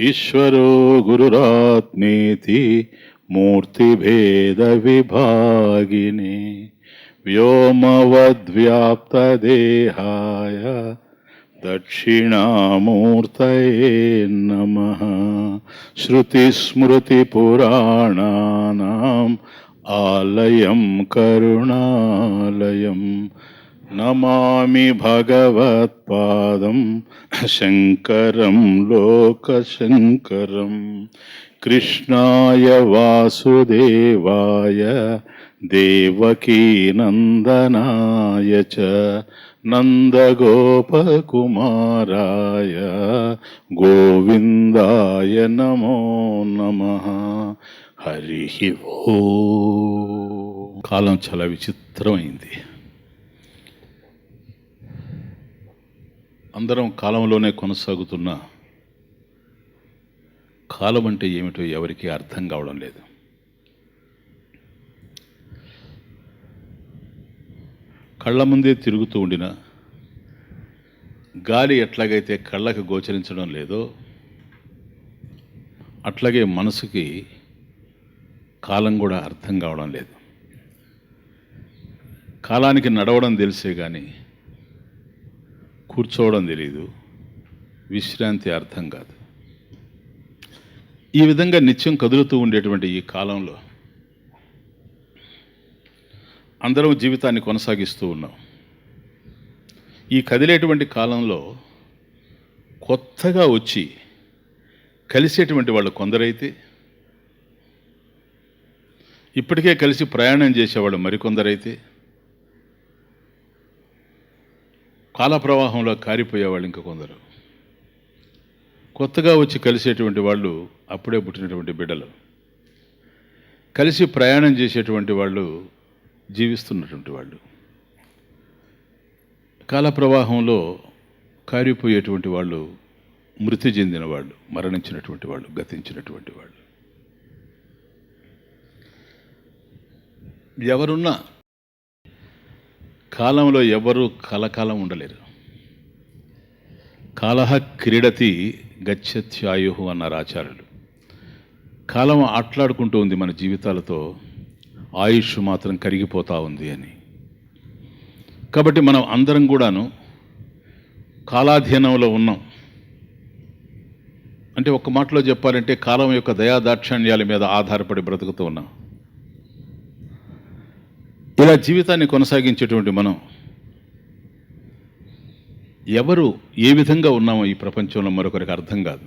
ఈశ్వరో గురురాత్మేతి మూర్తిభేద విభాగినే వ్యోమవద్వ్యాప్తదేహాయ దక్షిణామూర్తయే నమః. శృతిస్మృతిపురాణానాం ఆలయం కరుణాలయం నమామి భగవత్పాదం శంకరం లోకశంకరం. కృష్ణాయ వాసుదేవాయ దేవకీనందనాయ చ నందగోపకుమారాయ గోవిందాయ నమో నమః. హరి ఓం. కాలం చాలా విచిత్రమైంది. అందరం కాలంలోనే కొనసాగుతున్న కాలం అంటే ఏమిటో ఎవరికీ అర్థం కావడం లేదు. కళ్ళ ముందే తిరుగుతూ ఉండిన గాలి ఎట్లాగైతే కళ్ళకు గోచరించడం లేదో అట్లాగే మనసుకి కాలం కూడా అర్థం కావడం లేదు. కాలానికి నడవడం తెలిసే కానీ కూర్చోవడం తెలియదు, విశ్రాంతి అర్థం కాదు. ఈ విధంగా నిత్యం కదులుతూ ఉండేటువంటి ఈ కాలంలో అందరం జీవితాన్ని కొనసాగిస్తూ ఉన్నాం. ఈ కదిలేటువంటి కాలంలో కొత్తగా వచ్చి కలిసేటువంటి వాళ్ళు కొందరైతే, ఇప్పటికే కలిసి ప్రయాణం చేసేవాళ్ళు మరికొందరైతే, కాల ప్రవాహంలో కారిపోయేవాళ్ళు ఇంకా కొందరు, కొత్తగా వచ్చి కలిసేటువంటి వాళ్ళు అప్పుడే పుట్టినటువంటి బిడ్డలు, కలిసి ప్రయాణం చేసేటువంటి వాళ్ళు జీవిస్తున్నటువంటి వాళ్ళు, కాల ప్రవాహంలో కారిపోయేటువంటి వాళ్ళు, మృతి చెందిన వాళ్ళు, మరణించినటువంటి వాళ్ళు, గతించినటువంటి వాళ్ళు. ఎవరున్నా కాలంలో ఎవరు కలకాలం ఉండలేరు. కాలహ క్రీడతి గచ్చత్యాయు అన్నారు ఆచార్యులు. కాలం ఆట్లాడుకుంటూ ఉంది మన జీవితాలతో, ఆయుష్ మాత్రం కరిగిపోతూ ఉంది అని. కాబట్టి మనం అందరం కూడాను కాలాధీనంలో ఉన్నాం. అంటే ఒక్క మాటలో చెప్పాలంటే కాలం యొక్క దయాదాక్షాణ్యాల మీద ఆధారపడి బ్రతుకుతూ ఉన్నాం. ఇలా జీవితాన్ని కొనసాగించేటువంటి మనం ఎవరు ఏ విధంగా ఉన్నామో ఈ ప్రపంచంలో మరొకరికి అర్థం కాదు.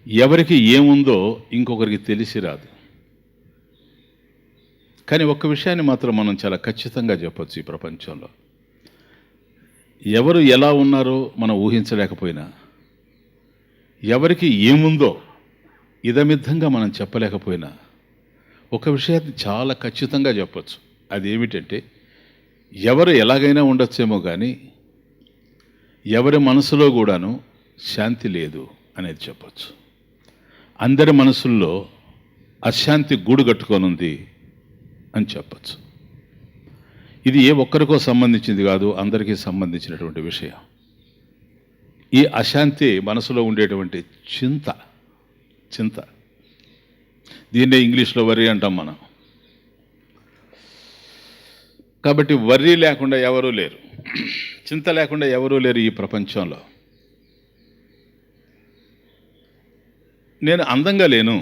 ఎవరికి ఏముందో ఇంకొకరికి తెలిసి రాదు. కానీ ఒక్క విషయాన్ని మాత్రం మనం చాలా ఖచ్చితంగా చెప్పొచ్చు. ఈ ప్రపంచంలో ఎవరు ఎలా ఉన్నారో మనం ఊహించలేకపోయినా, ఎవరికి ఏముందో ఇదమిద్ధంగా మనం చెప్పలేకపోయినా, ఒక విషయాన్ని చాలా ఖచ్చితంగా చెప్పచ్చు. అదేమిటంటే, ఎవరు ఎలాగైనా ఉండొచ్చేమో కానీ ఎవరి మనసులో కూడాను శాంతి లేదు అనేది చెప్పచ్చు. అందరి మనసుల్లో అశాంతి గూడు కట్టుకొనుంది అని చెప్పచ్చు. ఇది ఏ ఒక్కరికో సంబంధించింది కాదు, అందరికీ సంబంధించినటువంటి విషయం. ఈ అశాంతి మనసులో ఉండేటువంటి చింత దీన్నే ఇంగ్లీష్లో వర్రీ అంటాం మనం. కాబట్టి వర్రీ లేకుండా ఎవరూ లేరు, చింత లేకుండా ఎవరూ లేరు ఈ ప్రపంచంలో. నేను అందంగా లేను,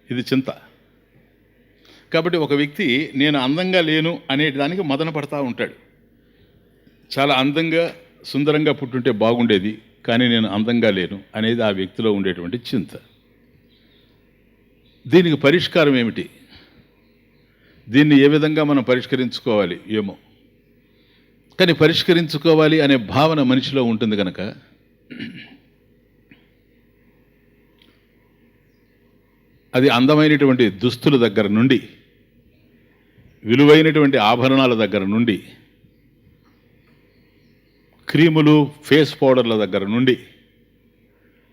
ఇది చింత. కాబట్టి ఒక వ్యక్తి నేను అందంగా లేను అనే దానికి మదన పడతా ఉంటాడు. చాలా అందంగా సుందరంగా పుట్టుంటే బాగుండేది, కానీ నేను అందంగా లేను అనేది ఆ వ్యక్తిలో ఉండేటువంటి చింత. దీనికి పరిష్కారం ఏమిటి? దీన్ని ఏ విధంగా మనం పరిష్కరించుకోవాలి ఏమో, కానీ పరిష్కరించుకోవాలి అనే భావన మనిషిలో ఉంటుంది కనుక అది అందమైనటువంటి దుస్తుల దగ్గర నుండి, విలువైనటువంటి ఆభరణాల దగ్గర నుండి, క్రీములు ఫేస్ పౌడర్ల దగ్గర నుండి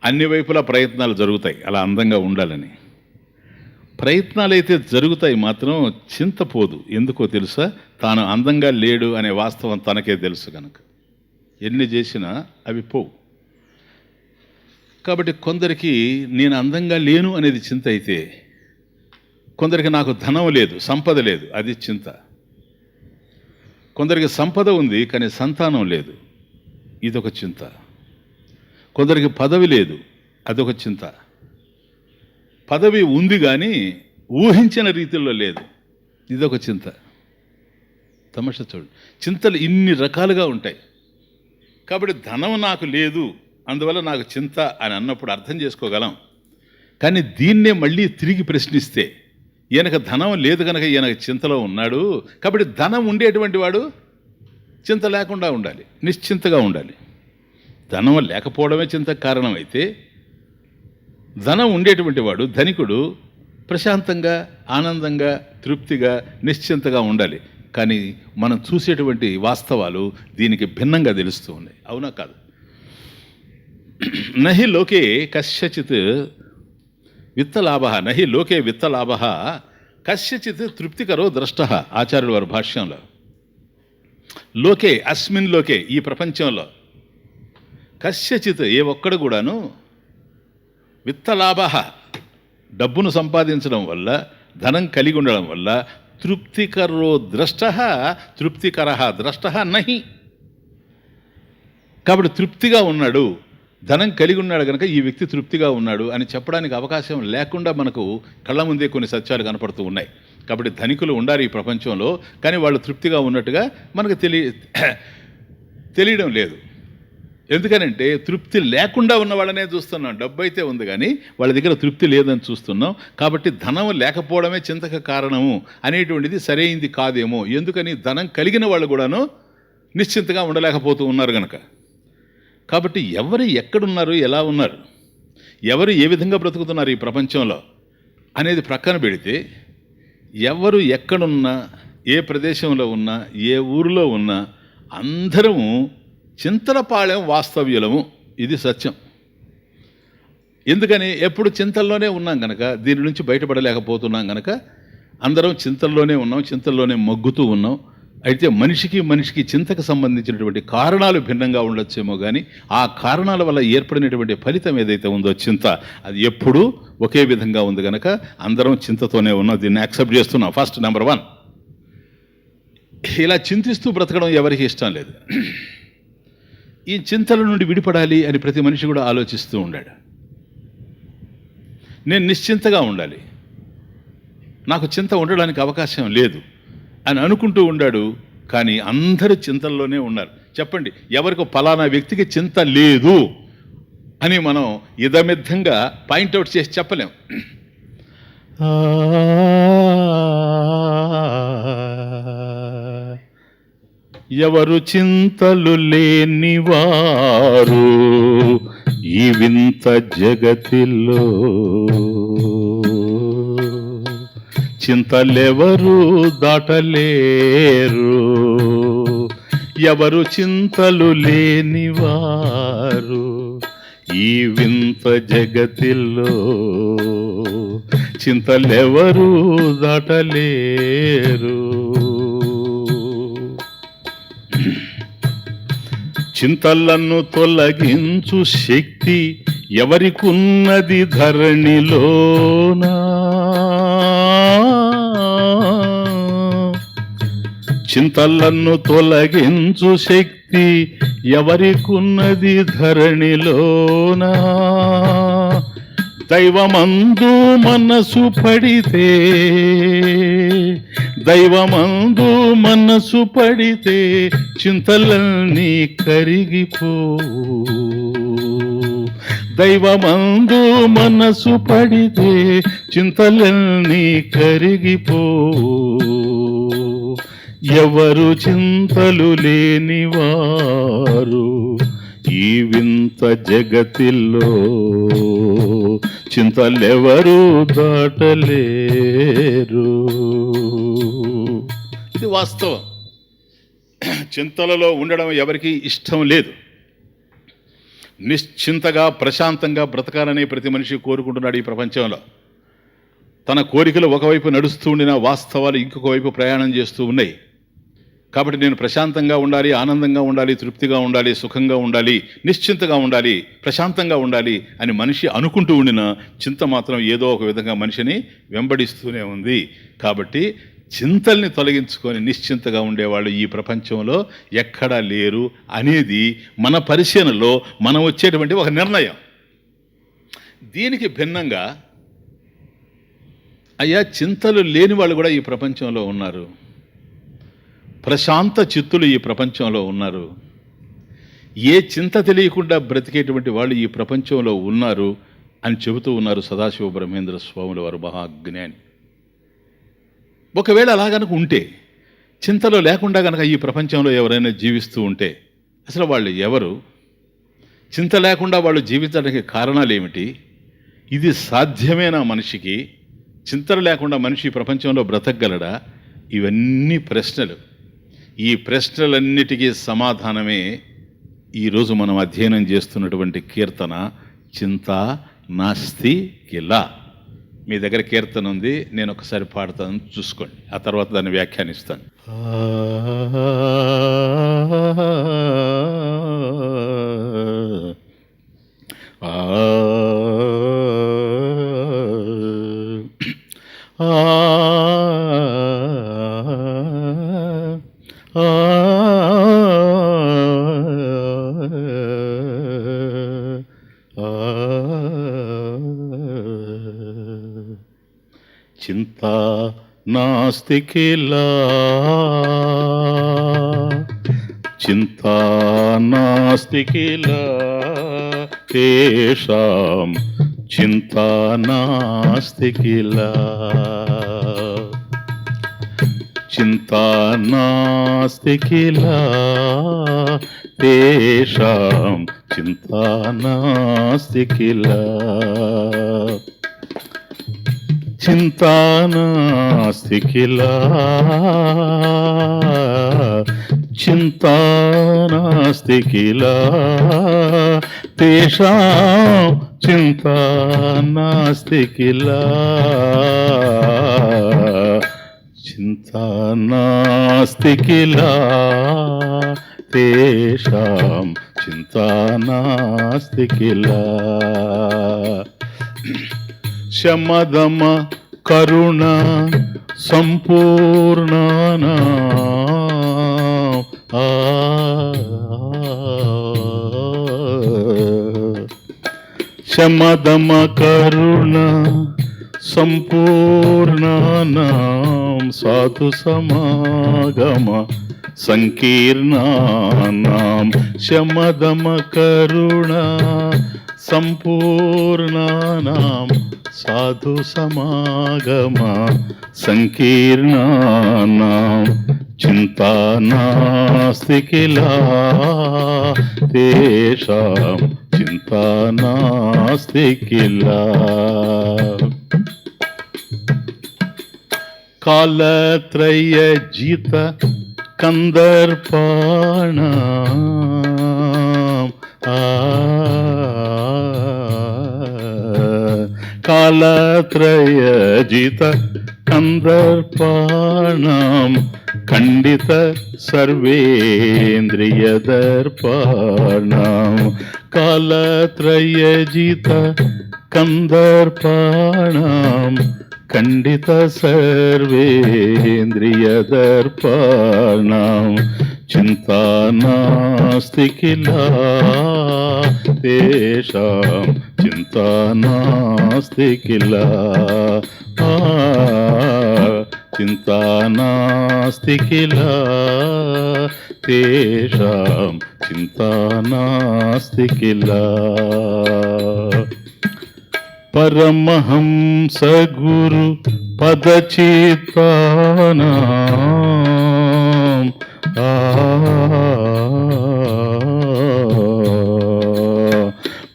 అన్ని వైపులా ప్రయత్నాలు జరుగుతాయి అలా అందంగా ఉండాలని. ప్రయత్నాలు అయితే జరుగుతాయి, మాత్రం చింతపోదు. ఎందుకో తెలుసా? తాను అందంగా లేడు అనే వాస్తవం తనకే తెలుసు కనుక ఎన్ని చేసినా అవి పోవు. కాబట్టి కొందరికి నేను అందంగా లేను అనేది చింత అయితే, కొందరికి నాకు ధనం లేదు, సంపద లేదు, అది చింత. కొందరికి సంపద ఉంది కానీ సంతానం లేదు, ఇదొక చింత. కొందరికి పదవి లేదు, అదొక చింత. పదవి ఉంది కానీ ఊహించిన రీతిలో లేదు, ఇదొక చింత. తమాషా చూడు, చింతలు ఇన్ని రకాలుగా ఉంటాయి. కాబట్టి ధనం నాకు లేదు, అందువల్ల నాకు చింత అని అన్నప్పుడు అర్థం చేసుకోగలం. కానీ దీన్నే మళ్ళీ తిరిగి ప్రశ్నిస్తే, ఈయనకు ధనం లేదు కనుక ఈయనకు చింతలో ఉన్నాడు, కాబట్టి ధనం ఉండేటువంటి వాడు చింత లేకుండా ఉండాలి, నిశ్చింతగా ఉండాలి. ధనం లేకపోవడమే చింతకు కారణమైతే, ధనం ఉండేటువంటి వాడు ధనికుడు ప్రశాంతంగా, ఆనందంగా, తృప్తిగా, నిశ్చింతగా ఉండాలి. కానీ మనం చూసేటువంటి వాస్తవాలు దీనికి భిన్నంగా తెలుస్తూ ఉన్నాయి. అవునా కాదు? నహి లోకే కస్యచిత్ విత్తలాభ, నహి లోకే విత్తలాభ కస్యచిత్ తృప్తికరో ద్రష్ట. ఆచార్యుల వారి భాష్యంలో, లోకే అస్మిన్ లోకే, ఈ ప్రపంచంలో, కస్యచిత్ ఏ ఒక్కడు కూడాను విత్తలాభ డబ్బును సంపాదించడం వల్ల, ధనం కలిగి ఉండడం వల్ల, తృప్తికరో ద్రష్ట తృప్తికర ద్రష్ట నహి. కాబట్టి తృప్తిగా ఉన్నాడు, ధనం కలిగి ఉన్నాడు కనుక ఈ వ్యక్తి తృప్తిగా ఉన్నాడు అని చెప్పడానికి అవకాశం లేకుండా మనకు కళ్ళ ముందే కొన్ని సత్యాలు కనపడుతూ ఉన్నాయి. కాబట్టి ధనికులు ఉండాలి ఈ ప్రపంచంలో, కానీ వాళ్ళు తృప్తిగా ఉన్నట్టుగా మనకు తెలియడం లేదు. ఎందుకనంటే తృప్తి లేకుండా ఉన్న వాళ్ళనే చూస్తున్నాం. డబ్బు అయితే ఉంది కానీ వాళ్ళ దగ్గర తృప్తి లేదని చూస్తున్నాం. కాబట్టి ధనం లేకపోవడమే చింతక కారణము అనేటువంటిది సరైంది కాదేమో. ఎందుకని? ధనం కలిగిన వాళ్ళు కూడాను నిశ్చింతగా ఉండలేకపోతూ ఉన్నారు కనుక. కాబట్టి ఎవరు ఎక్కడున్నారు, ఎలా ఉన్నారు, ఎవరు ఏ విధంగా బ్రతుకుతున్నారు ఈ ప్రపంచంలో అనేది ప్రక్కన పెడితే, ఎవరు ఎక్కడున్నా, ఏ ప్రదేశంలో ఉన్నా, ఏ ఊరిలో ఉన్నా, అందరము చింతలపాళెం వాస్తవ్యులము, ఇది సత్యం. ఎందుకని? ఎప్పుడు చింతల్లోనే ఉన్నాం కనుక, దీని నుంచి బయటపడలేకపోతున్నాం కనుక అందరం చింతల్లోనే ఉన్నాం, చింతల్లోనే మగ్గుతూ ఉన్నాం. అయితే మనిషికి చింతకు సంబంధించినటువంటి కారణాలు భిన్నంగా ఉండొచ్చేమో కానీ ఆ కారణాల వల్ల ఏర్పడినటువంటి ఫలితం ఏదైతే ఉందో చింత, అది ఎప్పుడూ ఒకే విధంగా ఉంది కనుక అందరం చింతతోనే ఉన్నాం. దీన్ని యాక్సెప్ట్ చేస్తున్నాం. ఫస్ట్ నెంబర్ 1, ఇలా చింతిస్తూ బ్రతకడం ఎవరికి ఇష్టం లేదు. ఈ చింతల నుండి విడిపడాలి అని ప్రతి మనిషి కూడా ఆలోచిస్తూ ఉండాడు. నేను నిశ్చింతగా ఉండాలి, నాకు చింత ఉండడానికి అవకాశం లేదు అని అనుకుంటూ ఉండాడు. కానీ అందరూ చింతల్లోనే ఉన్నారు. చెప్పండి, ఎవరికో ఫలానా వ్యక్తికి చింత లేదు అని మనం ఇదమిద్ధంగా పాయింట్అవుట్ చేసి చెప్పలేం. ఎవరు చింతలు లేనివారు ఈ వింత జగతిలో, చింతలెవరు దాటలేరు. ఎవరు చింతలు లేనివారు ఈ వింత జగతిలో, చింతలెవరు దాటలేరు. చింతలను తొలగించు శక్తి ఎవరికున్నది ధరణిలోనా? చింతలను తొలగించు శక్తి ఎవరికున్నది ధరణిలోనా? దైవమందు మనసు పడితే, దైవమందు మనసు పడితే చింతలన్నీ కరిగిపో. దైవమందు మనసు పడితే చింతలన్నీ కరిగిపో. ఎవరు చింతలు లేనివారు ఈ వింత జగతిలో, చింతలెవరు దాటలేరు. ఇది వాస్తవం. చింతలలో ఉండడం ఎవరికి ఇష్టం లేదు. నిశ్చింతగా ప్రశాంతంగా బ్రతకాలని ప్రతి మనిషి కోరుకుంటున్నాడు ఈ ప్రపంచంలో. తన కోరికలు ఒకవైపు నడుస్తూ ఉండిన వాస్తవాలు ఇంకొక వైపు ప్రయాణం చేస్తూ ఉన్నాయి. కాబట్టి నేను ప్రశాంతంగా ఉండాలి, ఆనందంగా ఉండాలి, తృప్తిగా ఉండాలి, సుఖంగా ఉండాలి, నిశ్చింతగా ఉండాలి, ప్రశాంతంగా ఉండాలి అని మనిషి అనుకుంటూ ఉండిన చింత మాత్రం ఏదో ఒక విధంగా మనిషిని వెంబడిస్తూనే ఉంది. కాబట్టి చింతల్ని తొలగించుకొని నిశ్చింతగా ఉండేవాళ్ళు ఈ ప్రపంచంలో ఎక్కడా లేరు అనేది మన పరిశీలనలో మనం వచ్చేటువంటి ఒక నిర్ణయం. దీనికి భిన్నంగా అయ్యా చింతలు లేని వాళ్ళు కూడా ఈ ప్రపంచంలో ఉన్నారు, ప్రశాంత చిత్తులు ఈ ప్రపంచంలో ఉన్నారు, ఏ చింత తెలియకుండా బ్రతికేటువంటి వాళ్ళు ఈ ప్రపంచంలో ఉన్నారు అని చెబుతూ ఉన్నారు సదాశివ బ్రహ్మేంద్ర స్వాముల వారు, మహాజ్ఞాని. ఒకవేళ అలా కనుక ఉంటే, చింతలో లేకుండా కనుక ఈ ప్రపంచంలో ఎవరైనా జీవిస్తూ ఉంటే అసలు వాళ్ళు ఎవరు? చింత లేకుండా వాళ్ళు జీవించడానికి కారణాలు ఏమిటి? ఇది సాధ్యమేనా మనిషికి? చింతలు లేకుండా మనిషి ప్రపంచంలో బ్రతకగలడా? ఇవన్నీ ప్రశ్నలు. ఈ ప్రశ్నలన్నిటికీ సమాధానమే ఈరోజు మనం అధ్యయనం చేస్తున్నటువంటి కీర్తన చింత నాస్తి కిలా. మీ దగ్గర కీర్తన ఉంది, నేను ఒకసారి పాడతాను, చూసుకోండి. ఆ తర్వాత దాన్ని వ్యాఖ్యానిస్తాను. చింతా నాస్తి కిలా, చింతా నాస్తి కిలా తేషాం చింతా నాస్తి కిలా, చింతా నాస్తి కిలా తేషాం చింతా నాస్తి కిలా, చింతా నాస్తి కిలా, చింతా నాస్తి కిలా తేషాం చింతా నాస్తి కిలా, చింతా నాస్తి కిలా తేషాం చింతా నాస్తి కిలా. శమదమ కరుణ సంపూర్ణనా శమదమ కరుణ సంపూర్ణనాం సాధు సమాగమ సంకీర్ణానాం, శమదమ కరుణ సంపూర్ణానాం సాధు సమాగమ సంకీర్ణానాం, చింతా నాస్తి కిలా తేషాం చింతా నాస్తి కిలా. కాలత్రయజిత కందర్పాణాం కాలత్రయజిత కందర్పాణం ఖండిత సర్వేంద్రియదర్పాణం కాలత్రయజిత కందర్పాణం ఖండిత సర్వేంద్రియదర్పాణం చింతా నాస్తి కిలా తేషాం చింతా నాస్తి కిలా చింతా నాస్తి కిలా తేషాం చింతా నాస్తి కిలా. పరమహంస గురు పదచిత్తానాం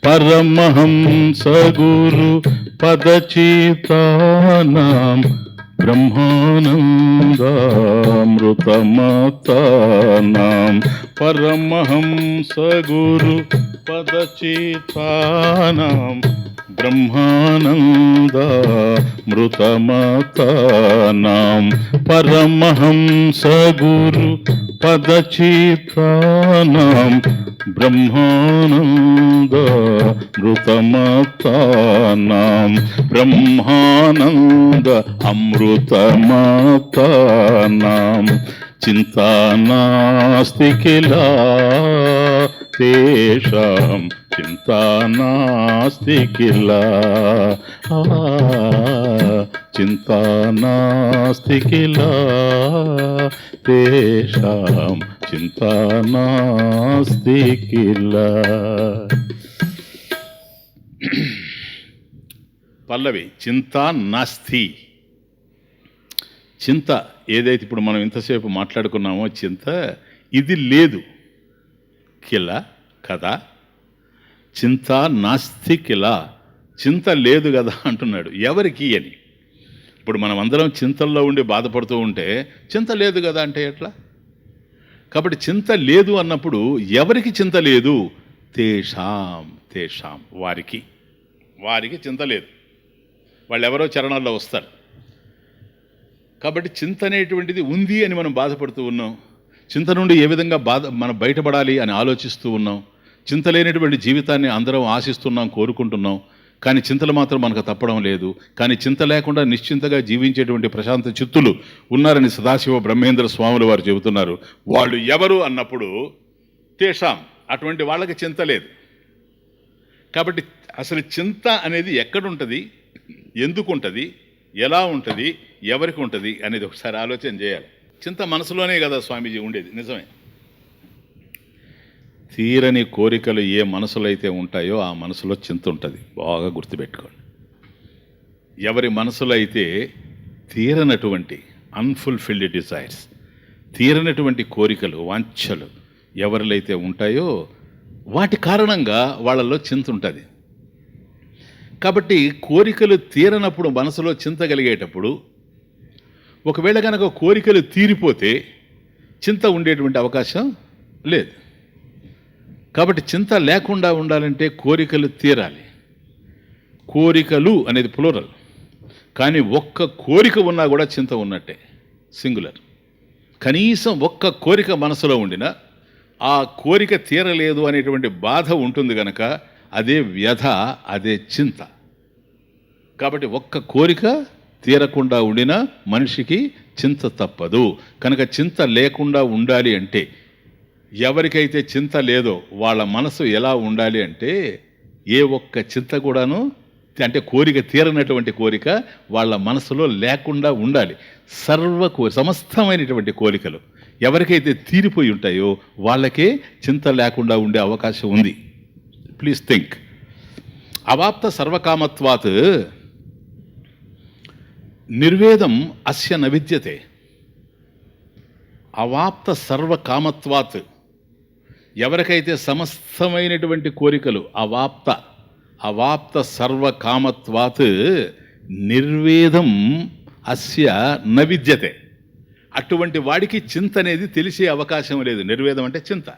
పరమహంస గురు పదచిత్తానాం బ్రహ్మానందామృతమతానాం పరమహంస గురు పదచిత్తానాం బ్రహ్మానందామృతమతానాం పరమహంస గురు పదచిత్తానాం బ్రహ్మానందామృతమతానాం బ్రహ్మానంద అమృతమతానాం చింతా నాస్తి కిలా తేషాం చింతా నాస్తి కిలా చింతా నాస్తి కిలా తేషాం చింతా నాస్తి కిలా. పల్లవి చింతా నాస్తి. చింత ఏదైతే ఇప్పుడు మనం ఇంతసేపు మాట్లాడుకున్నామో చింత ఇది లేదు. కిలా కదా, చింత నాస్తి కిలా, చింత లేదు కదా అంటున్నాడు. ఎవరికి అని? ఇప్పుడు మనం అందరం చింతల్లో ఉండి బాధపడుతూ ఉంటే చింత లేదు కదా అంటే ఎట్లా? కాబట్టి చింత లేదు అన్నప్పుడు ఎవరికి చింత లేదు? తేషాం తేషాం వారికి చింత లేదు. వాళ్ళు ఎవరో చరణాల్లో వస్తారు. కాబట్టి చింత అనేటువంటిది ఉంది అని మనం బాధపడుతూ ఉన్నాం. చింత నుండి ఏ విధంగా మనం బయటపడాలి అని ఆలోచిస్తూ ఉన్నాం. చింత లేనటువంటి జీవితాన్ని అందరం ఆశిస్తున్నాం, కోరుకుంటున్నాం. కానీ చింతలు మాత్రం మనకు తప్పడం లేదు. కానీ చింత లేకుండా నిశ్చింతగా జీవించేటువంటి ప్రశాంత చిత్తులు ఉన్నారని సదాశివ బ్రహ్మేంద్ర స్వాములు వారు చెబుతున్నారు. వాళ్ళు ఎవరు అన్నప్పుడు తేషాం, అటువంటి వాళ్ళకి చింత లేదు. కాబట్టి అసలు చింత అనేది ఎక్కడుంటుంది, ఎందుకు ఉంటుంది, ఎలా ఉంటుంది, ఎవరికి ఉంటుంది అనేది ఒకసారి ఆలోచన చేయాలి. చింత మనసులోనే కదా స్వామీజీ ఉండేది. నిజమే. తీరని కోరికలు ఏ మనసులో అయితే ఉంటాయో ఆ మనసులో చింత ఉంటుంది. బాగా గుర్తుపెట్టుకోండి. ఎవరి మనసులో అయితే తీరనటువంటి అన్ఫుల్ఫిల్డ్ డిజైర్స్, తీరనటువంటి కోరికలు, వాంఛలు ఎవరిలైతే ఉంటాయో వాటి కారణంగా వాళ్ళల్లో చింత ఉంటుంది. కాబట్టి కోరికలు తీరనప్పుడు మనసులో చింత కలిగేటప్పుడు, ఒకవేళ కనుక కోరికలు తీరిపోతే చింత ఉండేటువంటి అవకాశం లేదు. కాబట్టి చింత లేకుండా ఉండాలంటే కోరికలు తీరాలి. కోరికలు అనేది ప్లూరల్, కానీ ఒక్క కోరిక ఉన్నా కూడా చింత ఉన్నట్టే, సింగులర్. కనీసం ఒక్క కోరిక మనసులో ఉండినా ఆ కోరిక తీరలేదు అనేటువంటి బాధ ఉంటుంది కనుక అదే వ్యధ, అదే చింత. కాబట్టి ఒక్క కోరిక తీరకుండా ఉండినా మనిషికి చింత తప్పదు. కనుక చింత లేకుండా ఉండాలి అంటే, ఎవరికైతే చింత లేదో వాళ్ళ మనసు ఎలా ఉండాలి అంటే, ఏ ఒక్క చింత కూడాను, అంటే కోరిక తీరనటువంటి కోరిక వాళ్ళ మనసులో లేకుండా ఉండాలి. సమస్తమైనటువంటి కోరికలు ఎవరికైతే తీరిపోయి ఉంటాయో వాళ్ళకే చింత లేకుండా ఉండే అవకాశం ఉంది. Please think. అవాప్త సర్వకామత్వాత్ నిర్వేదం అస్య న విద్యతే. అవాప్త సర్వకామత్వాత్, ఎవరికైతే సమస్తమైనటువంటి కోరికలు అవాప్త సర్వకామత్వాత్ నిర్వేదం అస్య న విద్యతే, అటువంటి వాడికి చింత అనేది తెలిసే అవకాశం లేదు. నిర్వేదం అంటే చింత.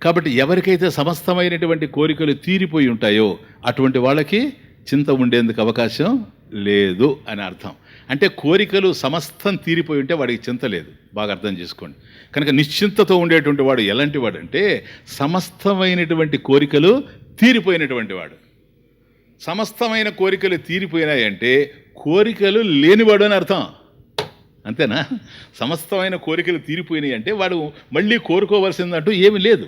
కాబట్టి ఎవరికైతే సమస్తమైనటువంటి కోరికలు తీరిపోయి ఉంటాయో అటువంటి వాళ్ళకి చింత ఉండేందుకు అవకాశం లేదు అని అర్థం. అంటే కోరికలు సమస్తం తీరిపోయి ఉంటే వాడికి చింత లేదు. బాగా అర్థం చేసుకోండి. కనుక నిశ్చింతతో ఉండేటువంటి వాడు ఎలాంటి వాడు అంటే సమస్తమైనటువంటి కోరికలు తీరిపోయినటువంటి వాడు. సమస్తమైన కోరికలు తీరిపోయినాయంటే కోరికలు లేనివాడు అని అర్థం. అంతేనా? సమస్తమైన కోరికలు తీరిపోయినాయి అంటే వాడు మళ్ళీ కోరుకోవలసిందంటూ ఏమీ లేదు,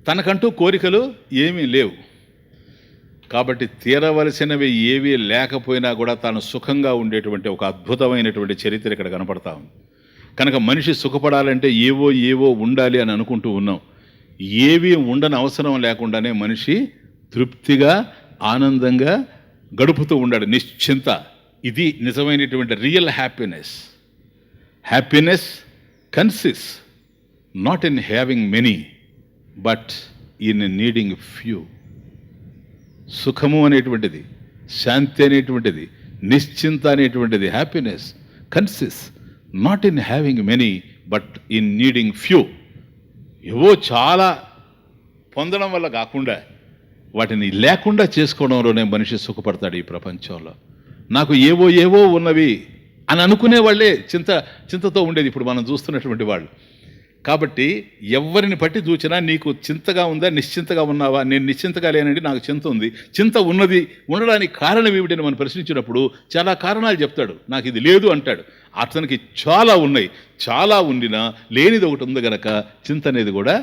తనకంటూ కోరికలు ఏమీ లేవు. కాబట్టి తీరవలసినవి ఏవీ లేకపోయినా కూడా తాను సుఖంగా ఉండేటువంటి ఒక అద్భుతమైనటువంటి చరిత్ర ఇక్కడ కనపడతా ఉంది. కనుక మనిషి సుఖపడాలంటే ఏవో ఉండాలి అని అనుకుంటూ ఉన్నాం. ఏవి ఉండని అవసరం లేకుండానే మనిషి తృప్తిగా ఆనందంగా గడుపుతూ ఉండాడు, నిశ్చింత. ఇది నిజమైనటువంటి real happiness. Happiness consist not in having many but in needing few. సుఖము అనేటువంటిది, శాంతి అనేటువంటిది, నిశ్చింత అనేటువంటిది, happiness consist not in having many but in needing few. ఏవో చాలా పొందడం వల్ల కాకుండా వాటిని లేకుండా చేసుకోవడంలోనే మనిషి సుఖపడతాడు ఈ ప్రపంచంలో. నాకు ఏవో ఉన్నవి అని అనుకునే వాళ్ళే చింతతో ఉండేది ఇప్పుడు మనం చూస్తున్నటువంటి వాళ్ళు. కాబట్టి ఎవరిని పట్టి చూచినా నీకు చింతగా ఉందా, నిశ్చింతగా ఉన్నావా? నేను నిశ్చింతగా లేనండి, నాకు చింత ఉంది. చింత ఉండడానికి కారణం ఏమిటని మనం ప్రశ్నించినప్పుడు చాలా కారణాలు చెప్తాడు. నాకు ఇది లేదు అంటాడు. అతనికి చాలా ఉన్నాయి. చాలా ఉండినా లేనిది ఒకటి ఉంది గనక చింత అనేది కూడా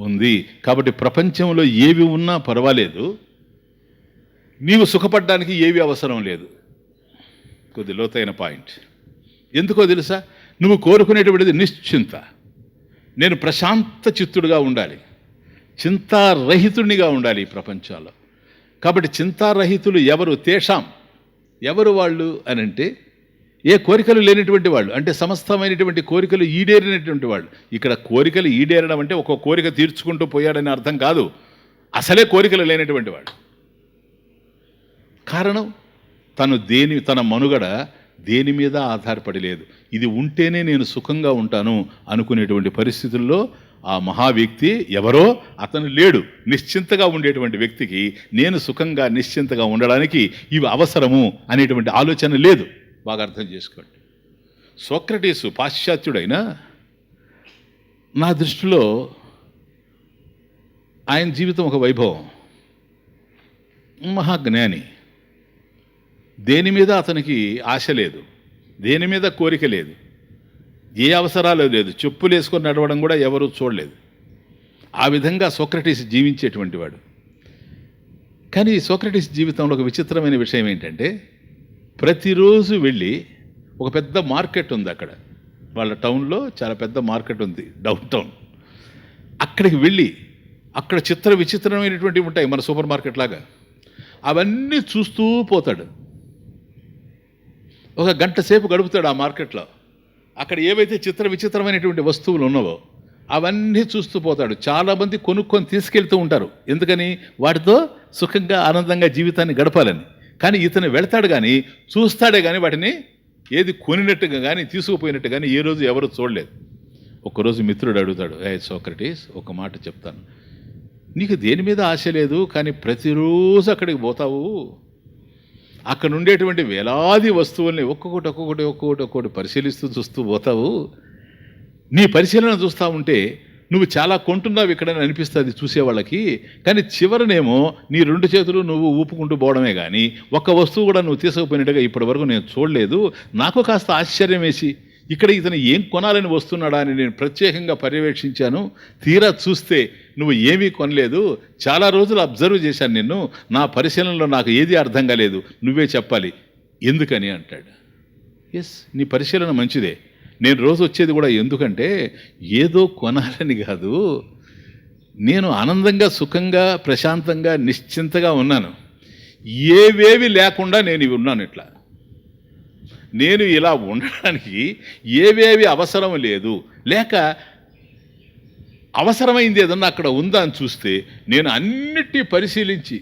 ఉంది. కాబట్టి ప్రపంచంలో ఏవి ఉన్నా పర్వాలేదు, నీవు సుఖపడడానికి ఏవి అవసరం లేదు. కొద్ది లోతైన పాయింట్. ఎందుకో తెలుసా? నువ్వు కోరుకునేటువంటిది నిశ్చింత. నేను ప్రశాంత చిత్తుడుగా ఉండాలి, చింతారహితుడిగా ఉండాలి ఈ ప్రపంచంలో. కాబట్టి చింతారహితులు ఎవరు వాళ్ళు అని అంటే ఏ కోరికలు లేనటువంటి వాళ్ళు, అంటే సమస్తమైనటువంటి కోరికలు ఈడేరినటువంటి వాళ్ళు. ఇక్కడ కోరికలు ఈడేరడం అంటే ఒక కోరిక తీర్చుకుంటూ పోయాడని అర్థం కాదు, అసలే కోరికలు లేనటువంటి వాడు. కారణం తన మనుగడ దేని మీద ఆధారపడి లేదు. ఇది ఉంటేనే నేను సుఖంగా ఉంటాను అనుకునేటువంటి పరిస్థితుల్లో ఆ మహా వ్యక్తి ఎవరో అతను లేడు. నిశ్చింతగా ఉండేటువంటి వ్యక్తికి నేను సుఖంగా నిశ్చింతగా ఉండడానికి ఇవి అవసరము అనేటువంటి ఆలోచన లేదు. బాగా అర్థం చేసుకోండి. సోక్రటీసు పాశ్చాత్యుడైనా నా దృష్టిలో ఆయన జీవితం ఒక వైభవం. మహాజ్ఞాని. దేని మీద అతనికి ఆశ లేదు, దేని మీద కోరిక లేదు, ఏ అవసరాలు లేదు. చెప్పులు వేసుకొని నడవడం కూడా ఎవరూ చూడలేదు. ఆ విధంగా సోక్రటీస్ జీవించేటువంటి వాడు. కానీ సోక్రటీస్ జీవితంలో ఒక విచిత్రమైన విషయం ఏంటంటే ప్రతిరోజు వెళ్ళి ఒక పెద్ద మార్కెట్ ఉంది అక్కడ, వాళ్ళ టౌన్లో చాలా పెద్ద మార్కెట్ ఉంది, డౌన్ టౌన్. అక్కడికి వెళ్ళి అక్కడ విచిత్రమైనటువంటివి ఉంటాయి మన సూపర్ మార్కెట్ లాగా. అవన్నీ చూస్తూ పోతాడు. ఒక గంట సేపు గడుపుతాడు ఆ మార్కెట్లో. అక్కడ ఏవైతే విచిత్రమైనటువంటి వస్తువులు ఉన్నావో అవన్నీ చూస్తూ పోతాడు. చాలామంది కొనుక్కొని తీసుకెళ్తూ ఉంటారు. ఎందుకని? వాటితో సుఖంగా ఆనందంగా జీవితాన్ని గడపాలని. కానీ ఇతను వెళతాడు కానీ చూస్తాడే కానీ వాటిని ఏది కొనినట్టుగా కానీ తీసుకుపోయినట్టు కానీ ఏ రోజు ఎవరు చూడలేదు. ఒక్కరోజు మిత్రుడు అడుగుతాడు, సోక్రటీస్ ఒక మాట చెప్తాను, నీకు దేని మీద ఆశ లేదు కానీ ప్రతిరోజు అక్కడికి పోతావు, అక్కడ ఉండేటువంటి వేలాది వస్తువుల్ని ఒక్కొక్కటి పరిశీలిస్తూ చూస్తూ పోతావు. నీ పరిశీలన చూస్తూ ఉంటే నువ్వు చాలా కొంటున్నావు ఇక్కడని అనిపిస్తుంది చూసేవాళ్ళకి. కానీ చివరనేమో నీ 2 చేతులు నువ్వు ఊపుకుంటూ పోవడమే కానీ ఒక్క వస్తువు కూడా నువ్వు తీసుకుపోయినట్టుగా ఇప్పటి వరకు నేను చూడలేదు. నాకు కాస్త ఆశ్చర్యం వేసి ఇక్కడ ఇతను ఏం కొనాలని వస్తున్నాడా అని నేను ప్రత్యేకంగా పర్యవేక్షించాను. తీరా చూస్తే నువ్వు ఏమీ కొనలేదు. చాలా రోజులు అబ్జర్వ్ చేశాను నిన్ను. నా పరిశీలనలో నాకు ఏది అర్థం కాలేదు, నువ్వే చెప్పాలి ఎందుకని అంటాడు. ఎస్, నీ పరిశీలన మంచిదే. నేను రోజు వచ్చేది కూడా ఎందుకంటే ఏదో కొనాలని కాదు, నేను ఆనందంగా సుఖంగా ప్రశాంతంగా నిశ్చింతగా ఉన్నాను. ఏవేవి లేకుండా నేను ఉన్నాను. ఇట్లా నేను ఇలా ఉండడానికి ఏవేవి అవసరం లేదు, లేక అవసరమైంది ఏదన్నా అక్కడ ఉందా అని చూస్తే నేను అన్నిటి పరిశీలించి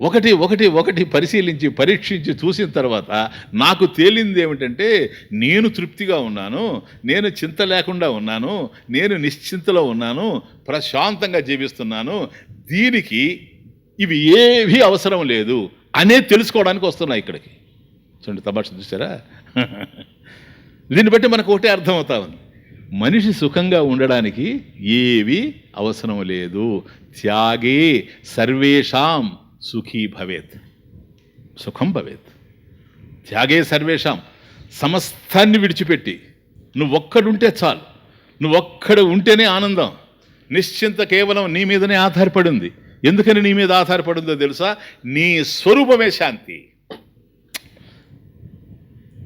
ఒకటి పరిశీలించి పరీక్షించి చూసిన తర్వాత నాకు తేలింది ఏమిటంటే నేను తృప్తిగా ఉన్నాను, నేను చింత లేకుండా ఉన్నాను, నేను నిశ్చింతలో ఉన్నాను, ప్రశాంతంగా జీవిస్తున్నాను. దీనికి ఇవి ఏవీ అవసరం లేదు అనే తెలుసుకోవడానికి వస్తున్నా ఇక్కడికి. చూడండి, తమాషా చూసారా? దీన్ని బట్టి మనకు ఒకటే అర్థమవుతా ఉంది, మనిషి సుఖంగా ఉండడానికి ఏవి అవసరం లేదు. త్యాగే సర్వేషాం సుఖీ భవేత్, సుఖం భవేత్. త్యాగే సర్వేషాం, సమస్తాన్ని విడిచిపెట్టి నువ్వొక్కడుంటే చాలు, నువ్వొక్కడ ఉంటేనే ఆనందం. నిశ్చింత కేవలం నీ మీదనే ఆధారపడి ఉంది. ఎందుకని నీ మీద ఆధారపడిందో తెలుసా? నీ స్వరూపమే శాంతి.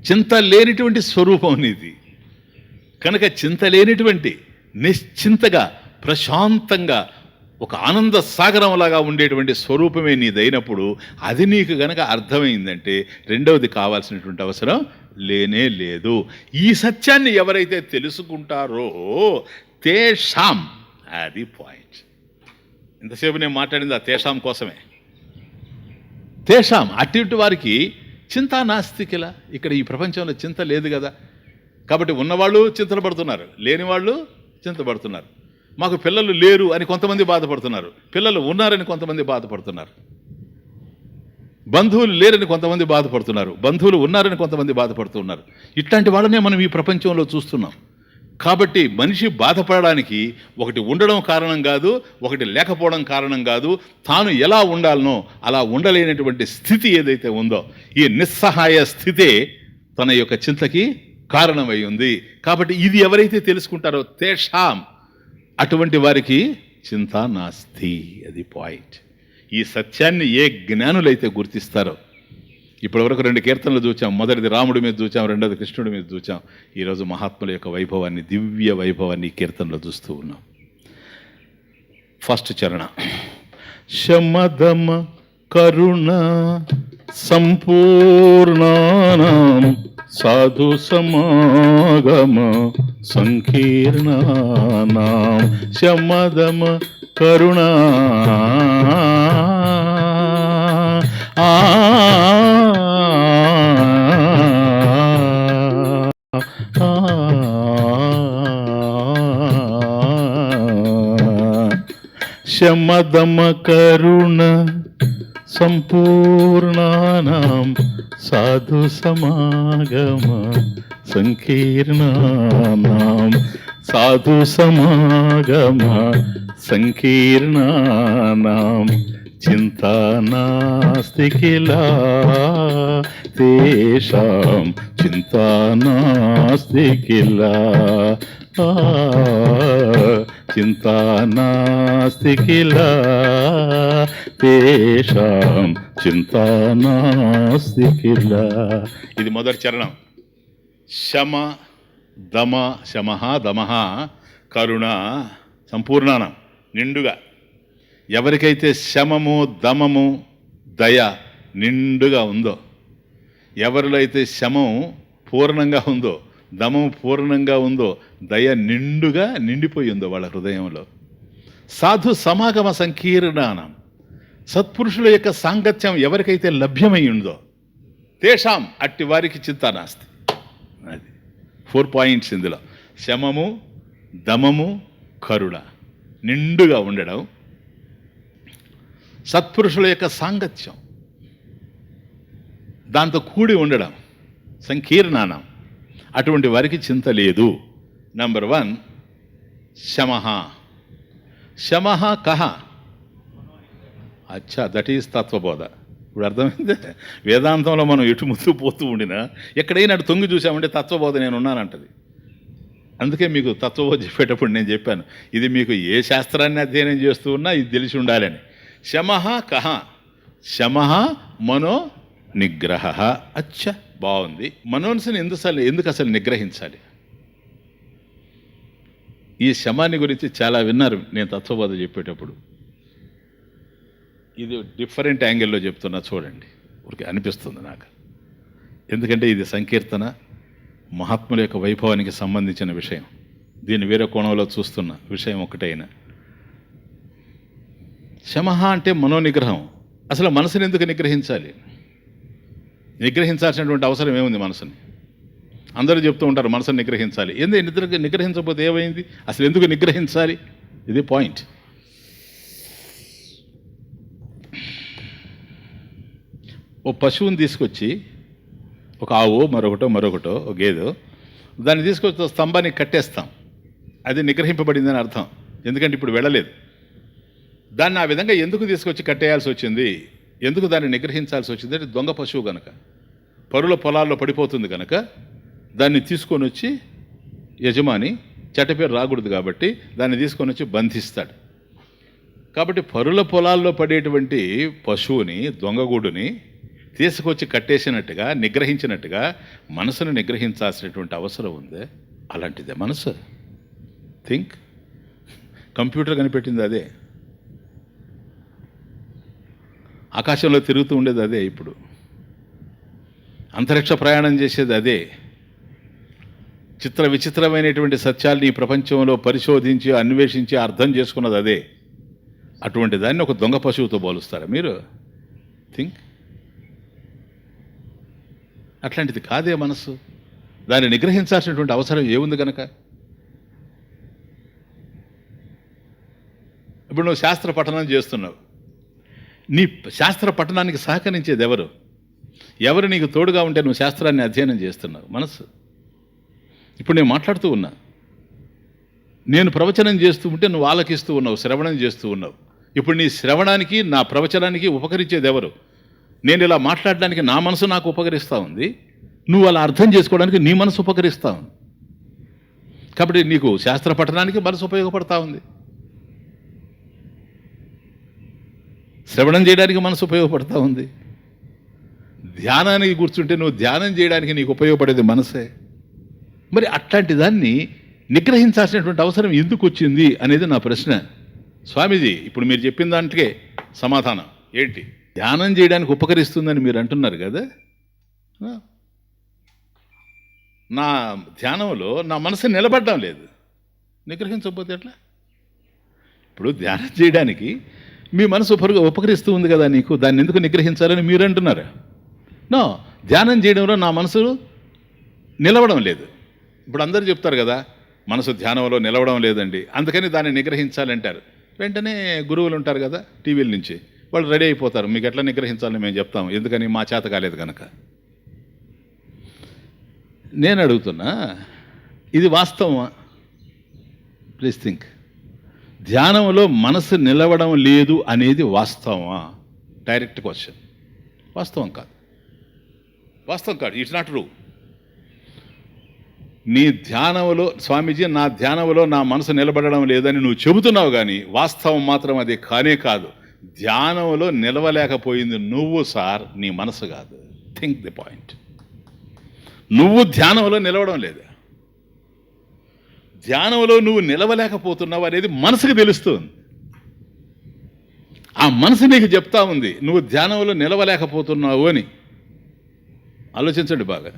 చింత లేనిటువంటి స్వరూపం నీది కనుక, చింత లేనిటువంటి నిశ్చింతగా ప్రశాంతంగా ఒక ఆనంద సాగరంలాగా ఉండేటువంటి స్వరూపమే నీదైనప్పుడు, అది నీకు గనక అర్థమైందంటే రెండవది కావాల్సినటువంటి అవసరం లేనే లేదు. ఈ సత్యాన్ని ఎవరైతే తెలుసుకుంటారో తేషాం, అది పాయింట్. ఇంతసేపు నేను మాట్లాడింది ఆ తేషాం కోసమే. తేషాం, అట్టి వారికి చింత నాస్తికిలా. ఇక్కడ ఈ ప్రపంచంలో చింత లేదు కదా, కాబట్టి ఉన్నవాళ్ళు చింతలు పడుతున్నారు, లేని వాళ్ళు చింతపడుతున్నారు. మాకు పిల్లలు లేరు అని కొంతమంది బాధపడుతున్నారు, పిల్లలు ఉన్నారని కొంతమంది బాధపడుతున్నారు. బంధువులు లేరని కొంతమంది బాధపడుతున్నారు, బంధువులు ఉన్నారని కొంతమంది బాధపడుతున్నారు. ఇట్లాంటి వాళ్ళనే మనం ఈ ప్రపంచంలో చూస్తున్నాం. కాబట్టి మనిషి బాధపడడానికి ఒకటి ఉండడం కారణం కాదు, ఒకటి లేకపోవడం కారణం కాదు. తాను ఎలా ఉండాలనో అలా ఉండలేనటువంటి స్థితి ఏదైతే ఉందో, ఈ నిస్సహాయ స్థితే తన యొక్క చింతకి కారణమై ఉంది. కాబట్టి ఇది ఎవరైతే తెలుసుకుంటారో తేషాం, అటువంటి వారికి చింత నాస్తి. అది పాయింట్. ఈ సత్యాన్ని ఏ జ్ఞానులైతే గుర్తిస్తారో, ఇప్పటివరకు 2 కీర్తనలు చూచాం. మొదటిది రాముడి మీద చూచాం, రెండోది కృష్ణుడి మీద చూచాం. ఈరోజు మహాత్ముల యొక్క వైభవాన్ని, దివ్య వైభవాన్ని ఈ కీర్తనలో చూస్తూ ఉన్నాం. ఫస్ట్ చరణ, శమదమ కరుణ సంపూర్ణానాం సాధు సమాగమ సంకీర్ణానాం. శమదమ కరుణ శమదమ కరుణ సంపూర్ణానాం సాధు సమాగమ సంకీర్ణానాం. సాధు సమాగమ సంకీర్ణానాం చింతా నాస్తి కిలా తేషాం. చింతా నాస్తి కిలా, చింతా నాస్తి కిలా తేషాం. చింతా నాస్తి కిలా. ఇది మొదటి చరణం. శమ దమ, శమః దమః, కరుణ సంపూర్ణానం, నిండుగా. ఎవరికైతే శమము దమము దయ నిండుగా ఉందో, ఎవరిలో అయితే శమం పూర్ణంగా ఉందో, దమం పూర్ణంగా ఉందో, దయ నిండుగా నిండిపోయి ఉందో వాళ్ళ హృదయంలో, సాధు సమాగమ సంకీర్ణానం, సత్పురుషుల యొక్క సాంగత్యం ఎవరికైతే లభ్యమై ఉందో, తేషాం, అట్టి వారికి చింతా నాస్తి. అది 4 పాయింట్స్ ఇందులో. శమము దమము కరుణ, నిండుగా ఉండడం, సత్పురుషుల యొక్క సాంగత్యం, దాంతో కూడి ఉండడం, సంకీర్ణానం, అటువంటి వారికి చింత లేదు. నంబర్ 1 శమః. శమః కహ? అచ్చా, దట్ ఈజ్ తత్వబోధ. ఇప్పుడు అర్థమైందే. వేదాంతంలో మనం ఎటు ముందు పోతూ ఉండినా ఎక్కడైనా అటు తొంగి చూసామంటే తత్వబోధ నేను ఉన్నానంటది. అందుకే మీకు తత్వబోధ చెప్పేటప్పుడు నేను చెప్పాను, ఇది మీకు ఏ శాస్త్రాన్ని అధ్యయనం చేస్తూ ఉన్నా ఇది తెలిసి ఉండాలని. శమః కహ? శమః మనో నిగ్రహ. అచ్చా, బాగుంది. మనోన్సుని ఎందుకు అసలు నిగ్రహించాలి? ఈ శమాన్ని గురించి చాలా విన్నారు నేను తత్వబోధ చెప్పేటప్పుడు. ఇది డిఫరెంట్ యాంగిల్లో చెప్తున్నా, చూడండి. ఊరికి అనిపిస్తుంది నాకు. ఎందుకంటే ఇది సంకీర్తన, మహాత్ముల యొక్క వైభవానికి సంబంధించిన విషయం. దీన్ని వేరే కోణంలో చూస్తున్న విషయం ఒకటైనా. శమః అంటే మనోనిగ్రహం. అసలు మనసుని ఎందుకు నిగ్రహించాలి? నిగ్రహించాల్సినటువంటి అవసరం ఏముంది మనసుని? అందరూ చెప్తూ ఉంటారు మనసుని నిగ్రహించాలి. ఎందుకు నిగ్రహించకపోతే ఏమైంది? అసలు ఎందుకు నిగ్రహించాలి? ఇది పాయింట్. ఓ పశువుని తీసుకొచ్చి ఒక ఆవు మరొకటో ఒక గేదె, దాన్ని తీసుకొచ్చి స్తంభానికి కట్టేస్తాం. అది నిగ్రహింపబడిందని అర్థం. ఎందుకంటే ఇప్పుడు వెళ్ళలేదు. దాన్ని ఆ విధంగా ఎందుకు తీసుకొచ్చి కట్టేయాల్సి వచ్చింది, ఎందుకు దాన్ని నిగ్రహించాల్సి వచ్చింది అంటే దొంగ పశువు కనుక, పరుల పొలాల్లో పడిపోతుంది కనుక దాన్ని తీసుకొని వచ్చి యజమాని, చెడ్డ పేరు రాకూడదు కాబట్టి దాన్ని తీసుకొని వచ్చి బంధిస్తాడు. కాబట్టి పరుల పొలాల్లో పడేటువంటి పశువుని, దొంగగూడుని తీసుకొచ్చి కట్టేసినట్టుగా, నిగ్రహించినట్టుగా మనసును నిగ్రహించాల్సినటువంటి అవసరం ఉంది. అలాంటిదే మనసు. థింక్. కంప్యూటర్ కనిపెట్టింది అదే, ఆకాశంలో తిరుగుతూ ఉండేది అదే, ఇప్పుడు అంతరిక్ష ప్రయాణం చేసేది అదే, చిత్ర విచిత్రమైనటువంటి సత్యాల్ని ఈ ప్రపంచంలో పరిశోధించి అన్వేషించి అర్థం చేసుకున్నది అదే. అటువంటి దాన్ని ఒక దొంగ పశువుతో పోలుస్తారా మీరు? థింక్. అట్లాంటిది కాదే మనసు. దాన్ని నిగ్రహించాల్సినటువంటి అవసరం ఏముంది కనుక? ఇప్పుడు నువ్వు శాస్త్ర పఠనం చేస్తున్నావు. నీ శాస్త్ర పఠనానికి సహకరించేది ఎవరు? ఎవరు నీకు తోడుగా ఉంటే నువ్వు శాస్త్రాన్ని అధ్యయనం చేస్తున్నావు? మనసు. ఇప్పుడు నేను మాట్లాడుతూ ఉన్నా, నేను ప్రవచనం చేస్తూ ఉంటే నువ్వు ఆలకిస్తూ ఉన్నావు, శ్రవణం చేస్తూ ఉన్నావు. ఇప్పుడు నీ శ్రవణానికి, నా ప్రవచనానికి ఉపకరించేది ఎవరు? నేను ఇలా మాట్లాడడానికి నా మనసు నాకు ఉపకరిస్తూ ఉంది, నువ్వు అలా అర్థం చేసుకోవడానికి నీ మనసు ఉపకరిస్తూ ఉంది. కాబట్టి నీకు శాస్త్ర పఠనానికి మనసు ఉపయోగపడతా ఉంది, శ్రవణం చేయడానికి మనసు ఉపయోగపడతా ఉంది. ధ్యానానికి కూర్చుంటే నువ్వు ధ్యానం చేయడానికి నీకు ఉపయోగపడేది మనసే. మరి అట్లాంటి దాన్ని నిగ్రహించాల్సినటువంటి అవసరం ఎందుకు వచ్చింది అనేది నా ప్రశ్న. స్వామీజీ, ఇప్పుడు మీరు చెప్పిన దాంట్లో సమాధానం ఏంటి? ధ్యానం చేయడానికి ఉపకరిస్తుందని మీరు అంటున్నారు కదా. నా ధ్యానంలో నా మనసు నిలబడడం లేదు, నిగ్రహించకపోతే ఎట్లా? ఇప్పుడు ధ్యానం చేయడానికి మీ మనసు ఉపకరిస్తూ ఉంది కదా నీకు, దాన్ని ఎందుకు నిగ్రహించాలని మీరు అంటున్నారు. నో, ధ్యానం చేయడంలో నా మనసు నిలవడం లేదు. ఇప్పుడు అందరూ చెప్తారు కదా, మనసు ధ్యానంలో నిలవడం లేదండి, అందుకని దాన్ని నిగ్రహించాలంటారు. వెంటనే గురువులు ఉంటారు కదా టీవీల నుంచి, వాళ్ళు రెడీ అయిపోతారు, మీకు ఎట్లా నిగ్రహించాలని మేము చెప్తాం, ఎందుకని మా చేత కాలేదు కనుక. నేను అడుగుతున్నా, ఇది వాస్తవమా? Please think. ధ్యానంలో మనసు నిలవడం లేదు అనేది వాస్తవమా? Direct question. వాస్తవం కాదు, వాస్తవం కాదు. It's not true. నీ ధ్యానంలో, స్వామీజీ నా ధ్యానంలో నా మనసు నిలబడడం లేదని నువ్వు చెబుతున్నావు, కానీ వాస్తవం మాత్రం అది కానే కాదు. ధ్యానంలో నిలవలేకపోయింది నువ్వు సార్, నీ మనసు కాదు. Think the point. నువ్వు ధ్యానంలో నిలవడం లేదు, ధ్యానంలో నువ్వు నిలవలేకపోతున్నావు అనేది మనసుకు తెలుస్తుంది. ఆ మనసు నీకు చెప్తా ఉంది నువ్వు ధ్యానంలో నిలవలేకపోతున్నావు అని. ఆలోచించండి బాగా.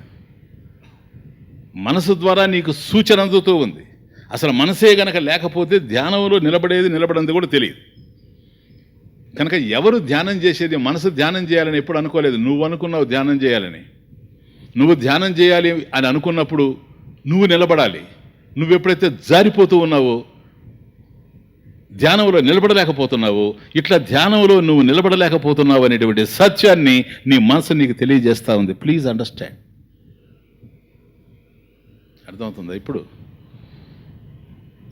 మనసు ద్వారా నీకు సూచన అందుతూ ఉంది. అసలు మనసే గనక లేకపోతే ధ్యానంలో నిలబడేది కూడా తెలియదు. కనుక ఎవరు ధ్యానం చేసేది? మనసు ధ్యానం చేయాలని ఎప్పుడు అనుకోలేదు. నువ్వు అనుకున్నావు ధ్యానం చేయాలని. నువ్వు ధ్యానం చేయాలి అని అనుకున్నప్పుడు నువ్వు నిలబడాలి. నువ్వు ఎప్పుడైతే జారిపోతూ ఉన్నావో, ధ్యానంలో నిలబడలేకపోతున్నావు, ఇట్లా ధ్యానంలో నువ్వు నిలబడలేకపోతున్నావు అనేటువంటి సత్యాన్ని నీ మనసు నీకు తెలియజేస్తూ ఉంది. Please understand. అర్థమవుతుందా ఇప్పుడు?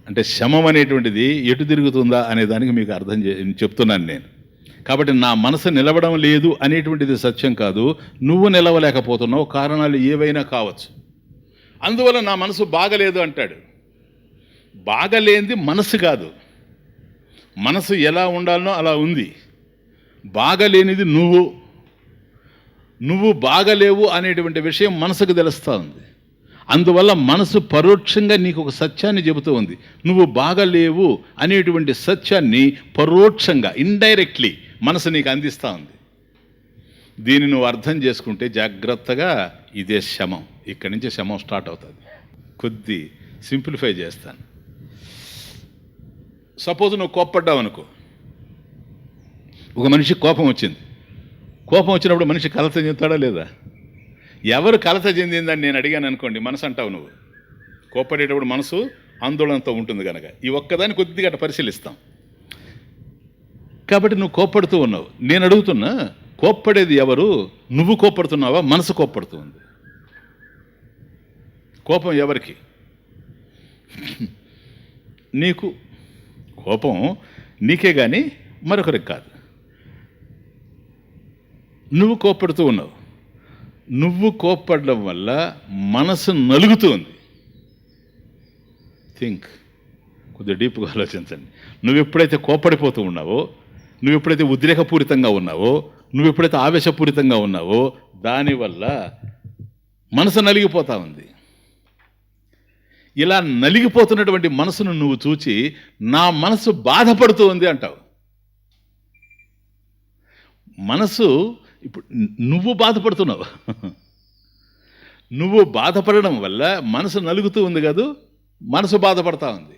అంటే శమం అనేటువంటిది ఎటు తిరుగుతుందా అనే దానికి మీకు చెప్తున్నాను నేను. కాబట్టి నా మనసు నిలవడం లేదు అనేటువంటిది సత్యం కాదు, నువ్వు నిలవలేకపోతున్నావు. కారణాలు ఏవైనా కావచ్చు. అందువల్ల నా మనసు బాగలేదు అంటాడు. బాగలేనిది మనసు కాదు, మనసు ఎలా ఉండాలనో అలా ఉంది. బాగలేనిది నువ్వు బాగలేవు అనేటువంటి విషయం మనసుకు తెలుస్తూ ఉంది. అందువల్ల మనసు పరోక్షంగా నీకు ఒక సత్యాన్ని చెబుతూ ఉంది. నువ్వు బాగలేవు అనేటువంటి సత్యాన్ని పరోక్షంగా, ఇండైరెక్ట్లీ మనసు నీకు అందిస్తూ ఉంది. దీన్ని నువ్వు అర్థం చేసుకుంటే జాగ్రత్తగా ఇదే శమం. ఇక్కడి నుంచి శమం స్టార్ట్ అవుతుంది. కొద్ది సింప్లిఫై చేస్తాను. సపోజ్ నువ్వు కోప్పడ్డావు అనుకో. ఒక మనిషికి కోపం వచ్చింది. కోపం వచ్చినప్పుడు మనిషి కలత చెందుతాడా లేదా? ఎవరు కలత చెందిందని నేను అడిగాను అనుకోండి, మనసు అంటావు నువ్వు. కోప్పడేటప్పుడు మనసు ఆందోళనతో ఉంటుంది కనుక ఈ ఒక్కదాన్ని కొద్దిగా అట్లా పరిశీలిస్తాం. కాబట్టి నువ్వు కోప్పడుతూ ఉన్నావు. నేను అడుగుతున్నా, కోప్పడేది ఎవరు? నువ్వు కోప్పడుతున్నావా? మనసు కోప్పడుతుంది. కోపం ఎవరికి? నీకు. కోపం నీకే కానీ మరొకరికి కాదు. నువ్వు కోప్పడుతూ ఉన్నావు. నువ్వు కోప్పడడం వల్ల మనసు నలుగుతూ ఉంది. థింక్, కొద్దిగా డీప్గా ఆలోచించండి. నువ్వు ఎప్పుడైతే కోప్పడిపోతూ ఉన్నావో, నువ్వు ఎప్పుడైతే ఉద్రేకపూరితంగా ఉన్నావో, నువ్వు ఎప్పుడైతే ఆవేశపూరితంగా ఉన్నావో, దానివల్ల మనసు నలిగిపోతూ ఉంది. ఇలా నలిగిపోతున్నటువంటి మనసును నువ్వు చూచి నా మనసు బాధపడుతూ ఉంది అంటావు. మనసు ఇప్పుడు నువ్వు బాధపడుతున్నావు. నువ్వు బాధపడడం వల్ల మనసు నలుగుతూ ఉంది కాదు, మనసు బాధపడతా ఉంది.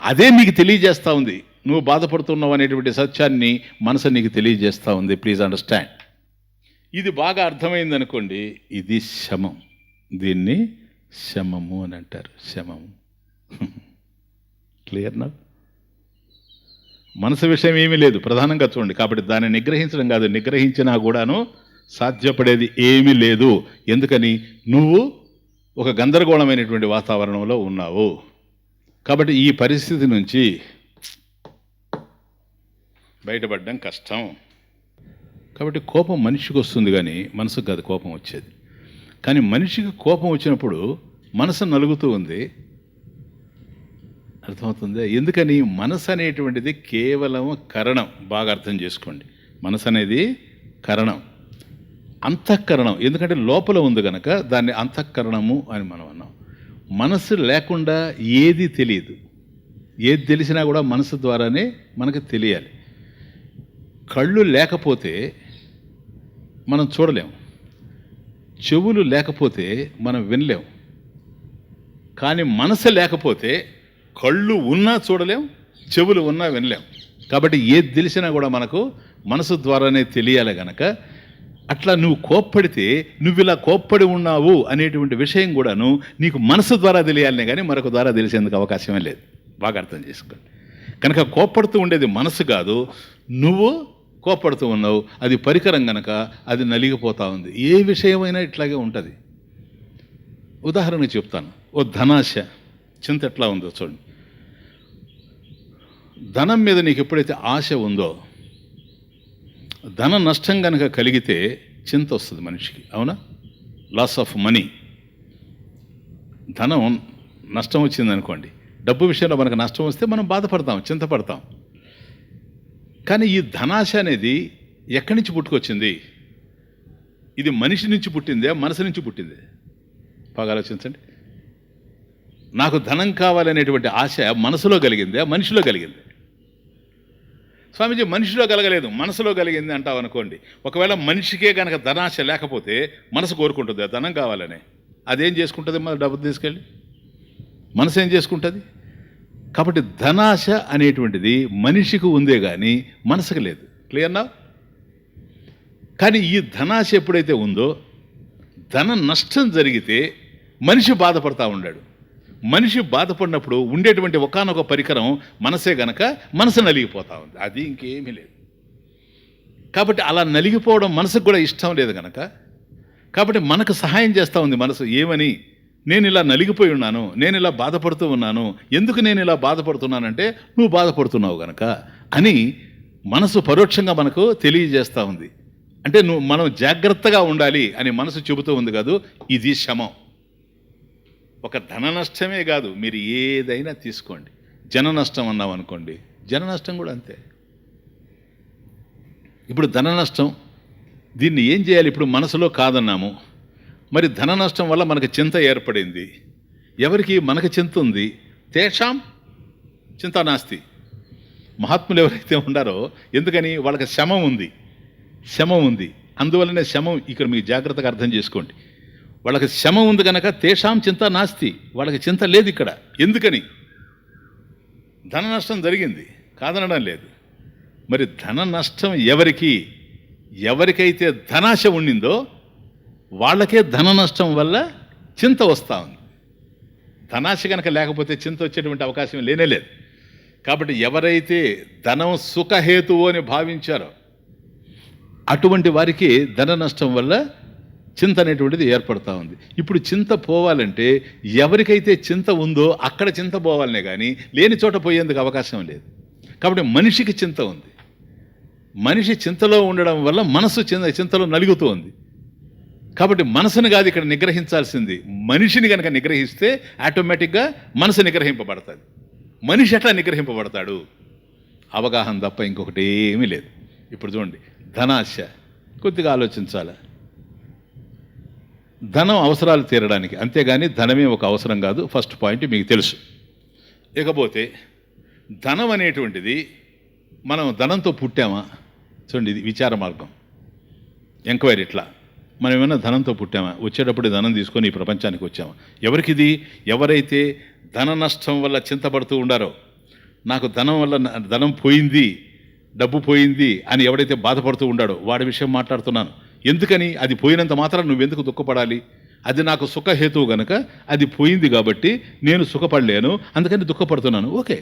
అదే నీకు తెలియజేస్తూ ఉంది. నువ్వు బాధపడుతున్నావు అనేటువంటి సత్యాన్ని మనసు నీకు తెలియజేస్తూ ఉంది. Please understand. ఇది బాగా అర్థమైంది అనుకోండి, ఇది శమం. దీన్ని శమము అని అంటారు. శమము. క్లియర్ నా? మనసు విషయం ఏమీ లేదు ప్రధానంగా చూడండి. కాబట్టి దాన్ని నిగ్రహించడం కాదు, నిగ్రహించినా కూడాను సాధ్యపడేది ఏమీ లేదు. ఎందుకని? నువ్వు ఒక గందరగోళమైనటువంటి వాతావరణంలో ఉన్నావు. కాబట్టి ఈ పరిస్థితి నుంచి బయటపడడం కష్టం. కాబట్టి కోపం మనిషికి వస్తుంది కానీ మనసుకు కాదు కోపం వచ్చేది. కానీ మనిషికి కోపం వచ్చినప్పుడు మనసు నలుగుతూ ఉంది. అర్థమవుతుంది? ఎందుకని? మనసు అనేటువంటిది కేవలం కరణం. బాగా అర్థం చేసుకోండి. మనసు అనేది కరణం, అంతఃకరణం. ఎందుకంటే లోపల ఉంది కనుక దాన్ని అంతఃకరణము అని మనం అన్నాం. మనసు లేకుండా ఏది తెలియదు. ఏది తెలిసినా కూడా మనసు ద్వారానే మనకు తెలియాలి. కళ్ళు లేకపోతే మనం చూడలేం, చెవులు లేకపోతే మనం వినలేం. కానీ మనసు లేకపోతే కళ్ళు ఉన్నా చూడలేం, చెవులు ఉన్నా వినలేం. కాబట్టి ఏది తెలిసినా కూడా మనకు మనసు ద్వారానే తెలియాలి గనక అట్లా నువ్వు కోప్పడితే నువ్వు ఇలా కోప్పడి ఉన్నావు అనేటువంటి విషయం కూడాను నీకు మనసు ద్వారా తెలియాలనే కానీ మరొక ద్వారా తెలిసేందుకు అవకాశమే లేదు. బాగా అర్థం చేసుకోండి. కనుక కోప్పడుతూ ఉండేది మనసు కాదు, నువ్వు కోప్పడుతూ ఉన్నావు. అది పరికరం గనక అది నలిగిపోతూ ఉంది. ఏ విషయమైనా ఇట్లాగే ఉంటుంది. ఉదాహరణకు చెప్తాను. ఓ ధనాశ, చింత ఎట్లా ఉందో చూడండి. ధనం మీద నీకు ఎప్పుడైతే ఆశ ఉందో, ధన నష్టం కనుక కలిగితే చింత వస్తుంది మనిషికి. అవునా? Loss of money. ధనం నష్టం వచ్చిందనుకోండి, డబ్బు విషయంలో మనకు నష్టం వస్తే మనం బాధపడతాం, చింతపడతాం. కానీ ఈ ధనాశ అనేది ఎక్కడి నుంచి పుట్టుకొచ్చింది? ఇది మనిషి నుంచి పుట్టిందే, మనసు నుంచి పుట్టిందే? బాగా ఆలోచించండి. నాకు ధనం కావాలనేటువంటి ఆశ మనసులో కలిగిందే, మనిషిలో కలిగింది? స్వామీజీ మనిషిలో కలగలేదు, మనసులో కలిగింది అంటావు అనుకోండి. ఒకవేళ మనిషికే కనుక ధనాశ లేకపోతే మనసు కోరుకుంటుంది ధనం కావాలని. అదేం చేసుకుంటుంది? మన డబ్బు తీసుకెళ్ళి మనసు ఏం చేసుకుంటుంది? కాబట్టి ధనాశ అనేటువంటిది మనిషికి ఉందే కానీ మనసుకు లేదు. క్లియర్నా? కానీ ఈ ధనాశ ఎప్పుడైతే ఉందో, ధన నష్టం జరిగితే మనిషి బాధపడతా ఉన్నాడు. మనిషి బాధపడినప్పుడు ఉండేటువంటి ఒకానొక పరికరం మనసే గనక మనసు నలిగిపోతూ ఉంది. అది ఇంకేమీ లేదు. కాబట్టి అలా నలిగిపోవడం మనసుకు కూడా ఇష్టం లేదు గనక, కాబట్టి మనకు సహాయం చేస్తూ ఉంది మనసు. ఏమని? నేను ఇలా నలిగిపోయి ఉన్నాను, నేను ఇలా బాధపడుతూ ఉన్నాను. ఎందుకు నేను ఇలా బాధపడుతున్నానంటే నువ్వు బాధపడుతున్నావు గనక అని మనసు పరోక్షంగా మనకు తెలియజేస్తూ ఉంది. అంటే మనం జాగ్రత్తగా ఉండాలి అని మనసు చెబుతూ ఉంది కాదు. ఇది శమం. ఒక ధన నష్టమే కాదు, మీరు ఏదైనా తీసుకోండి. జన నష్టం అన్నాం అనుకోండి, జన నష్టం కూడా అంతే. ఇప్పుడు ధన నష్టం, దీన్ని ఏం చేయాలి? ఇప్పుడు మనసులో కాదన్నాము, మరి ధన నష్టం వల్ల మనకు చింత ఏర్పడింది. ఎవరికి? మనకు చింత ఉంది. తేషాం చింత నాస్తి. మహాత్ములు ఎవరైతే ఉండారో, ఎందుకని? వాళ్ళకి శమం ఉంది, శమం ఉంది. అందువల్లనే శమం ఇక్కడ మీకు జాగ్రత్తగా అర్థం చేసుకోండి. వాళ్ళకి శమం ఉంది కనుక తేషాం చింత నాస్తి, వాళ్ళకి చింత లేదు ఇక్కడ. ఎందుకని? ధన నష్టం జరిగింది, కాదనడం లేదు. మరి ధన నష్టం ఎవరికి? ఎవరికైతే ధనాశ ఉండిందో వాళ్ళకే ధన నష్టం వల్ల చింత వస్తూ ఉంది. ధనాశ కనుక లేకపోతే చింత వచ్చేటువంటి అవకాశం లేనే లేదు. కాబట్టి ఎవరైతే ధనం సుఖహేతువు అని భావించారో అటువంటి వారికి ధన నష్టం వల్ల చింత అనేటువంటిది ఏర్పడతా ఉంది. ఇప్పుడు చింత పోవాలంటే ఎవరికైతే చింత ఉందో అక్కడ చింత పోవాలనే కానీ లేని చోట పోయేందుకు అవకాశం లేదు. కాబట్టి మనిషికి చింత ఉంది. మనిషి చింతలో ఉండడం వల్ల మనసు చింతలో నలుగుతూ ఉంది. కాబట్టి మనసును కాదు ఇక్కడ నిగ్రహించాల్సింది, మనిషిని కనుక నిగ్రహిస్తే ఆటోమేటిక్గా మనసు నిగ్రహింపబడతాడు. మనిషి ఎట్లా నిగ్రహింపబడతాడు? అవగాహన తప్ప ఇంకొకటి ఏమీ లేదు. ఇప్పుడు చూడండి, ధనాశ కొద్దిగా ఆలోచించాలి. ధనం అవసరాలు తీరడానికి, అంతేగాని ధనమే ఒక అవసరం కాదు. ఫస్ట్ పాయింట్ మీకు తెలుసు. ఇకపోతే ధనం అనేటువంటిది మనం ధనంతో పుట్టామా? చూడండి, ఇది విచార మార్గం, ఎంక్వైరీ. ఇట్లా మనం ఏమైనా ధనంతో పుట్టామా? వచ్చేటప్పుడు ధనం తీసుకొని ఈ ప్రపంచానికి వచ్చామా? ఎవరికిది? ఎవరైతే ధన నష్టం వల్ల చింతపడుతూ ఉండారో, నాకు ధనం వల్ల ధనం పోయింది, డబ్బు పోయింది అని ఎవడైతే బాధపడుతూ ఉండాడో వాడి విషయం మాట్లాడుతున్నాను. ఎందుకని? అది పోయినంత మాత్రం నువ్వెందుకు దుఃఖపడాలి? అది నాకు సుఖహేతువు గనక అది పోయింది కాబట్టి నేను సుఖపడలేను, అందుకని దుఃఖపడుతున్నాను. ఓకే,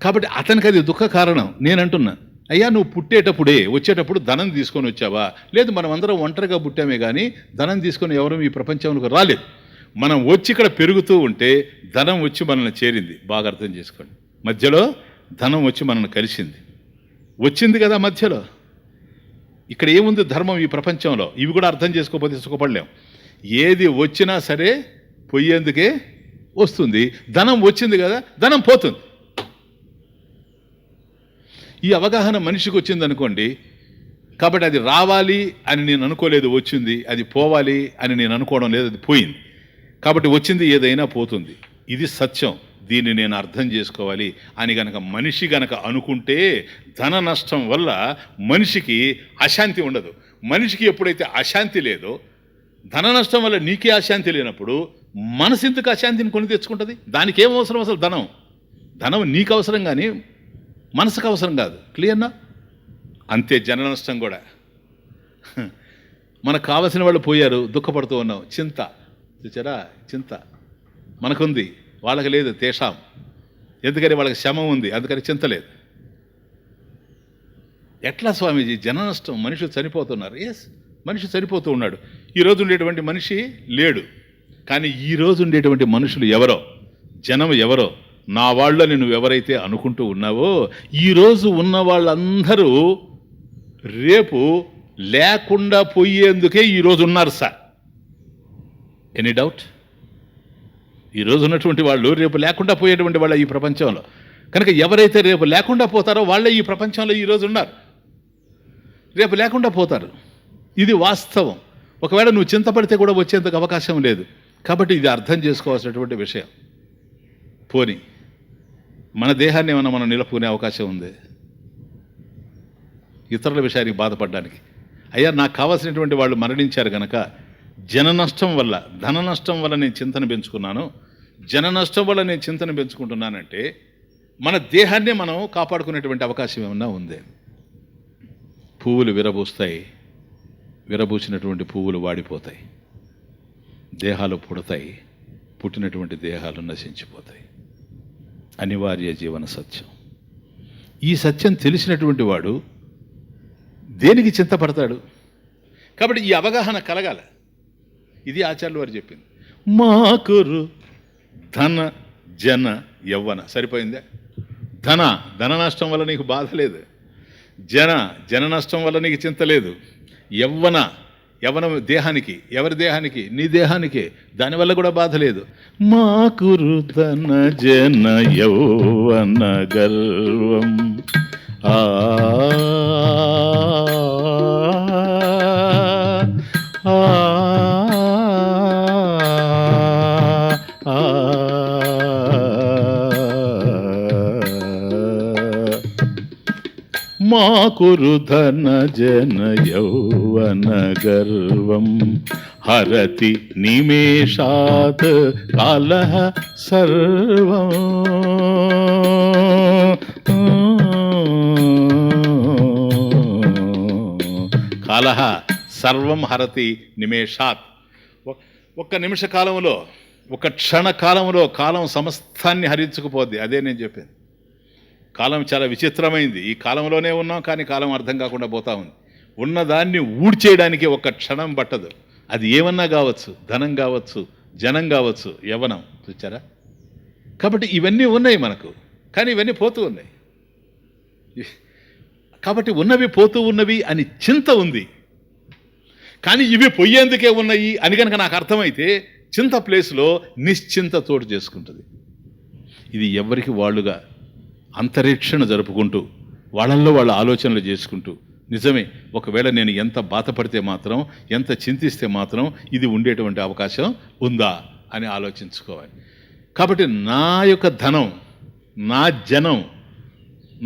కాబట్టి అతనికి అది దుఃఖ కారణం. నేనంటున్నా, అయ్యా నువ్వు పుట్టేటప్పుడే వచ్చేటప్పుడు ధనం తీసుకొని వచ్చావా? లేదు, మనం అందరం ఒంటరిగా పుట్టామే కానీ ధనం తీసుకొని ఎవరు ఈ ప్రపంచంలోకి రాలేదు. మనం వచ్చి ఇక్కడ పెరుగుతూ ఉంటే ధనం వచ్చి మనల్ని చేరింది. బాగా అర్థం చేసుకోండి. మధ్యలో ధనం వచ్చి మనల్ని కలిసింది, వచ్చింది కదా మధ్యలో. ఇక్కడ ఏముంది ధర్మం ఈ ప్రపంచంలో? ఇవి కూడా అర్థం చేసుకోకపోతే సుఖపడలేం. ఏది వచ్చినా సరే పోయేందుకే వస్తుంది. ధనం వచ్చింది కదా, ధనం పోతుంది. ఈ అవగాహన మనిషికి వచ్చింది అనుకోండి. కాబట్టి అది రావాలి అని నేను అనుకోలేదు, వచ్చింది. అది పోవాలి అని నేను అనుకోవడం లేదు, అది పోయింది. కాబట్టి వచ్చింది ఏదైనా పోతుంది. ఇది సత్యం. దీన్ని నేను అర్థం చేసుకోవాలి అని గనక మనిషి గనక అనుకుంటే ధన నష్టం వల్ల మనిషికి అశాంతి ఉండదు. మనిషికి ఎప్పుడైతే అశాంతి లేదో, ధన నష్టం వల్ల నీకే అశాంతి లేనప్పుడు మనసు ఎందుకు అశాంతిని కొని తెచ్చుకుంటుంది? దానికి ఏం అవసరం అసలు? ధనం నీకు అవసరం కానీ మనసుకు అవసరం కాదు. క్లియర్నా? అంతే జన నష్టం కూడా. మనకు కావలసిన వాళ్ళు పోయారు, దుఃఖపడుతూ ఉన్నాం. చింత, చూచారా? చింత మనకుంది, వాళ్ళకి లేదు. తేషాం, ఎందుకని? వాళ్ళకి శమం ఉంది, అందుకని చింత లేదు. ఎట్లా స్వామీజీ జన నష్టం? మనుషులు చనిపోతున్నారు. ఎస్, మనిషి చనిపోతూ ఉన్నాడు. ఈరోజు ఉండేటువంటి మనిషి లేడు. కానీ ఈరోజు ఉండేటువంటి మనుషులు ఎవరో, జనం ఎవరో, నా వాళ్ళని నువ్వెవరైతే అనుకుంటూ ఉన్నావో, ఈరోజు ఉన్న వాళ్ళందరూ రేపు లేకుండా పోయేందుకే ఈరోజు ఉన్నారు సార్. Any doubt? ఈరోజు ఉన్నటువంటి వాళ్ళు రేపు లేకుండా పోయేటువంటి వాళ్ళ ఈ ప్రపంచంలో. కనుక ఎవరైతే రేపు లేకుండా పోతారో వాళ్ళే ఈ ప్రపంచంలో ఈరోజు ఉన్నారు. రేపు లేకుండా పోతారు. ఇది వాస్తవం. ఒకవేళ నువ్వు చింతపడితే కూడా వచ్చేందుకు అవకాశం లేదు. కాబట్టి ఇది అర్థం చేసుకోవాల్సినటువంటి విషయం. పోనీ మన దేహాన్ని ఏమన్నా మనం నిలుపుకునే అవకాశం ఉంది? ఇతరుల విషయానికి బాధపడడానికి. అయ్యా నాకు కావాల్సినటువంటి వాళ్ళు మరణించారు కనుక జన నష్టం వల్ల, ధన నష్టం వల్ల నేను చింతన పెంచుకున్నాను, జన నష్టం వల్ల నేను చింతన పెంచుకుంటున్నానంటే మన దేహాన్నే మనం కాపాడుకునేటువంటి అవకాశం ఏమన్నా ఉంది? పువ్వులు విరబూస్తాయి, విరబూసినటువంటి పువ్వులు వాడిపోతాయి, దేహాలు పుడతాయి, పుట్టినటువంటి దేహాలు నశించిపోతాయి. అనివార్య జీవన సత్యం. ఈ సత్యం తెలిసినటువంటి వాడు దేనికి చింతపడతాడు? కాబట్టి ఈ అవగాహన కలగాల. ఇది ఆచార్యులు వారు చెప్పింది. మాకురు ధన జన యవ్వన. సరిపోయిందే. ధన నష్టం వల్ల నీకు బాధ లేదు, జన నష్టం వల్ల నీకు చింత లేదు. యవ్వనం దేహానికి, ఎవరి దేహానికి? నీ దేహానికే. దానివల్ల కూడా బాధ లేదు. మాకురు ధన జన యౌవన గర్వం. ఆ మాకురు ధన జన యౌవన గర్వం హరతి నిమేషాత్ కాలః సర్వం. కాలః సర్వం హరతి నిమేషాత్. ఒక్క నిమిష కాలంలో, ఒక క్షణ కాలంలో కాలం సమస్తాన్ని హరించుకుపోద్ది. అదే నేను చెప్పాను. కాలం చాలా విచిత్రమైంది. ఈ కాలంలోనే ఉన్నాం, కానీ కాలం అర్థం కాకుండా పోతా ఉంది. ఉన్నదాన్ని ఊడ్చేయడానికి ఒక క్షణం పట్టదు. అది ఏమన్నా కావచ్చు, ధనం కావచ్చు, జనం కావచ్చు, యవ్వనం. చూచారా? కాబట్టి ఇవన్నీ ఉన్నాయి మనకు, కానీ ఇవన్నీ పోతూ ఉన్నాయి. కాబట్టి ఉన్నవి పోతూ ఉన్నవి అని చింత ఉంది, కానీ ఇవి పొయ్యేందుకే ఉన్నాయి అని కనుక నాకు అర్థమైతే చింత ప్లేస్లో నిశ్చింత చోటు చేసుకుంటుంది. ఇది ఎవరికి వాళ్ళుగా అంతరీక్షణ జరుపుకుంటూ వాళ్ళల్లో వాళ్ళ ఆలోచనలు చేసుకుంటూ, నిజమే ఒకవేళ నేను ఎంత బాధపడితే మాత్రం, ఎంత చింతిస్తే మాత్రం ఇది ఉండేటువంటి అవకాశం ఉందా అని ఆలోచించుకోవాలి. కాబట్టి నా యొక్క ధనం, నా జనం,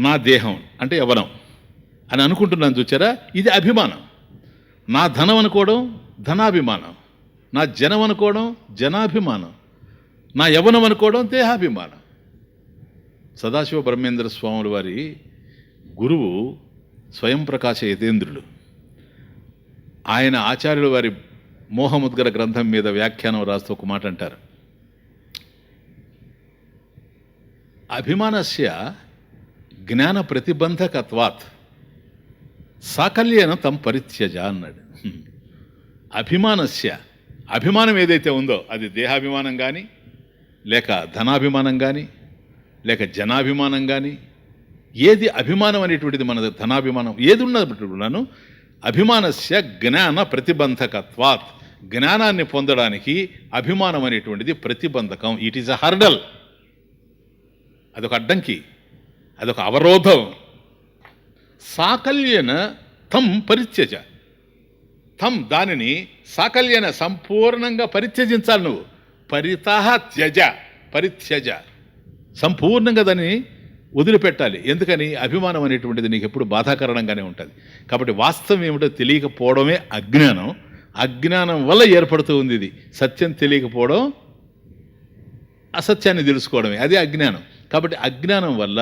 నా దేహం అంటే యవ్వనం అని అనుకుంటున్నాను. చూచారా? ఇది అభిమానం. నా ధనం అనుకోవడం ధనాభిమానం, నా జనం అనుకోవడం జనాభిమానం, నా యవ్వనం అనుకోవడం దేహాభిమానం. సదాశివ బ్రహ్మేంద్ర స్వాముల వారి గురువు స్వయం ప్రకాశ యతేంద్రులు. ఆయన ఆచార్యుల వారి మోహముద్గర గ్రంథం మీద వ్యాఖ్యానం రాస్తూ ఒక మాట అంటారు, అభిమానస్య జ్ఞాన ప్రతిబంధకత్వాత్ సాకల్యేన తం పరిత్యజ అన్నాడు. అభిమానస్య, అభిమానం ఏదైతే ఉందో అది దేహాభిమానం కానీ, లేక ధనాభిమానం కానీ, లేక జనాభిమానం కానీ, ఏది అభిమానం అనేటువంటిది మన ధనాభిమానం ఏది ఉన్నట్టున్నాను, అభిమానస్య జ్ఞాన ప్రతిబంధకత్వాత్, జ్ఞానాన్ని పొందడానికి అభిమానం అనేటువంటిది ప్రతిబంధకం. ఇట్ ఈజ్ అ హర్డల్, అదొక అడ్డంకి, అదొక అవరోధం. సాకల్యన తం పరిత్యజ, తం దానిని సాకల్యన సంపూర్ణంగా పరిత్యజించాలి నువ్వు. పరితః త్యజ, పరిత్యజ, సంపూర్ణంగా దాన్ని వదిలిపెట్టాలి. ఎందుకని? అభిమానం అనేటువంటిది నీకు ఎప్పుడు బాధాకరణంగానే ఉంటుంది. కాబట్టి వాస్తవం ఏమిటో తెలియకపోవడమే అజ్ఞానం. అజ్ఞానం వల్ల ఏర్పడుతూ ఉంది ఇది. సత్యం తెలియకపోవడం, అసత్యాన్ని తెలుసుకోవడమే, అది అజ్ఞానం. కాబట్టి అజ్ఞానం వల్ల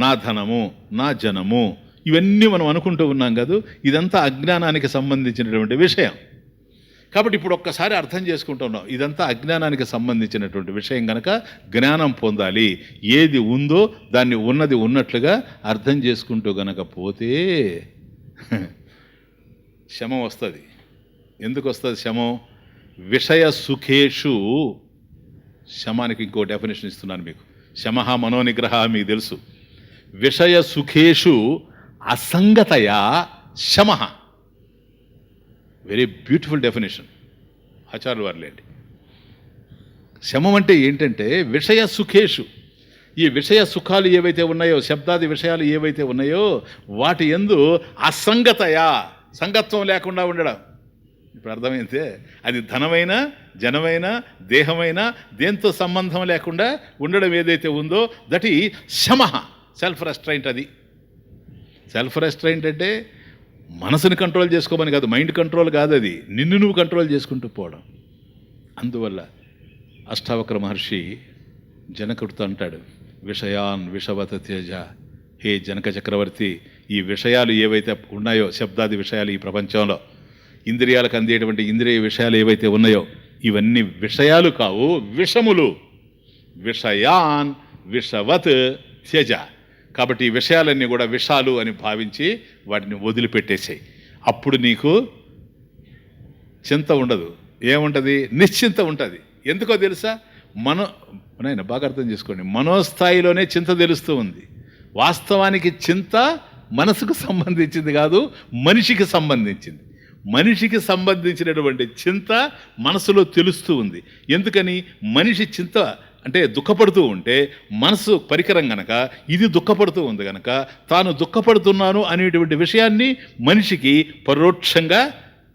నా ధనము, నా జనము, ఇవన్నీ మనం అనుకుంటూ ఉన్నాం కదా, ఇదంతా అజ్ఞానానికి సంబంధించినటువంటి విషయం. కాబట్టి ఇప్పుడు ఒక్కసారి అర్థం చేసుకుంటున్నాం, ఇదంతా అజ్ఞానానికి సంబంధించినటువంటి విషయం కనుక జ్ఞానం పొందాలి. ఏది ఉందో దాన్ని ఉన్నది ఉన్నట్లుగా అర్థం చేసుకుంటూ గనక పోతే శమం వస్తుంది. ఎందుకు వస్తుంది శమం? విషయ సుఖేషు, శమానికి ఇంకో డెఫినేషన్ ఇస్తున్నాను మీకు. శమః మనోనిగ్రహ మీకు తెలుసు. విషయ సుఖేషు అసంగతయా శమః. వెరీ బ్యూటిఫుల్ డెఫినేషన్ ఆచార్యుల వారులేండి. శమం అంటే ఏంటంటే విషయ సుఖేషు, ఈ విషయ సుఖాలు ఏవైతే ఉన్నాయో, శబ్దాది విషయాలు ఏవైతే ఉన్నాయో వాటి యందు అసంగతయా, సంగత్వం లేకుండా ఉండడం. ఇప్పుడు అర్థమైతే అది ధనమైన, జనమైన, దేహమైన దేంతో సంబంధం లేకుండా ఉండడం ఏదైతే ఉందో దట్ ఈ శమః, సెల్ఫ్ రెస్ట్రైంట్. అది సెల్ఫ్ రెస్ట్రైంట్ అంటే మనసుని కంట్రోల్ చేసుకోమని కాదు, మైండ్ కంట్రోల్ కాదు, అది నిన్ను నువ్వు కంట్రోల్ చేసుకుంటూ పోవడం. అందువల్ల అష్టావక్ర మహర్షి జనకుడితో అంటాడు, విషయాన్ విషవత తేజ. హే జనక చక్రవర్తి, ఈ విషయాలు ఏవైతే ఉన్నాయో, శబ్దాది విషయాలు ఈ ప్రపంచంలో, ఇంద్రియాలకు అందేటువంటి ఇంద్రియ విషయాలు ఏవైతే ఉన్నాయో ఇవన్నీ విషయాలు కావు, విషములు. విషయాన్ విషవత్ త్యజ. కాబట్టి ఈ విషయాలన్నీ కూడా విషాలు అని భావించి వాటిని వదిలిపెట్టేసాయి. అప్పుడు నీకు చింత ఉండదు. ఏముంటుంది? నిశ్చింత ఉంటుంది. ఎందుకో తెలుసా? నాయన బాగా అర్థం చేసుకోండి, మనోస్థాయిలోనే చింత తెలుస్తూ ఉంది. వాస్తవానికి చింత మనసుకు సంబంధించింది కాదు, మనిషికి సంబంధించింది. మనిషికి సంబంధించినటువంటి చింత మనసులో తెలుస్తూ ఉంది. ఎందుకని? మనిషి చింత అంటే దుఃఖపడుతూ ఉంటే మనసు పరికరం గనక ఇది దుఃఖపడుతూ ఉంది గనక తాను దుఃఖపడుతున్నాను అనేటువంటి విషయాన్ని మనిషికి పరోక్షంగా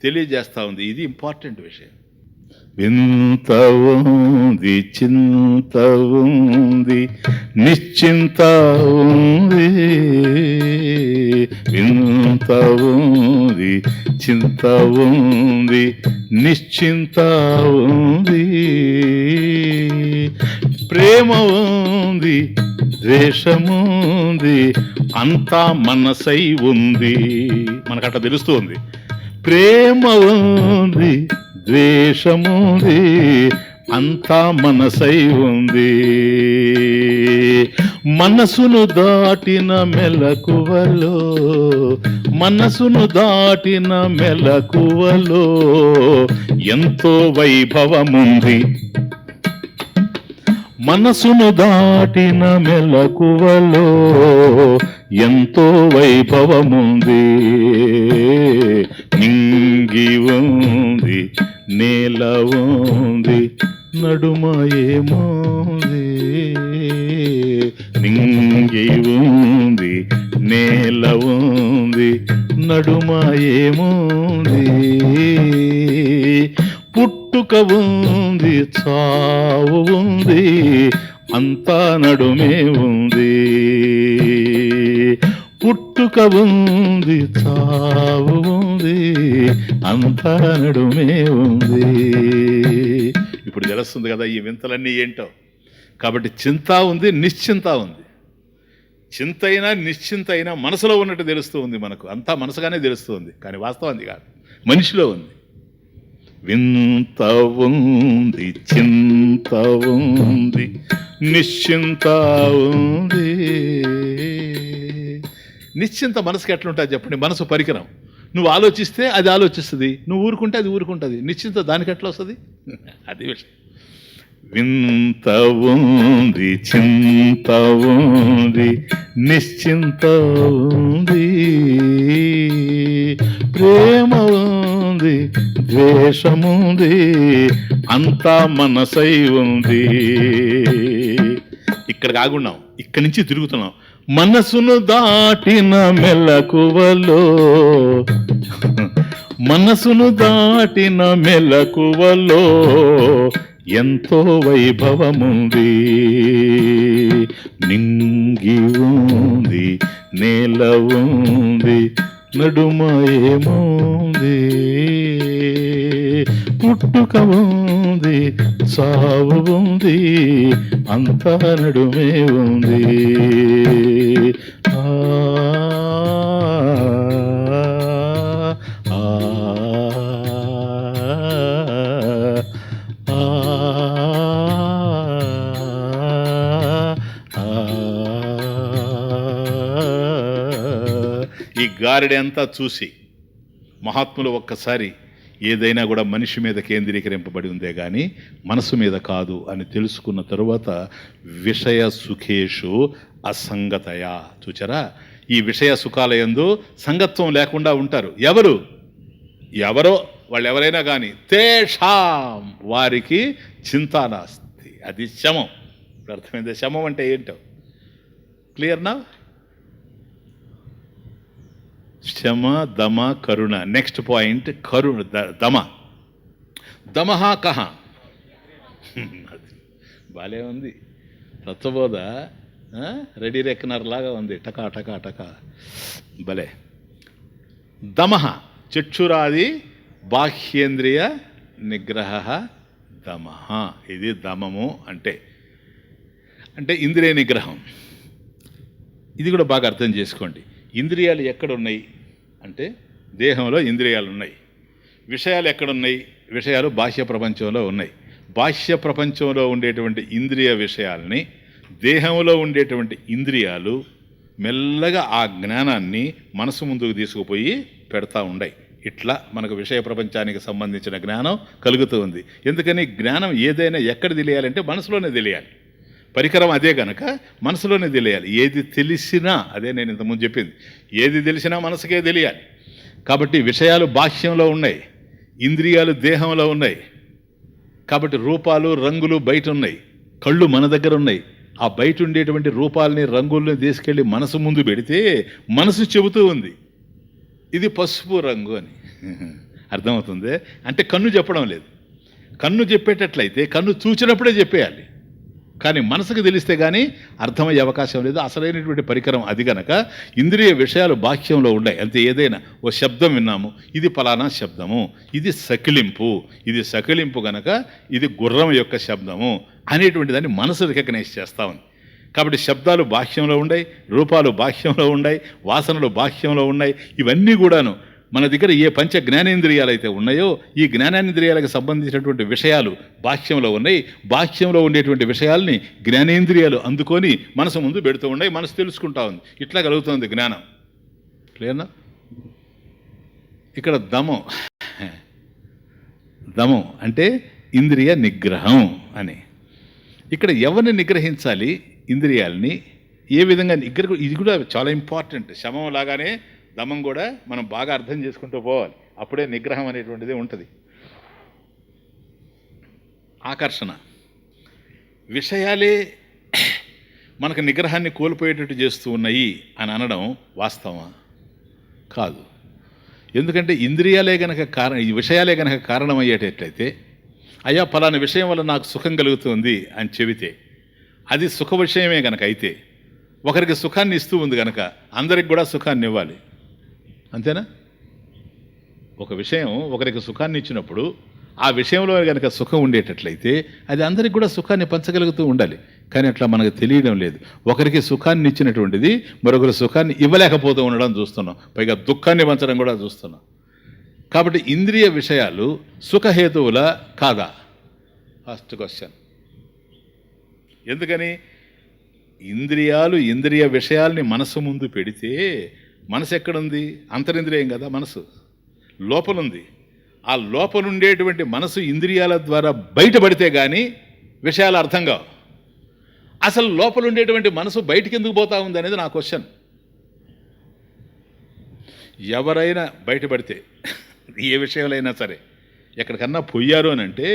తెలియజేస్తూ ఉంది. ఇది ఇంపార్టెంట్ విషయం. వింత ఉంది, చింత ఉంది, నిశ్చింత ఉంది. వింత ఉంది, చింత ఉంది, నిశ్చింత ఉంది. ప్రేమ ఉంది, ద్వేషముంది, అంతా మనసై ఉంది. మనకట్లా తెలుస్తూ ఉంది. ప్రేమ ఉంది, ద్వేషముంది, అంతా మనసై ఉంది. మనసును దాటిన మెలకువలో, మనసును దాటిన మెలకువలో ఎంతో వైభవముంది. మనసును దాటిన మెలకువలో ఎంతో వైభవముంది. నింగి ఉంది, నేల ఉంది, నడుమ ఏముంది. నింగి ఉంది, నేల ఉంది, నడుమ ఏముంది. పుట్టుక ఉంది, చావు ఉంది, అంతా నడుమే ఉంది. పుట్టుక ఉంది, చావు ఉంది, అంతా నడుమే ఉంది. ఇప్పుడు తెలుస్తుంది కదా ఈ వింతలన్నీ ఏంటో. కాబట్టి చింత ఉంది, నిశ్చింత ఉంది. చింత అయినా నిశ్చింత అయినా మనసులో ఉన్నట్టు తెలుస్తూ ఉంది మనకు. అంతా మనసుగానే తెలుస్తుంది, కానీ వాస్తవం అది కాదు, మనిషిలో ఉంది. వింత ఉంది, చింత ఉంది, నిశ్చింత ఉంది. నిశ్చింత మనసుకి ఎట్లుంటుంది చెప్పండి? మనసు పరికరం. నువ్వు ఆలోచిస్తే అది ఆలోచిస్తుంది, నువ్వు ఊరుకుంటే అది ఊరుకుంటుంది. నిశ్చింత దానికి ఎట్లా వస్తుంది? అది విషయం. వింత ఉంది, చింత ఉంది, నిశ్చింత ఉంది. ప్రేమ ఉంది, ద్వేషముంది, అంతా మనసై ఉంది. ఇక్కడ కాగున్నాం, ఇక్కడి నుంచి తిరుగుతున్నాం. మనసును దాటిన మెలకువలో, మనసును దాటిన మెలకువలో ఎంతో వైభవముంది. నింగి ఉంది, నేల ఉంది, నడుమ ఏముంది. పుట్టుక ఉంది, సావు ఉంది, అంతా నడుమే ఉంది. ఆ ఈ గారిడి అంతా చూసి మహాత్ములు ఒక్కసారి ఏదైనా కూడా మనిషి మీద కేంద్రీకరింపబడి ఉందే కానీ మనసు మీద కాదు అని తెలుసుకున్న తరువాత విషయ సుఖేషు అసంగతయా. చూచారా? ఈ విషయ సుఖాలయందు సంగత్వం లేకుండా ఉంటారు. ఎవరో వాళ్ళు ఎవరైనా కానీ తేషాం వారికి చింతానాస్తి. అది శమం. అర్థమైంది? శమం అంటే ఏంటో క్లియర్నా? శమ, దమ, కరుణ. నెక్స్ట్ పాయింట్ కరుణ, దమ. దమహ కహ. బాలే ఉంది తత్వబోధ. రెడీ రెక్కనర్ లాగా ఉంది. టకా టకా టకా భలే. దమహ చక్షురాది బాహ్యేంద్రియ నిగ్రహ దమహ. ఇది దమము అంటే ఇంద్రియ నిగ్రహం. ఇది కూడా బాగా అర్థం చేసుకోండి. ఇంద్రియాలు ఎక్కడున్నాయి అంటే దేహంలో ఇంద్రియాలు ఉన్నాయి. విషయాలు ఎక్కడున్నాయి? విషయాలు బాహ్య ప్రపంచంలో ఉన్నాయి. బాహ్య ప్రపంచంలో ఉండేటువంటి ఇంద్రియ విషయాల్ని దేహంలో ఉండేటువంటి ఇంద్రియాలు మెల్లగా ఆ జ్ఞానాన్ని మనసు ముందుకు తీసుకుపోయి పెడతా ఉన్నాయి. ఇట్లా మనకు విషయ ప్రపంచానికి సంబంధించిన జ్ఞానం కలుగుతూ ఉంది. ఎందుకని జ్ఞానం ఏదైనా ఎక్కడ తెలియాలంటే మనసులోనే తెలియాలి. పరికరం అదే కనుక మనసులోనే తెలియాలి. ఏది తెలిసినా, అదే నేను ఇంతకుముందు చెప్పింది, ఏది తెలిసినా మనసుకే తెలియాలి. కాబట్టి విషయాలు బాహ్యంలో ఉన్నాయి, ఇంద్రియాలు దేహంలో ఉన్నాయి. కాబట్టి రూపాలు రంగులు బయట ఉన్నాయి, కళ్ళు మన దగ్గర ఉన్నాయి. ఆ బయట ఉండేటువంటి రూపాలని రంగుల్ని తీసుకెళ్ళి మనసు ముందు పెడితే మనసు చెబుతూ ఉంది ఇది పసుపు రంగు అని. అర్థమవుతుంది? అంటే కన్ను చెప్పడం లేదు. కన్ను చెప్పేటట్లయితే కన్ను చూచినప్పుడే చెప్పేయాలి, కానీ మనసుకు తెలిస్తే కానీ అర్థమయ్యే అవకాశం లేదు. అసలైనటువంటి పరికరం అది గనక ఇంద్రియ విషయాలు బాహ్యంలో ఉన్నాయి. అంతే. ఏదైనా ఓ శబ్దం విన్నాము, ఇది ఫలానా శబ్దము, ఇది సకిలింపు, ఇది సకిలింపు గనక ఇది గుర్రం యొక్క శబ్దము అనేటువంటి దాన్ని మనసు రికగ్నైజ్ చేస్తూ ఉంది. కాబట్టి శబ్దాలు బాహ్యంలో ఉన్నాయి, రూపాలు బాహ్యంలో ఉన్నాయి, వాసనలు బాహ్యంలో ఉన్నాయి. ఇవన్నీ కూడాను మన దగ్గర ఏ పంచ జ్ఞానేంద్రియాలు అయితే ఉన్నాయో ఈ జ్ఞానేంద్రియాలకు సంబంధించినటువంటి విషయాలు బాహ్యంలో ఉన్నాయి. బాహ్యంలో ఉండేటువంటి విషయాల్ని జ్ఞానేంద్రియాలు అందుకొని మనసు ముందు పెడుతూ ఉన్నాయి. మనసు తెలుసుకుంటా ఉంది. ఇట్లా కలుగుతుంది జ్ఞానం. క్లియర్నా? ఇక్కడ దమం అంటే ఇంద్రియ నిగ్రహం అని. ఇక్కడ ఎవరిని నిగ్రహించాలి? ఇంద్రియాలని ఏ విధంగా నిగ్రహం? ఇది కూడా చాలా ఇంపార్టెంట్. శమం లాగానే దమం కూడా మనం బాగా అర్థం చేసుకుంటూ పోవాలి. అప్పుడే నిగ్రహం అనేటువంటిది ఉంటుంది. ఆకర్షణ విషయాలే మనకు నిగ్రహాన్ని కోల్పోయేటట్టు చేస్తూ ఉన్నాయి అని అనడం వాస్తవమా? కాదు. ఎందుకంటే ఇంద్రియాలే గనక ఈ విషయాలే గనక కారణమయ్యేటట్లయితే, అయ్యా ఫలానా విషయం వల్ల నాకు సుఖం కలుగుతుంది అని చెబితే అది సుఖ విషయమే గనక అయితే, ఒకరికి సుఖాన్ని ఇస్తూ ఉంది గనక అందరికి కూడా సుఖాన్ని ఇవ్వాలి. అంతేనా? ఒక విషయం ఒకరికి సుఖాన్ని ఇచ్చినప్పుడు ఆ విషయంలో కనుక సుఖం ఉండేటట్లయితే అది అందరికి కూడా సుఖాన్ని పంచగలుగుతూ ఉండాలి. కానీ అట్లా మనకు తెలియడం లేదు. ఒకరికి సుఖాన్ని ఇచ్చినటువంటిది మరొకరి సుఖాన్ని ఇవ్వలేకపోతూ ఉండడం చూస్తున్నాం. పైగా దుఃఖాన్ని పంచడం కూడా చూస్తున్నాం. కాబట్టి ఇంద్రియ విషయాలు సుఖహేతువుల కాదా? First question. ఎందుకని? ఇంద్రియాలు ఇంద్రియ విషయాల్ని మనసు ముందు పెడితే, మనసు ఎక్కడుంది? అంతరింద్రియం కదా మనసు, లోపలుంది. ఆ లోపలుండేటువంటి మనసు ఇంద్రియాల ద్వారా బయటపడితే కానీ విషయాలు అర్థం కావు. అసలు లోపలుండేటువంటి మనసు బయటికి ఎందుకు పోతా ఉంది అనేది నా క్వశ్చన్. ఎవరైనా బయటపడితే ఏ విషయాలైనా సరే ఎక్కడికన్నా పోయారు అని అంటే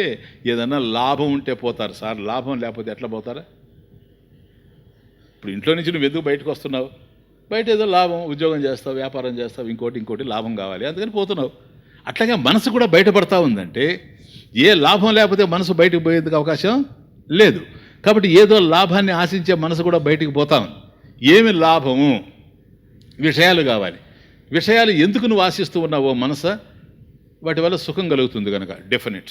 ఏదన్నా లాభం ఉంటే పోతారు సార్. లాభం లేకపోతే ఎట్లా పోతారా? ఇప్పుడు ఇంట్లో నుంచి నువ్వు ఎందుకు బయటకు వస్తున్నావు? బయట ఏదో లాభం, ఉద్యోగం చేస్తావు, వ్యాపారం చేస్తావు, ఇంకోటి లాభం కావాలి, అందుకని పోతున్నావు. అట్లాగే మనసు కూడా బయటపడతా ఉందంటే ఏ లాభం లేకపోతే మనసు బయటకు పోయేందుకు అవకాశం లేదు. కాబట్టి ఏదో లాభాన్ని ఆశించే మనసు కూడా బయటికి పోతా ఉంది. ఏమి లాభము? విషయాలు కావాలి. విషయాలు ఎందుకు నువ్వు ఆశిస్తూ ఉన్నావో మనస, వాటి వల్ల సుఖం కలుగుతుంది కనుక డెఫినెట్.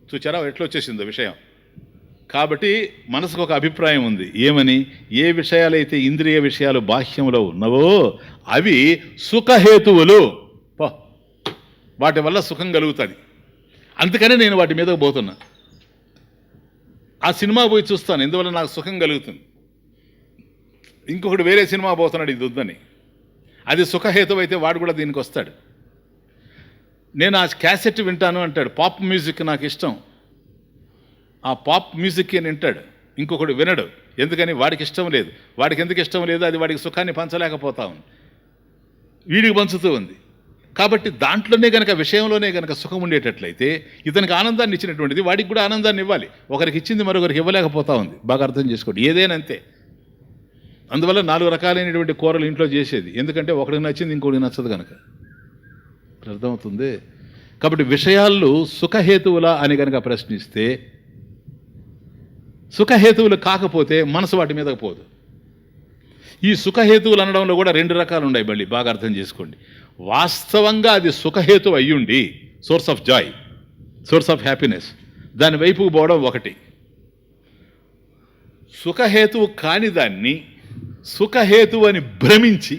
చూచారా ఎట్లా వచ్చేసిందో విషయం. కాబట్టి మనసుకు ఒక అభిప్రాయం ఉంది. ఏమని? ఏ విషయాలైతే ఇంద్రియ విషయాలు బాహ్యంలో ఉన్నవో అవి సుఖహేతువులు, వాటి వల్ల సుఖం కలుగుతుంది, అందుకనే నేను వాటి మీదకు పోతున్నా. ఆ సినిమా పోయి చూస్తాను, ఎందువల్ల నాకు సుఖం కలుగుతుంది. ఇంకొకటి వేరే సినిమా పోతున్నాడు ఇది వద్దని, అది సుఖహేతువు అయితే వాడు కూడా దీనికి వస్తాడు. నేను ఆ క్యాసెట్ వింటాను అంటాడు, పాప్ మ్యూజిక్ నాకు ఇష్టం, ఆ పాప్ మ్యూజిక్ అని వింటాడు. ఇంకొకడు వినడు. ఎందుకని? వాడికి ఇష్టం లేదు. వాడికి ఎందుకు ఇష్టం లేదు? అది వాడికి సుఖాన్ని పంచలేకపోతా ఉంది, వీడికి పంచుతూ ఉంది. కాబట్టి దాంట్లోనే కనుక విషయంలోనే కనుక సుఖం ఉండేటట్లయితే ఇతనికి ఆనందాన్ని ఇచ్చినటువంటిది వాడికి కూడా ఆనందాన్ని ఇవ్వాలి. ఒకరికి ఇచ్చింది మరొకరికి ఇవ్వలేకపోతా ఉంది. బాగా అర్థం చేసుకోండి. ఏదైనా అంతే. అందువల్ల 4 రకాలైనటువంటి కూరలు ఇంట్లో చేసేది, ఎందుకంటే ఒకరికి నచ్చింది ఇంకోటికి నచ్చదు కనుక. అర్థమవుతుంది? కాబట్టి విషయాలు సుఖహేతువులా అని కనుక ప్రశ్నిస్తే, సుఖహేతువులు కాకపోతే మనసు వాటి మీదకు పోదు. ఈ సుఖహేతువులు అనడంలో కూడా 2 రకాలు ఉన్నాయి. మళ్ళీ బాగా అర్థం చేసుకోండి. వాస్తవంగా అది సుఖహేతు అయ్యుండి, source of Joy, source of happiness, దాని వైపుకు పోవడం ఒకటి. సుఖహేతువు కాని దాన్ని సుఖహేతువు అని భ్రమించి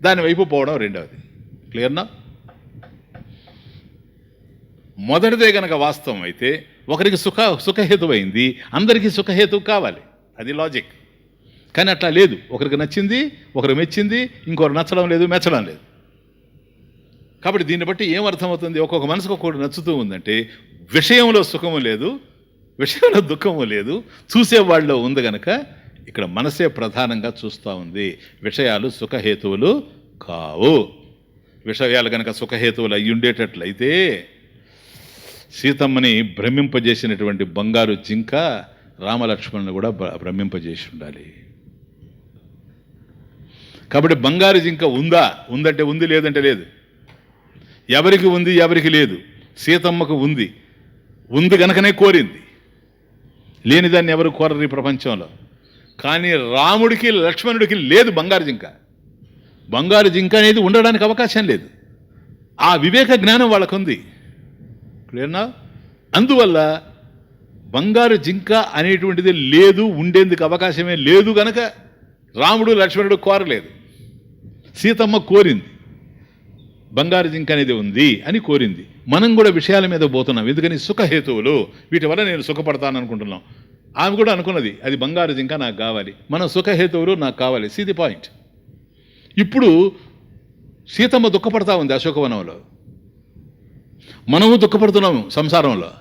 దాని వైపు పోవడం రెండవది. క్లియర్నా? మొదటిదే గనక వాస్తవం అయితే ఒకరికి సుఖహేతువు అయింది, అందరికీ సుఖహేతువు కావాలి. అది లాజిక్. కానీ అట్లా లేదు. ఒకరికి నచ్చింది, ఒకరు మెచ్చింది, ఇంకొకరు నచ్చడం లేదు, మెచ్చడం లేదు. కాబట్టి దీన్ని బట్టి ఏమర్థమవుతుంది? ఒక్కొక్క మనసుకు ఒక్కొక్కటి నచ్చుతూ ఉందంటే విషయంలో సుఖము లేదు, విషయంలో దుఃఖము లేదు, చూసేవాళ్ళలో ఉంది గనక ఇక్కడ మనసే ప్రధానంగా చూస్తూ ఉంది. విషయాలు సుఖహేతువులు కావు. విషయాలు గనక సుఖహేతువులు అయ్యి ఉండేటట్లయితే సీతమ్మని భ్రమింపజేసినటువంటి బంగారు జింక రామలక్ష్మణుని కూడా భ్రమింపజేసి ఉండాలి. కాబట్టి బంగారు జింక ఉందంటే ఉంది, లేదంటే లేదు. ఎవరికి ఉంది, ఎవరికి లేదు. సీతమ్మకు ఉంది గనకనే కోరింది. లేనిదాన్ని ఎవరు కోరరు ఈ ప్రపంచంలో. కానీ రాముడికి లక్ష్మణుడికి లేదు బంగారు జింక. బంగారు జింక అనేది ఉండడానికి అవకాశం లేదు. ఆ వివేక జ్ఞానం వాళ్ళకుంది. క్లియర్నా? అందువల్ల బంగారు జింక అనేటువంటిది లేదు, ఉండేందుకు అవకాశమే లేదు గనక రాముడు లక్ష్మణుడు కోరలేదు, సీతమ్మ కోరింది. బంగారు జింక అనేది ఉంది అని కోరింది. మనం కూడా విషయాల మీద పోతున్నాం. ఎందుకని? సుఖహేతువులు. వీటి వల్ల నేను సుఖపడతాను అనుకుంటున్నాం. ఆమె కూడా అనుకున్నది అది బంగారు జింక నాకు కావాలి. మనం సుఖహేతువులు నాకు కావాలి. See the point. ఇప్పుడు సీతమ్మ దుఃఖపడతా ఉంది అశోకవనంలో, మనము దుఃఖపడుతున్నాము సంసారంలో.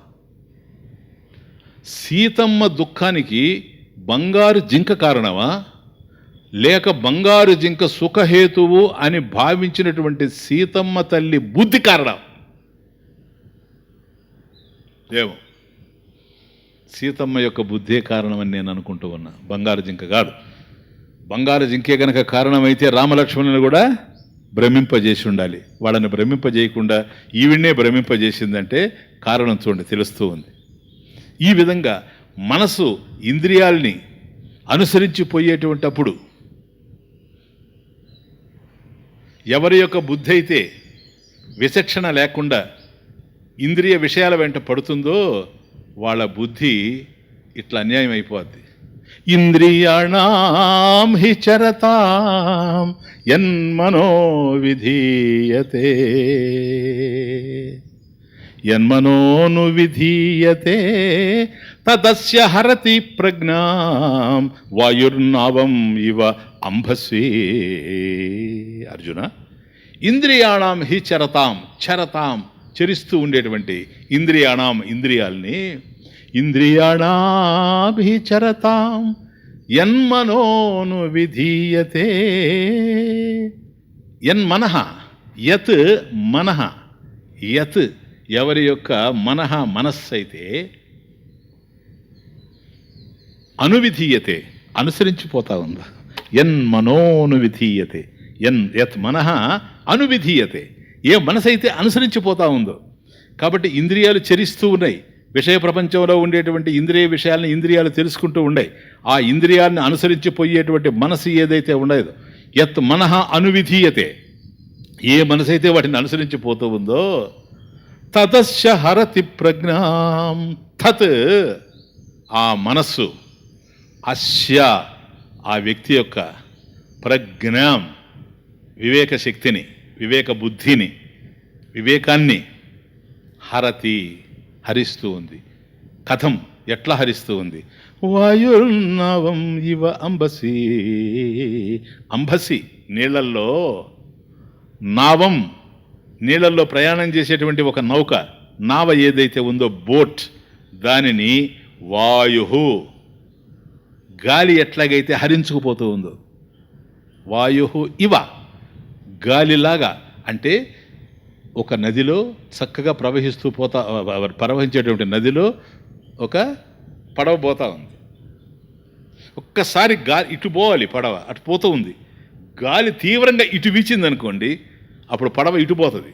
సీతమ్మ దుఃఖానికి బంగారు జింక కారణమా, లేక బంగారు జింక సుఖహేతువు అని భావించినటువంటి సీతమ్మ తల్లి బుద్ధి కారణం? ఏమో, సీతమ్మ యొక్క బుద్ధే కారణమని నేను అనుకుంటూ ఉన్నా, బంగారు జింక కాదు. బంగారు జింకే కనుక కారణమైతే రామలక్ష్మణుని కూడా భ్రమింపజేసి ఉండాలి. వాళ్ళని భ్రమింపజేయకుండా ఈవిడ్నే భ్రమింపజేసిందంటే కారణం చూడండి, తెలుస్తూ ఉంది. ఈ విధంగా మనసు ఇంద్రియాల్ని అనుసరించిపోయేటువంటప్పుడు ఎవరి యొక్క బుద్ధి అయితే విచక్షణ లేకుండా ఇంద్రియ విషయాల వెంట పడుతుందో వాళ్ళ బుద్ధి ఇట్లా అన్యాయం అయిపోద్ది. ఇంద్రియాణాం హి చరతాం యన్మనో విధీయతే యన్మనోను విధీయతే తదస్య హరతి ప్రజ్ఞాం వాయుర్నావం ఇవ అంభస్వీ. అర్జున, ఇంద్రియాణం హి చరతాం, చరతాం చరిస్తూ ఉండేటువంటి ఇంద్రియాణం ఇంద్రియాల్ని, ఇంద్రియాణం హి చరతాం యన్మనోను విధీయతే. యన్మనః, యత్ మనః, యత్ ఎవరి యొక్క మనః మనస్సు అయితే అనువిధీయతే అనుసరించిపోతా ఉందా. యన్మనోను విధీయతే, యత్ మనః అనువిధీయతే, ఏ మనసు అయితే అనుసరించిపోతా ఉందో. కాబట్టి ఇంద్రియాలు చరిస్తూ ఉన్నాయి. విషయ ప్రపంచంలో ఉండేటువంటి ఇంద్రియ విషయాలను ఇంద్రియాలు తెలుసుకుంటూ ఉన్నాయి. ఆ ఇంద్రియాలను అనుసరించిపోయేటువంటి మనసు ఏదైతే ఉండదో, యత్ మనః అనువిధీయతే, ఏ మనసు అయితే వాటిని అనుసరించిపోతూ ఉందో, తదస్య హరతి ప్రజ్ఞాం. తత్ ఆ మనస్సు, అస్య ఆ వ్యక్తి యొక్క ప్రజ్ఞాం వివేక శక్తిని, వివేక బుద్ధిని, వివేకాన్ని హరతి హరిస్తూ ఉంది. కథం, ఎట్లా హరిస్తూ ఉంది? వాయుర్నావం ఇవ అంబసి. అంబసి నీళ్లల్లో, నావం నీళ్లలో ప్రయాణం చేసేటువంటి ఒక నౌక, నావ ఏదైతే ఉందో బోట్, దానిని వాయు గాలి ఎట్లాగైతే హరించుకుపోతూ ఉందో, వాయు ఇవ గాలిలాగా. అంటే ఒక నదిలో చక్కగా ప్రవహించేటువంటి నదిలో ఒక పడవ పోతా ఉంది. ఒక్కసారి గాలి ఇటు పోవాలి, పడవ అటు పోతూ ఉంది. గాలి తీవ్రంగా ఇటు వీచింది అనుకోండి, అప్పుడు పడవ ఇటు పోతుంది,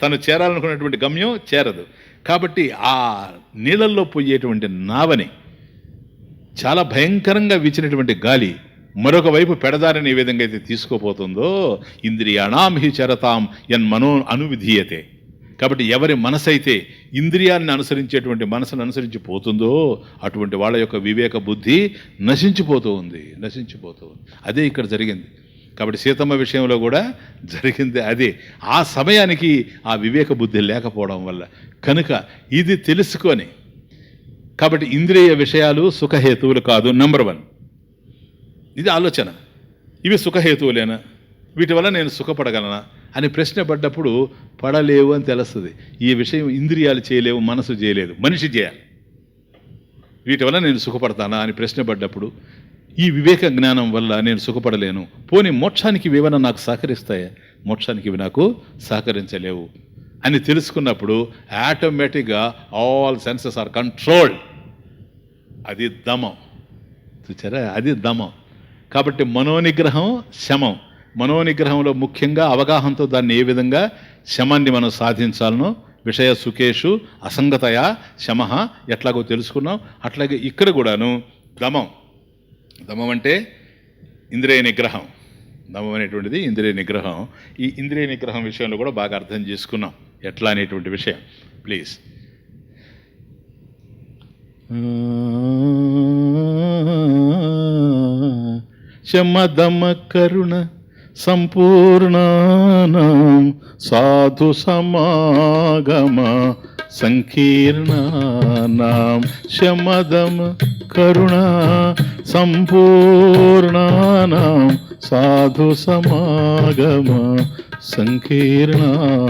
తను చేరాలనుకున్నటువంటి గమ్యం చేరదు. కాబట్టి ఆ నీళ్ళల్లో పోయేటువంటి నావని చాలా భయంకరంగా వీచినటువంటి గాలి మరొక వైపు పెడదారని ఏ విధంగా అయితే తీసుకోపోతుందో, ఇంద్రియాణాం హి చరతాం యన్మనో అనువిధీయతే. కాబట్టి ఎవరి మనసు అయితే ఇంద్రియాన్ని అనుసరించేటువంటి మనసును అనుసరించి పోతుందో అటువంటి వాళ్ళ యొక్క వివేక బుద్ధి నశించిపోతూ ఉంది. అదే ఇక్కడ జరిగింది. కాబట్టి సీతమ్మ విషయంలో కూడా జరిగింది అదే. ఆ సమయానికి ఆ వివేక బుద్ధి లేకపోవడం వల్ల. కనుక ఇది తెలుసుకొని, కాబట్టి ఇంద్రియ విషయాలు సుఖహేతువులు కాదు. నెంబర్ 1 ఇది ఆలోచన. ఇవి సుఖహేతువులేనా, వీటి వల్ల నేను సుఖపడగలనా అని ప్రశ్న పడ్డప్పుడు పడలేవు అని తెలుస్తుంది. ఈ విషయం ఇంద్రియాలు చేయలేవు, మనసు చేయలేదు, మనిషి చేయాలి. వీటి వల్ల నేను సుఖపడతానా అని ప్రశ్న పడ్డప్పుడు, ఈ వివేక జ్ఞానం వల్ల నేను సుఖపడలేను, పోనీ మోక్షానికి ఇవేమైనా నాకు సహకరిస్తాయా, మోక్షానికి ఇవి నాకు సహకరించలేవు అని తెలుసుకున్నప్పుడు ఆటోమేటిక్గా ఆల్ సెన్సెస్ ఆర్ కంట్రోల్డ్. అది దమం. చూచారా, అది దమం. కాబట్టి మనోనిగ్రహం శమం. మనోనిగ్రహంలో ముఖ్యంగా అవగాహనతో దాన్ని ఏ విధంగా శమాన్ని మనం సాధించాలనో, విషయ సుఖేషు అసంగతయా శమః ఎట్లాగో తెలుసుకున్నాం. అట్లాగే ఇక్కడ కూడాను దమం. దమం అంటే ఇంద్రియ నిగ్రహం. దమం అనేటువంటిది ఇంద్రియ నిగ్రహం. ఈ ఇంద్రియ నిగ్రహం విషయంలో కూడా బాగా అర్థం చేసుకున్నాం ఎట్లా అనేటువంటి విషయం. ప్లీజ్. శమదమ కరుణ సంపూర్ణానాం సాధు సమాగమ సంకీర్ణానాం శమదమ కరుణా సంపూర్ణానాం సాధు సమాగమ సంకీర్ణానాం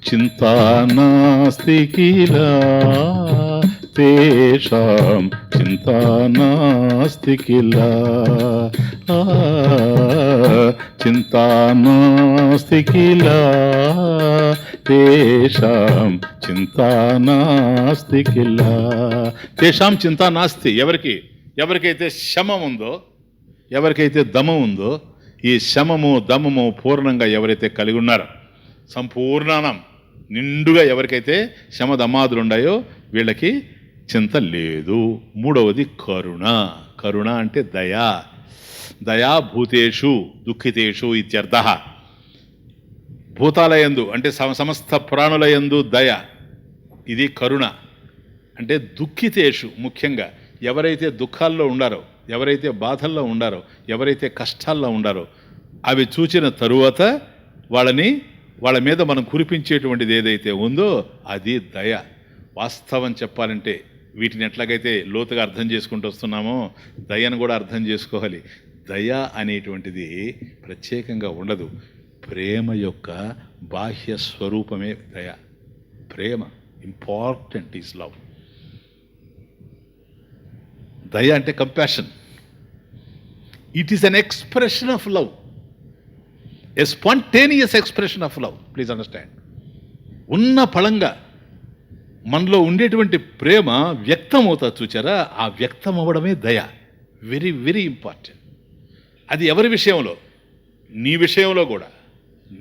చింతా నాస్తి కిల తేషాం చింతా నాస్తి కిల చింతా నాస్తి కిల తేషాం చింతా నాస్తి కిల. తేషాం చింతా నాస్తి. ఎవరికైతే శమం ఉందో, ఎవరికైతే దమం ఉందో, ఈ శమము దమము పూర్ణంగా ఎవరైతే కలిగి ఉన్నారో, సంపూర్ణానం నిండుగా ఎవరికైతే శమ దమాదులు ఉన్నాయో వీళ్ళకి చింత లేదు. మూడవది కరుణ. కరుణ అంటే దయా. దయా భూతేషు దుఃఖితేషు ఇత్యర్థ. భూతాలయందు అంటే సమస్త ప్రాణులయందు దయ, ఇది కరుణ. అంటే దుఃఖితేషు, ముఖ్యంగా ఎవరైతే దుఃఖాల్లో ఉండారో, ఎవరైతే బాధల్లో ఉండారో, ఎవరైతే కష్టాల్లో ఉండారో అవి చూచిన తరువాత వాళ్ళ మీద మనం కురిపించేటువంటిది ఏదైతే ఉందో అది దయ. వాస్తవం చెప్పాలంటే వీటిని ఎట్లాగైతే లోతుగా అర్థం చేసుకుంటూ వస్తున్నామో దయను కూడా అర్థం చేసుకోవాలి. దయ అనేటువంటిది ప్రత్యేకంగా ఉండదు. ప్రేమ యొక్క బాహ్య స్వరూపమే దయ. ప్రేమ ఇంపార్టెంట్ ఈజ్ లవ్. దయ అంటే compassion. It is an expression of love, A spontaneous expression of love. Please understand. ఉన్న ఫలంగా మనలో ఉండేటువంటి ప్రేమ వ్యక్తం అవుతుంది చూచారా, ఆ వ్యక్తం అవ్వడమే దయ. Very very important. అది ఎవరి విషయంలో? నీ విషయంలో కూడా.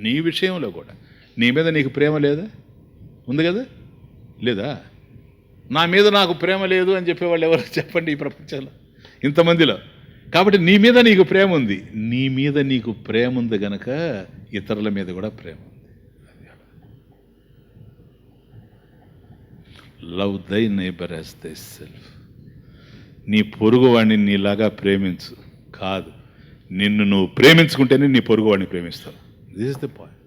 నీ విషయంలో కూడా. నీ మీద నీకు ప్రేమ లేదా? ఉంది కదా? లేదా? నా మీద నాకు ప్రేమ లేదు అని చెప్పేవాళ్ళు ఎవరు చెప్పండి ఈ ప్రపంచంలో ఇంతమందిలో? కాబట్టి నీ మీద నీకు ప్రేమ ఉంది. నీ మీద నీకు ప్రేమ ఉంది గనక ఇతరుల మీద కూడా ప్రేమ ఉంది. లవ్ దై నైబర్ యాజ్ దై సెల్ఫ్. నీ పొరుగువాడిని నీలాగా ప్రేమించు కాదు, నిన్ను నువ్వు ప్రేమించుకుంటేనే నీ పొరుగువాడిని ప్రేమిస్తావు. This is the point.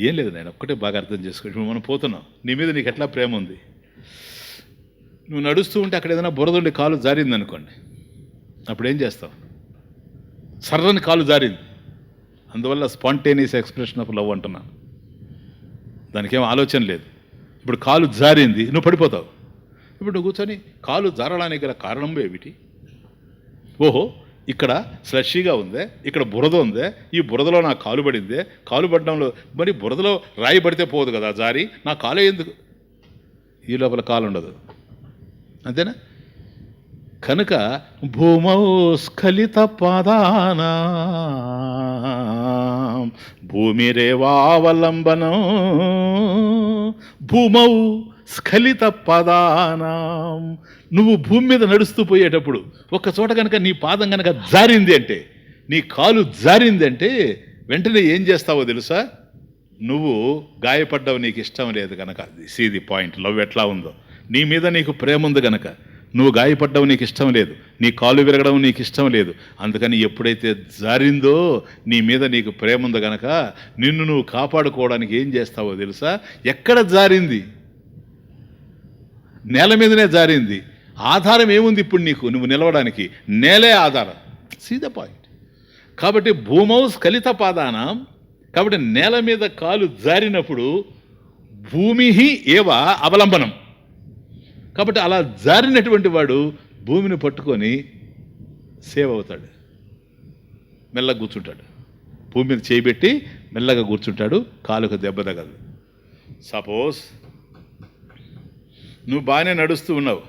ఏం లేదు, నేను ఒక్కటే బాగా అర్థం చేసుకో. ఇప్పుడు మనం పోతున్నాం, నీ మీద నీకు ఎట్లా ప్రేమ ఉంది. నువ్వు నడుస్తూ ఉంటే అక్కడ ఏదైనా బురదుండి కాలు జారింది అనుకోండి, అప్పుడు ఏం చేస్తావు? సర్రని కాలు జారింది. అందువల్ల స్పాంటేనియస్ ఎక్స్ప్రెషన్ ఆఫ్ లవ్ అంటున్నాను. దానికేం ఆలోచన లేదు. ఇప్పుడు కాలు జారింది, నువ్వు పడిపోతావు. ఇప్పుడు నువ్వు కూర్చొని కాలు జారడానికి గల కారణం ఏమిటి? ఓహో, ఇక్కడ స్లషీగా ఉందే, ఇక్కడ బురద ఉందే, ఈ బురదలో నా కాలు పడిందే, కాలు పడడంలో మరి బురదలో రాయి పడితే పోదు కదా జారి, నా కాలు ఎందుకు? ఈ లోపల కాలు ఉండదు, అంతేనా? కనుక భూమౌ స్ఖలిత పాదానా భూమిరేవావలంబనం. భూమౌ స్ఖలిత పాదానాం. నువ్వు భూమి మీద నడుస్తూ పోయేటప్పుడు ఒక చోట కనుక నీ పాదం కనుక జారింది అంటే, నీ కాలు జారింది అంటే వెంటనే ఏం చేస్తావో తెలుసా? నువ్వు గాయపడ్డావు, నీకు ఇష్టం లేదు కనుక. See the point. లవ్ ఎట్లా ఉందో. నీ మీద నీకు ప్రేమ ఉంది కనుక నువ్వు గాయపడ్డావు, నీకు ఇష్టం లేదు. నీ కాలు విరగడం నీకు ఇష్టం లేదు. అందుకని ఎప్పుడైతే జారిందో నీ మీద నీకు ప్రేమ ఉంది కనుక నిన్ను నువ్వు కాపాడుకోవడానికి ఏం చేస్తావో తెలుసా? ఎక్కడ జారింది? నేల మీదనే జారింది. ఆధారం ఏముంది ఇప్పుడు నీకు? నువ్వు నిలవడానికి నేలే ఆధారం. See the point. కాబట్టి భూమౌ స్ఖలిత పాదానం. కాబట్టి నేల మీద కాలు జారినప్పుడు భూమి ఏవ అవలంబనం. కాబట్టి అలా జారినటువంటి వాడు భూమిని పట్టుకొని సేవ్ అవుతాడు, మెల్లగా కూర్చుంటాడు. భూమి మీద చేయబెట్టి మెల్లగా కూర్చుంటాడు, కాలుకు దెబ్బ తగలదు. సపోజ్ నువ్వు బాగానే నడుస్తూ ఉన్నావు,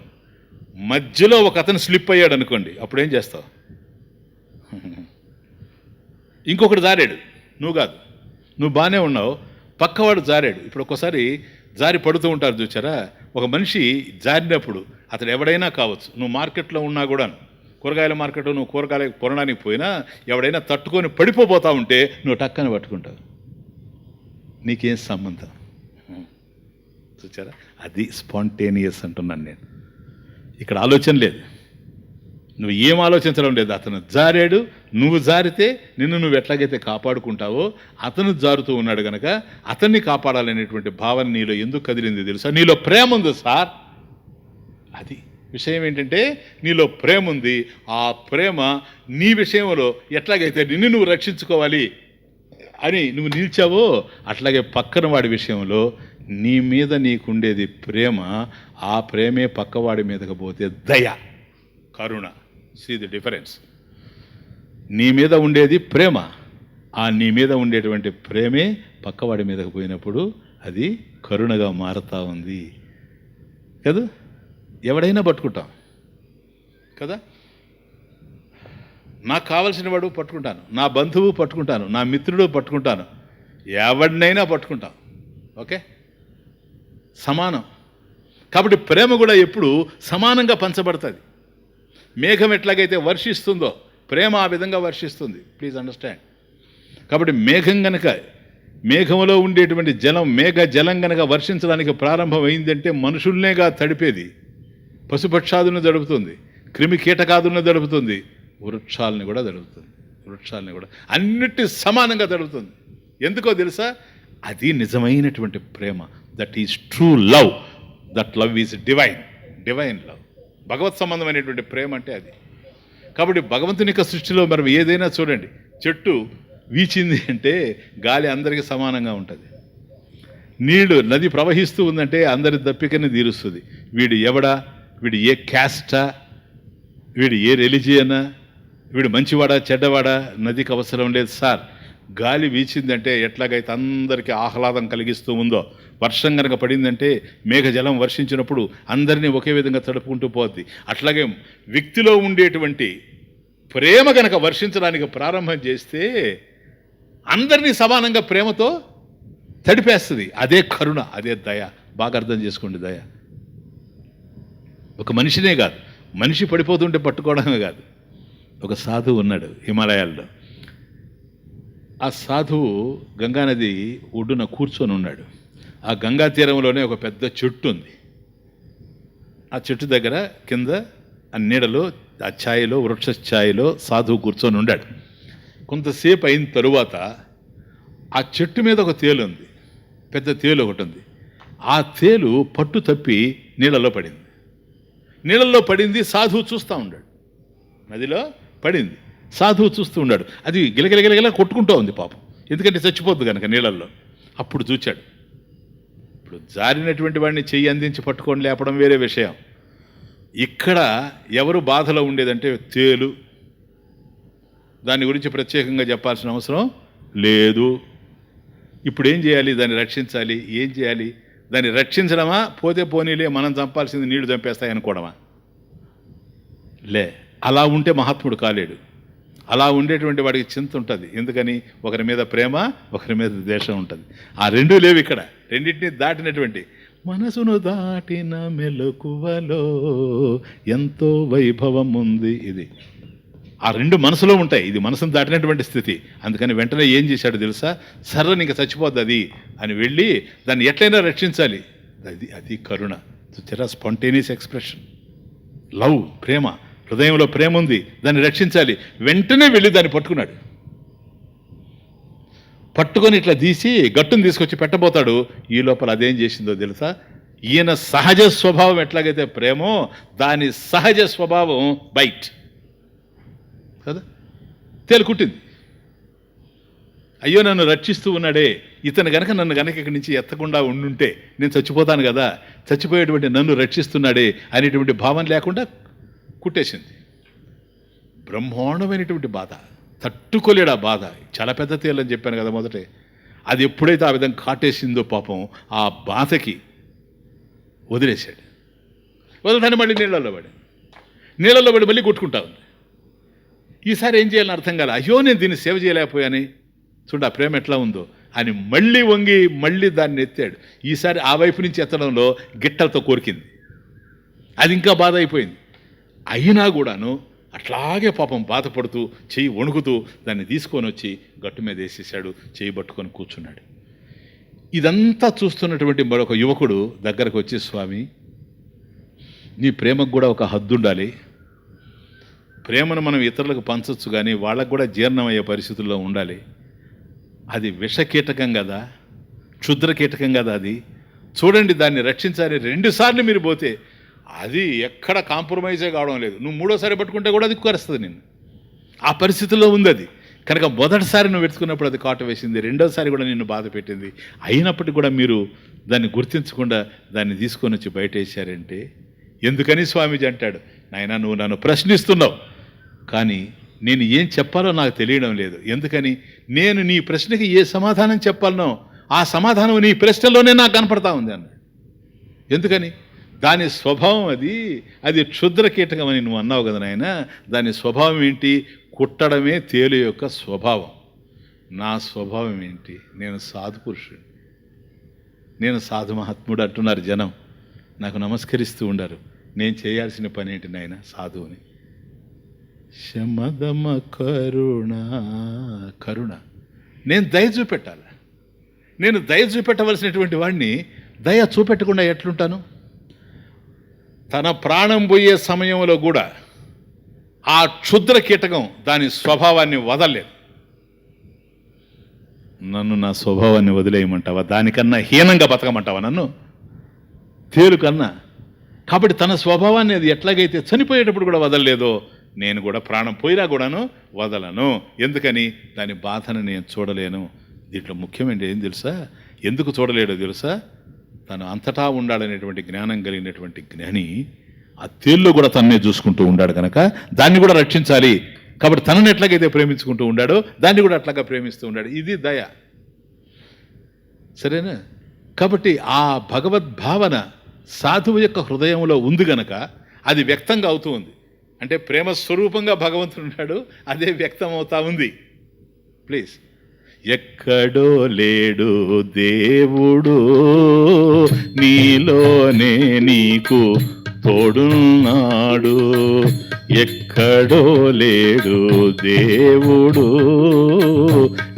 మధ్యలో ఒక అతను స్లిప్ అయ్యాడు అనుకోండి, అప్పుడేం చేస్తావు? ఇంకొకటి జారాడు, నువ్వు కాదు. నువ్వు బాగానే ఉన్నావు, పక్కవాడు జారాడు. ఇప్పుడు ఒక్కోసారి జారి పడుతూ ఉంటారు చూచారా? ఒక మనిషి జారినప్పుడు అతడు ఎవడైనా కావచ్చు. నువ్వు మార్కెట్లో ఉన్నా కూడా, కూరగాయల మార్కెట్లో నువ్వు కూరగాయలు కొనడానికి పోయినా ఎవడైనా తట్టుకొని పడిపోతా ఉంటే నువ్వు టక్కని పట్టుకుంటావు. నీకేం సంబంధం? చూచారా? అది స్పాంటేనియస్ అంటున్నాను నేను. ఇక్కడ ఆలోచన లేదు. నువ్వు ఏం ఆలోచించడం లేదు. అతను జారాడు, నువ్వు జారితే నిన్ను నువ్వు ఎట్లాగైతే కాపాడుకుంటావో అతను జారుతూ ఉన్నాడు కనుక అతన్ని కాపాడాలనేటువంటి భావన నీలో ఎందుకు కదిలింది తెలుసా? నీలో ప్రేమ ఉంది సార్. అది విషయం ఏంటంటే నీలో ప్రేమ ఉంది. ఆ ప్రేమ నీ విషయంలో ఎట్లాగైతే నిన్ను నువ్వు రక్షించుకోవాలి అని నువ్వు నిలిచావో అట్లాగే పక్కన వాడి విషయంలో నీ మీద నీకుండేది ప్రేమ. ఆ ప్రేమే పక్కవాడి మీదకి పోతే దయ, కరుణ. See the difference. నీ మీద ఉండేది ప్రేమ, ఆ నీ మీద ఉండేటువంటి ప్రేమే పక్కవాడి మీదకి పోయినప్పుడు అది కరుణగా మారుతూ ఉంది కదా. ఎవడైనా పట్టుకుంటాం కదా. నాకు కావలసిన వాడు పట్టుకుంటాను, నా బంధువు పట్టుకుంటాను, నా మిత్రుడు పట్టుకుంటాను, ఎవడినైనా పట్టుకుంటాం. ఓకే, సమానం. కాబట్టి ప్రేమ కూడా ఎప్పుడు సమానంగా పంచబడుతుంది. మేఘం ఎట్లాగైతే వర్షిస్తుందో ప్రేమ ఆ విధంగా వర్షిస్తుంది. Please understand. కాబట్టి మేఘం గనక, మేఘంలో ఉండేటువంటి జలం, మేఘ జలం గనక వర్షించడానికి ప్రారంభమైందంటే మనుషుల్నేగా తడిపేది, పశుపక్షాదులను దడుపుతుంది, క్రిమి కీటకాదులను దడుపుతుంది, వృక్షాలని కూడా దడుపుతుంది. వృక్షాలని కూడా అన్నిటి సమానంగా దడుపుతుంది. ఎందుకో తెలుసా? అది నిజమైనటువంటి ప్రేమ. That is true love. That love is divine. Divine love, భగవత్ సంబంధమైనటువంటి ప్రేమ అంటే అది. కాబట్టి భగవంతుని యొక్క సృష్టిలో మనం ఏదైనా చూడండి, చెట్టు వీచింది అంటే గాలి అందరికీ సమానంగా ఉంటుంది. నీళ్లు, నది ప్రవహిస్తూ ఉందంటే అందరి దప్పికని తీరుస్తుంది. వీడు ఎవడా, వీడు ఏ క్యాస్టా, వీడు ఏ రిలీజియనా, వీడు మంచివాడా చెడ్డవాడా, నదికి అవసరం లేదు సార్. గాలి వీచిందంటే ఎట్లాగైతే అందరికీ ఆహ్లాదం కలిగిస్తూ ఉందో, వర్షం కనుక పడిందంటే మేఘజలం వర్షించినప్పుడు అందరినీ ఒకే విధంగా తడుపుకుంటూ పోద్ది. అట్లాగే వ్యక్తిలో ఉండేటువంటి ప్రేమ కనుక వర్షించడానికి ప్రారంభం చేస్తే అందరినీ సమానంగా ప్రేమతో తడిపేస్తుంది. అదే కరుణ, అదే దయ. బాగా అర్థం చేసుకోండి. దయ ఒక మనిషినే కాదు, మనిషి పడిపోతుంటే పట్టుకోవడమే కాదు. ఒక సాధువు ఉన్నాడు హిమాలయాల్లో. ఆ సాధువు గంగానది ఒడ్డున కూర్చొని ఉన్నాడు. ఆ గంగా తీరంలోనే ఒక పెద్ద చెట్టు ఉంది. ఆ చెట్టు దగ్గర కింద ఆ నీడలో, ఆ ఛాయలో, వృక్ష ఛాయలో సాధువు కూర్చొని ఉన్నాడు. కొంతసేపు అయిన తరువాత ఆ చెట్టు మీద ఒక తేలు ఉంది, పెద్ద తేలు ఒకటి ఉంది. ఆ తేలు పట్టు తప్పి నీళ్ళలో పడింది. నీళ్ళల్లో పడింది, సాధువు చూస్తూ ఉన్నాడు. నదిలో పడింది, సాధువు చూస్తూ ఉన్నాడు. అది గిలగిలగిలగిలా కొట్టుకుంటూ ఉంది పాపం, ఎందుకంటే చచ్చిపోద్దు కనుక నీళ్ళల్లో. అప్పుడు చూచాడు. ఇప్పుడు జారినటువంటి వాడిని చెయ్యి అందించి పట్టుకొని లేపడం వేరే విషయం. ఇక్కడ ఎవరు బాధలో ఉండేదంటే తేలు. దాని గురించి ప్రత్యేకంగా చెప్పాల్సిన అవసరం లేదు. ఇప్పుడు ఏం చేయాలి? దాన్ని రక్షించాలి. ఏం చేయాలి? దాన్ని రక్షించడమా, పోతే పోనీలే మనం చంపాల్సింది నీళ్లు చంపేస్తాయి అనుకోవడమా? లే, అలా ఉంటే మహాత్ముడు కాలేడు. అలా ఉండేటువంటి వాడికి చింత ఉంటుంది. ఎందుకని? ఒకరి మీద ప్రేమ, ఒకరి మీద ద్వేషం ఉంటుంది. ఆ రెండూ లేవు ఇక్కడ. రెండింటినీ దాటినటువంటి, మనసును దాటిన మెలకువలో ఎంతో వైభవం ఉంది. ఇది ఆ రెండు మనసులో ఉంటాయి. ఇది మనసును దాటినటువంటి స్థితి. అందుకని వెంటనే ఏం చేశాడు తెలుసా? సర్రని ఇంకా చచ్చిపోద్ది అది అని వెళ్ళి దాన్ని ఎట్లయినా రక్షించాలి. అది కరుణ. చాలా స్పాంటేనియస్ ఎక్స్ప్రెషన్. లవ్, ప్రేమ. హృదయంలో ప్రేమ ఉంది, దాన్ని రక్షించాలి. వెంటనే వెళ్ళి దాన్ని పట్టుకున్నాడు. పట్టుకొని ఇట్లా తీసి గట్టును తీసుకొచ్చి పెట్టబోతాడు. ఈ లోపల అదేం చేసిందో తెలుసా? ఈయన సహజ స్వభావం ఎట్లాగైతే ప్రేమో, దాని సహజ స్వభావం బైట్ కదా, తేలుకుట్టింది. అయ్యో నన్ను రక్షిస్తూ ఉన్నాడే, ఇతను గనక నన్ను గనక ఇక్కడి నుంచి ఎత్తకుండా ఉండుంటే నేను చచ్చిపోతాను కదా, చచ్చిపోయేటువంటి నన్ను రక్షిస్తున్నాడే అనేటువంటి భావన లేకుండా కుట్టేసింది. బ్రహ్మాండమైనటువంటి బాధ, తట్టుకోలేడు ఆ బాధ. చాలా పెద్ద తేలని చెప్పాను కదా మొదటే. అది ఎప్పుడైతే ఆ విధంగా కాటేసిందో పాపం ఆ బాధకి వదిలేశాడు. వదలటాన్ని మళ్ళీ నీళ్ళల్లో పడి మళ్ళీ కొట్టుకుంటా ఉంది. ఈసారి ఏం చేయాలని అర్థం కాలే. అయ్యో నేను దీన్ని సేవ చేయలేకపోయాని, చూడు ఆ ప్రేమ ఎట్లా ఉందో అని మళ్ళీ వంగి మళ్ళీ దాన్ని ఎత్తాడు. ఈసారి ఆ వైపు నుంచి ఎత్తడంలో గిట్టలతో కోరికింది. అది ఇంకా బాధ అయిపోయింది. అయినా కూడాను అట్లాగే పాపం బాధపడుతూ, చెయ్యి వణుకుతూ దాన్ని తీసుకొని వచ్చి గట్టు మీద వేసేసాడు. చెయ్యి పట్టుకొని కూర్చున్నాడు. ఇదంతా చూస్తున్నటువంటి మరొక యువకుడు దగ్గరకు వచ్చి, స్వామి నీ ప్రేమకు కూడా ఒక హద్దు ఉండాలి. ప్రేమను మనం ఇతరులకు పంచవచ్చు, కానీ వాళ్ళకు కూడా జీర్ణమయ్యే పరిస్థితుల్లో ఉండాలి. అది విషకీటకం కదా, క్షుద్ర కీటకం కదా. అది చూడండి, దాన్ని రక్షించాలి. 2 సార్లు మీరు పోతే అది ఎక్కడ కాంప్రమైజే కావడం లేదు. నువ్వు 3వ సారి పట్టుకుంటే కూడా అది కరుస్తుంది నిన్ను. ఆ పరిస్థితుల్లో ఉంది అది. కనుక మొదటిసారి నువ్వు వెతుకున్నప్పుడు అది కాటు వేసింది, 2వసారి కూడా నిన్ను బాధ పెట్టింది. అయినప్పటికీ కూడా మీరు దాన్ని గుర్తించకుండా దాన్ని తీసుకొని వచ్చి బయట వేశారంటే ఎందుకని స్వామీజీ అంటాడు, నాయనా నువ్వు నన్ను ప్రశ్నిస్తున్నావు, కానీ నేను ఏం చెప్పాలో నాకు తెలియడం లేదు. ఎందుకని నేను నీ ప్రశ్నకి ఏ సమాధానం చెప్పాలనో ఆ సమాధానం నీ ప్రశ్నలోనే నాకు కనపడతా ఉంది అన్నాడు. ఎందుకని? దాని స్వభావం అది క్షుద్ర కీటకం అని నువ్వు అన్నావు కదా నాయన. దాని స్వభావం ఏంటి? కుట్టడమే తేలు యొక్క స్వభావం. నా స్వభావం ఏంటి? నేను సాధు పురుషుడు, నేను సాధు మహాత్ముడు అంటున్నారు జనం, నాకు నమస్కరిస్తూ ఉండారు. నేను చేయాల్సిన పని ఏంటి నాయన? సాధువుని. శమదమ కరుణ, కరుణ. నేను దయ చూపెట్టాలి. నేను దయ చూపెట్టవలసినటువంటి వాడిని దయ చూపెట్టకుండా ఎట్లుంటాను? తన ప్రాణం పోయే సమయంలో కూడా ఆ క్షుద్ర కీటకం దాని స్వభావాన్ని వదలలేదు. నన్ను నా స్వభావాన్ని వదిలేయమంటావా? దానికన్నా హీనంగా బతకమంటావా నన్ను? తేలు కన్నా. కాబట్టి తన స్వభావాన్ని అది ఎట్లాగైతే చనిపోయేటప్పుడు కూడా వదలలేదో, నేను కూడా ప్రాణం పోయినా కూడాను వదలను. ఎందుకని? దాని బాధను నేను చూడలేను. దీంట్లో ముఖ్యమైన ఏం తెలుసా? ఎందుకు చూడలేడో తెలుసా? తను అంతటా ఉండాలనేటువంటి జ్ఞానం కలిగినటువంటి జ్ఞాని ఆ తేల్లో కూడా తన్నే చూసుకుంటూ ఉన్నాడు కనుక దాన్ని కూడా రక్షించాలి. కాబట్టి తనను ఎట్లాగైతే ప్రేమించుకుంటూ ఉన్నాడో దాన్ని కూడా అట్లాగా ప్రేమిస్తూ ఉన్నాడు. ఇది దయ. సరేనా? కాబట్టి ఆ భగవద్భావన సాధువు యొక్క హృదయంలో ఉంది గనక అది వ్యక్తంగా అవుతూ ఉంది. అంటే ప్రేమ స్వరూపంగా భగవంతుడు ఉన్నాడు, అదే వ్యక్తం అవుతా ఉంది. ప్లీజ్. ఎక్కడో లేడు దేవుడు, నీలోనే నీకు తోడున్నాడు. ఎక్కడో లేడు దేవుడు,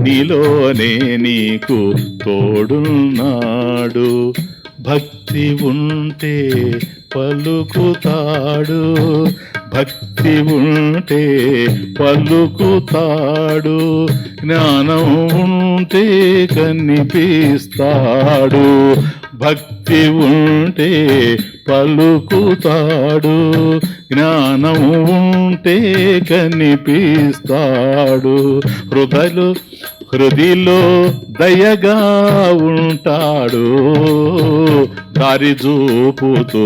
నీలోనే నీకు తోడున్నాడు. భక్తి ఉంటే పలుకుతాడు, భక్తి ఉంటే పలుకుతాడు. జ్ఞానం ఉంటే కనిపిస్తాడు, భక్తి ఉంటే పలుకుతాడు. జ్ఞానం ఉంటే కనిపిస్తాడు. హృదిలో దయగా ఉంటాడు, దారి చూపుతూ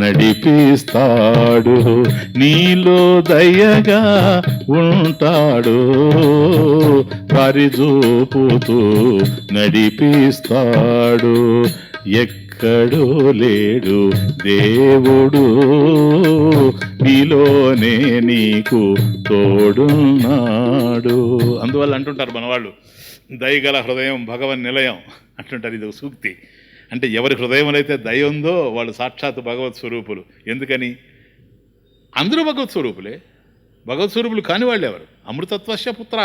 నడిపిస్తాడు. నీలో దయగా ఉంటాడు, దారి చూపుతూ నడిపిస్తాడు. ఎక్కడో లేడు దేవుడు, నీలోనే నీకు తోడున్నాడు. అందువల్ల అంటుంటారు మనవాళ్ళు, దయగల హృదయం భగవన్ నిలయం అంటుంటారు. ఇది ఒక సూక్తి. అంటే ఎవరి హృదయంలో అయితే దయ ఉందో వాళ్ళు సాక్షాత్ భగవత్ స్వరూపులు. ఎందుకని? అందరూ భగవత్ స్వరూపులే. భగవత్ స్వరూపులు కాని వాళ్ళు ఎవరు? అమృతత్వస్య పుత్ర,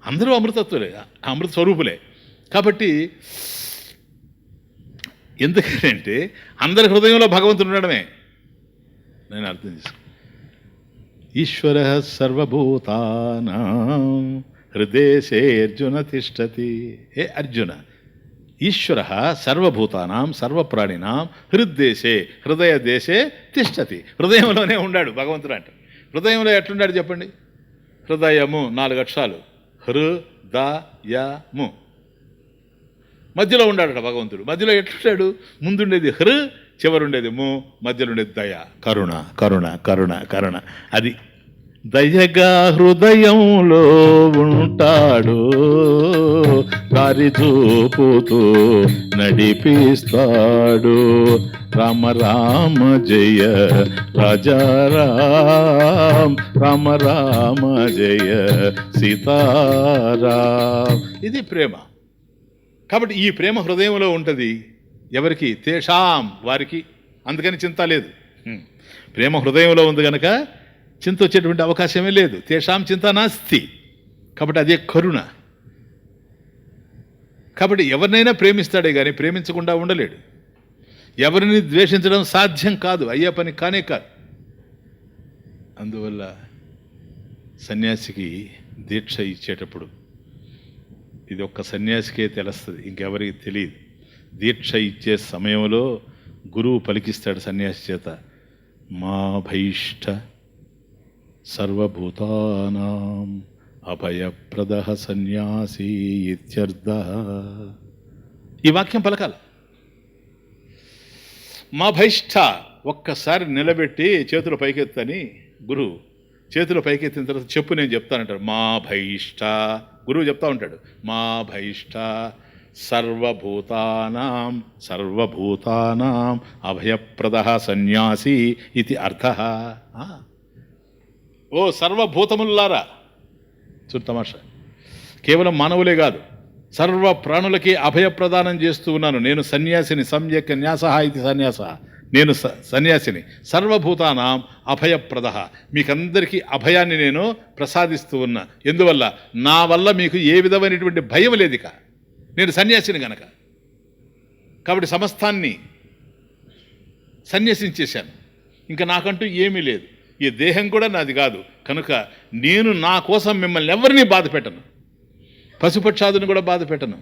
అందరూ అమృతత్వులే, అమృత స్వరూపులే. కాబట్టి ఎందుకంటే అందరి హృదయంలో భగవంతుడు ఉండడమే నేను అర్థం చేసుకో. ఈశ్వర సర్వభూతానాం హృదేశే అర్జున తిష్టతి. హే అర్జున, ఈశ్వర సర్వభూతానాం సర్వప్రాణినాం హృద్దేశే హృదయ దేశే తిష్టతి. హృదయంలోనే ఉన్నాడు భగవంతుడు అంట. హృదయంలో ఎట్లున్నాడు చెప్పండి? హృదయము 4 అక్షరాలు, హృదయము. మధ్యలో ఉన్నాడట భగవంతుడు. మధ్యలో ఎట్లుంటాడు? ముందుండేది హృ, చివరుండేది ము, మధ్యలో ఉండేది దయ. కరుణ కరుణ కరుణ కరుణ. అది దయగా హృదయంలో ఉంటాడు, దారి చూపుతూ నడిపిస్తాడు. రామ రామ జయ రాజారాం, రామ రామ జయ సీతారాం. ఇది ప్రేమ. కాబట్టి ఈ ప్రేమ హృదయంలో ఉంటుంది. ఎవరికి? తేషాం, వారికి. అందుకని చింత లేదు. ప్రేమ హృదయంలో ఉంది కనుక చింత వచ్చేటువంటి అవకాశమే లేదు. తేషాం చింత నాస్తి. కాబట్టి అదే కరుణ. కాబట్టి ఎవరినైనా ప్రేమిస్తాడే కానీ ప్రేమించకుండా ఉండలేడు. ఎవరిని ద్వేషించడం సాధ్యం కాదు, అయ్యే పని కానే కాదు. అందువల్ల సన్యాసికి దీక్ష ఇచ్చేటప్పుడు ఇది ఒక్క సన్యాసికే తెలుస్తుంది, ఇంకెవరికి తెలియదు. దీక్ష ఇచ్చే సమయంలో గురువు పలికిస్తాడు సన్యాసి చేత, మా భైష్ట సర్వభూతానాం అభయప్రద సన్యాసి ఇత్యర్థ. ఈ వాక్యం పలకాల. మా భైష్ట ఒక్కసారి నిలబెట్టి చేతులు పైకెత్తని గురువు చేతులు పైకెత్తిన తర్వాత చెప్పు నేను చెప్తానంటాడు. మా భైష్ట గురువు చెప్తా ఉంటాడు, మా భైష్ట సర్వభూతానాం అభయప్రద సన్యాసి ఇది అర్థ. ఓ సర్వభూతములారా, చూడు తమాషా, కేవలం మానవులే కాదు, సర్వ ప్రాణులకి అభయప్రదానం చేస్తూ ఉన్నాను. నేను సన్యాసిని, సమ్యక్ న్యాస ఇది సన్యాస, నేను సన్యాసిని. సర్వభూతానాం అభయప్రద, మీకందరికీ అభయాన్ని నేను ప్రసాదిస్తూ ఉన్నా. ఎందువల్ల? నా వల్ల మీకు ఏ విధమైనటువంటి భయం లేదు, ఇక నేను సన్యాసిని గనక. కాబట్టి సమస్తాన్ని సన్యసించేశాను, ఇంకా నాకంటూ ఏమీ లేదు. ఈ దేహం కూడా నాది కాదు కనుక నేను నా కోసం మిమ్మల్ని ఎవరిని బాధ పెట్టను, పశుపక్షాదులను కూడా బాధ పెట్టను,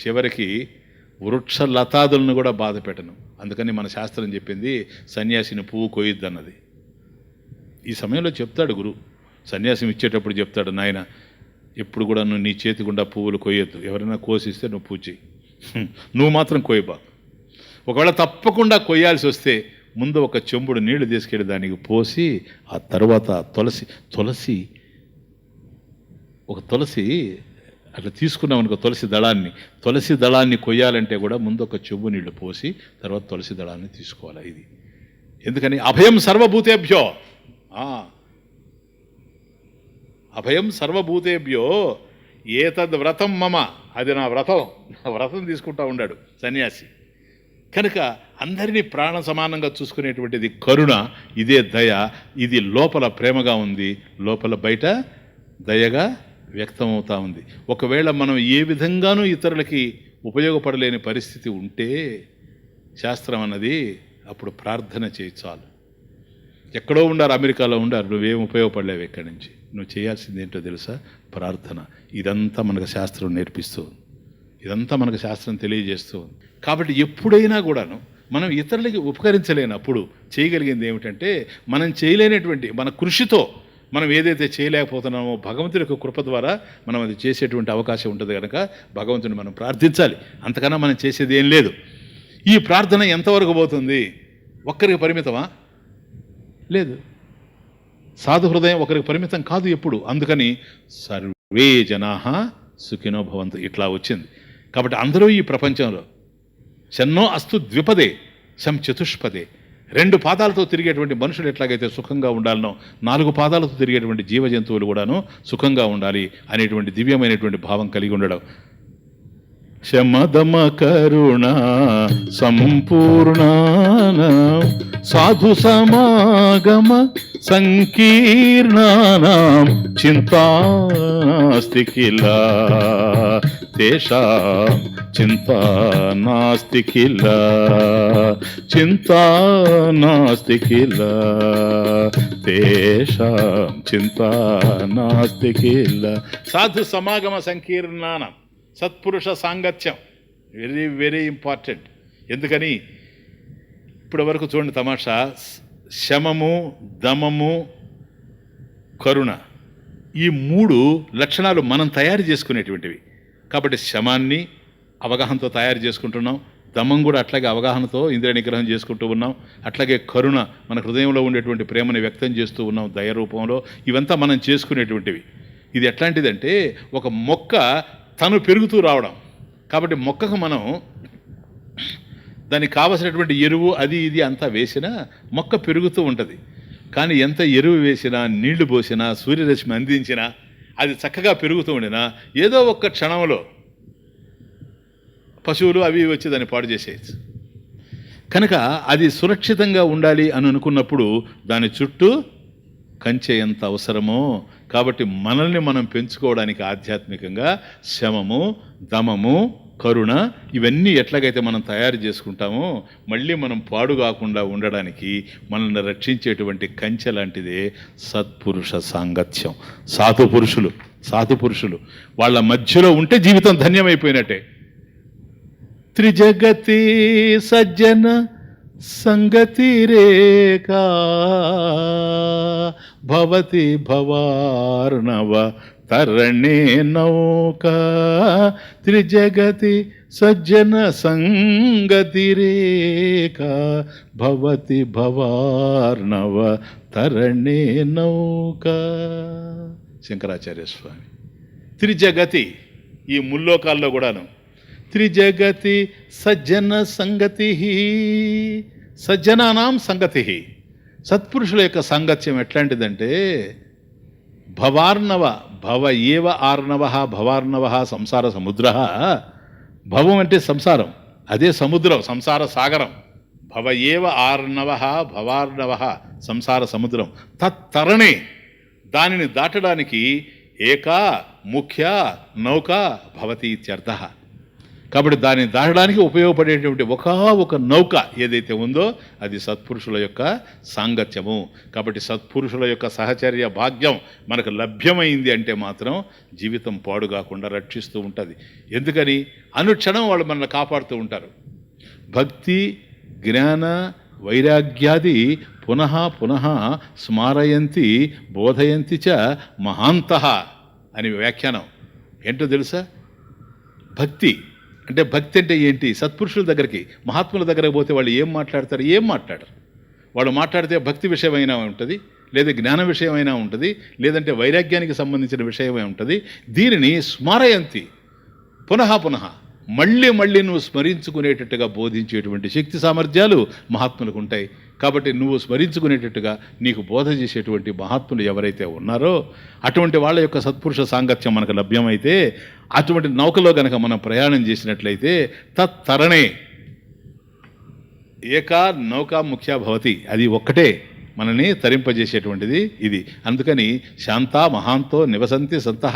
చివరికి వృక్ష లతాదులను కూడా బాధ పెట్టను. అందుకని మన శాస్త్రం చెప్పింది సన్యాసిని పువ్వు కొయ్యొద్దన్నది. ఈ సమయంలో చెప్తాడు గురువు, సన్యాసం ఇచ్చేటప్పుడు చెప్తాడు, నాయన ఎప్పుడు కూడా నువ్వు నీ చేతి గుండా పువ్వులు కొయ్యొద్దు, ఎవరైనా కోసిస్తే నువ్వు పూజ చెయ్యి, నువ్వు మాత్రం కొయ్యబా. ఒకవేళ తప్పకుండా కొయ్యాల్సి వస్తే ముందు ఒక చెంబుడు నీళ్లు తీసుకెళ్ళి దానికి పోసి ఆ తర్వాత తులసి అట్లా తీసుకున్నాం అనుకో, తులసి దళాన్ని కొయ్యాలంటే కూడా ముందు ఒక చెంబు నీళ్లు పోసి తర్వాత తులసి దళాన్ని తీసుకోవాలి. ఇది ఎందుకని? అభయం సర్వభూతేభ్యో, అభయం సర్వభూతేభ్యో ఏతద్ వ్రతం మమ, అది నా వ్రతం తీసుకుంటా ఉన్నాడు సన్యాసి. కనుక అందరినీ ప్రాణ సమానంగా చూసుకునేటువంటిది కరుణ, ఇదే దయ. ఇది లోపల ప్రేమగా ఉంది, లోపల బయట దయగా వ్యక్తమవుతూ ఉంది. ఒకవేళ మనం ఏ విధంగానూ ఇతరులకి ఉపయోగపడలేని పరిస్థితి ఉంటే శాస్త్రం అన్నది అప్పుడు ప్రార్థన చేయి చాలు. ఎక్కడో ఉండారు, అమెరికాలో ఉండారు, నువ్వేం ఉపయోగపడలేవు ఇక్కడి నుంచి. నువ్వు చేయాల్సింది ఏంటో తెలుసా? ప్రార్థన. ఇదంతా మనకు శాస్త్రం నేర్పిస్తూ ఉంది, ఇదంతా మనకు శాస్త్రం తెలియజేస్తూ ఉంది. కాబట్టి ఎప్పుడైనా కూడాను మనం ఇతరులకి ఉపకరించలేనప్పుడు చేయగలిగింది ఏమిటంటే, మనం చేయలేనటువంటి మన కృషితో మనం ఏదైతే చేయలేకపోతున్నామో భగవంతుడి యొక్క కృప ద్వారా మనం అది చేసేటువంటి అవకాశం ఉంటుంది కనుక భగవంతుని మనం ప్రార్థించాలి. అంతకన్నా మనం చేసేది ఏం లేదు. ఈ ప్రార్థన ఎంతవరకు పోతుంది? ఒక్కరికి పరిమితమా? లేదు. సాధు హృదయం ఒకరికి పరిమితం కాదు ఎప్పుడు. అందుకని సర్వే జనాః సుఖినో భవంతు ఇట్లా వచ్చింది. కాబట్టి అందరూ ఈ ప్రపంచంలో శన్నో అస్తు ద్విపదే శం చతుష్పదే, 2 పాదాలతో తిరిగేటువంటి మనుషులు ఎట్లాగైతే సుఖంగా ఉండాలనో 4 పాదాలతో తిరిగేటువంటి జీవజంతువులు కూడాను సుఖంగా ఉండాలి అనేటువంటి దివ్యమైనటువంటి భావం కలిగి ఉండడం. శమదమ కరుణ సంపూర్ణ సాధు సమాగమ సంకీర్ణానాం చింతా నాస్తి కిల తేషాం చింతా నాస్తి కిల చింతా నాస్తి కిల తేషాం చింతా నాస్తి కిల. సాధు సమాగమ సంకీర్ణానాం, సత్పురుష సాంగత్యం వెరీ వెరీ ఇంపార్టెంట్. ఎందుకని? ఇప్పటి వరకు చూడండి తమాషా, శమము, దమము, కరుణ, ఈ 3 లక్షణాలు మనం తయారు చేసుకునేటువంటివి. కాబట్టి శమాన్ని అవగాహనతో తయారు చేసుకుంటున్నాం, దమం కూడా అట్లాగే అవగాహనతో ఇంద్రియ నిగ్రహం చేసుకుంటూ ఉన్నాం, అట్లాగే కరుణ మన హృదయంలో ఉండేటువంటి ప్రేమని వ్యక్తం చేస్తూ ఉన్నాం దయ రూపంలో. ఇవంతా మనం చేసుకునేటువంటివి. ఇది ఎట్లాంటిదంటే ఒక మొక్క తను పెరుగుతూ రావడం. కాబట్టి మొక్కకు మనం దానికి కావలసినటువంటి ఎరువు అది ఇది అంతా వేసినా మొక్క పెరుగుతూ ఉంటుంది. కానీ ఎంత ఎరువు వేసినా, నీళ్లు పోసినా, సూర్యరశ్మి అందించినా, అది చక్కగా పెరుగుతూ ఉండినా ఏదో ఒక్క క్షణంలో పశువులు అవి వచ్చి దాన్ని పాడు చేసేయచ్చు. కనుక అది సురక్షితంగా ఉండాలి అని అనుకున్నప్పుడు దాని చుట్టూ కంచె ఎంత అవసరమో కాబట్టి మనల్ని మనం పెంచుకోవడానికి ఆధ్యాత్మికంగా శమము, దమము, కరుణ ఇవన్నీ ఎట్లాగైతే మనం తయారు చేసుకుంటామో మళ్ళీ మనం పాడు కాకుండా ఉండడానికి మనల్ని రక్షించేటువంటి కంచె లాంటిదే సత్పురుష సాంగత్యం. సాధు పురుషులు వాళ్ళ మధ్యలో ఉంటే జీవితం ధన్యమైపోయినట్టే. త్రిజగతి సజ్జన సంగతి రేఖా భవతి భవార్ణవ తరణే నౌకా. త్రిజగతి సజ్జన సంగతి రేఖా భవతి భవార్ణవ తరణే నౌకా. శంకరాచార్య స్వామి. త్రిజగతి ఈ ముల్లోకాల్లో కూడాను త్రిజగతి సజ్జన సంగతి, సజ్జనానాం సంగతి. సత్పురుషుల యొక్క సాంగత్యం ఎట్లాంటిదంటే భవార్ణవ, భవ ఏవ ఆర్ణవ, భవార్ణవ సంసార సముద్ర. భవం అంటే సంసారం, అదే సముద్రం, సంసార సాగరం. భవ ఏవ ఆర్ణవ భవార్ణవ సంసార సముద్రం. తత్తరణే దానిని దాటడానికి ఏకా ముఖ్య నౌక భవతి ఇత్యర్థ. కాబట్టి దాన్ని దాటడానికి ఉపయోగపడేటువంటి ఒక నౌక ఏదైతే ఉందో అది సత్పురుషుల యొక్క సాంగత్యము. కాబట్టి సత్పురుషుల యొక్క సహచర్య భాగ్యం మనకు లభ్యమైంది అంటే మాత్రం జీవితం పాడు కాకుండా రక్షిస్తూ ఉంటుంది. ఎందుకని అనుక్షణం వాళ్ళు మనల్ని కాపాడుతూ ఉంటారు. భక్తి జ్ఞాన వైరాగ్యాది పునః పునః స్మారయంతి బోధయంతి చ మహాంతః అని వ్యాఖ్యానం. ఏంటో తెలుసా? భక్తి అంటే ఏంటి? సత్పురుషుల దగ్గరికి, మహాత్ముల దగ్గరకు పోతే వాళ్ళు ఏం మాట్లాడరు. వాళ్ళు మాట్లాడితే భక్తి విషయమైనా ఉంటుంది, లేదా జ్ఞాన విషయమైనా ఉంటుంది, లేదంటే వైరాగ్యానికి సంబంధించిన విషయమే ఉంటుంది. దీనిని స్మరయంతి పునః పునః మళ్ళీ నువ్వు స్మరించుకునేటట్టుగా బోధించేటువంటి శక్తి సామర్థ్యాలు మహాత్ములకు ఉంటాయి. కాబట్టి నువ్వు స్మరించుకునేటట్టుగా నీకు బోధ చేసేటువంటి మహాత్ములు ఎవరైతే ఉన్నారో అటువంటి వాళ్ళ యొక్క సత్పురుష సాంగత్యం మనకు లభ్యమైతే, అటువంటి నౌకలో గనక మనం ప్రయాణం చేసినట్లయితే తత్తరణే ఏకా నౌకా ముఖ్య భవతి. అది ఒక్కటే మనని తరింపజేసేటువంటిది ఇది. అందుకని శాంతా మహాంతో నివసంతి సంతః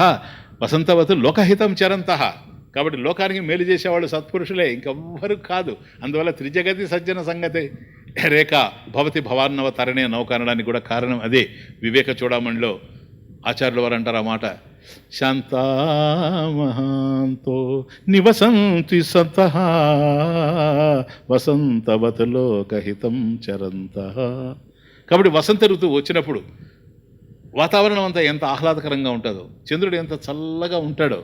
వసంతవతు లోకహితం చరంతః. కాబట్టి లోకానికి మేలు చేసేవాళ్ళు సత్పురుషులే, ఇంకెవ్వరు కాదు. అందువల్ల త్రిజగతి సజ్జన సంగతి రేఖ భవతి భవార్ణవ తరణే నౌక అనడానికి కూడా కారణం అదే. వివేక చూడమణిలో ఆచార్యుల వారు అంటారు ఆ మాట, శాంతామహాంతో నివసంతి సంతః వసంతవత్ లోకహితం చరంతః. కాబట్టి వసంత ఋతువు వచ్చినప్పుడు వాతావరణం అంతా ఎంత ఆహ్లాదకరంగా ఉంటుందో, చంద్రుడు ఎంత చల్లగా ఉంటాడో,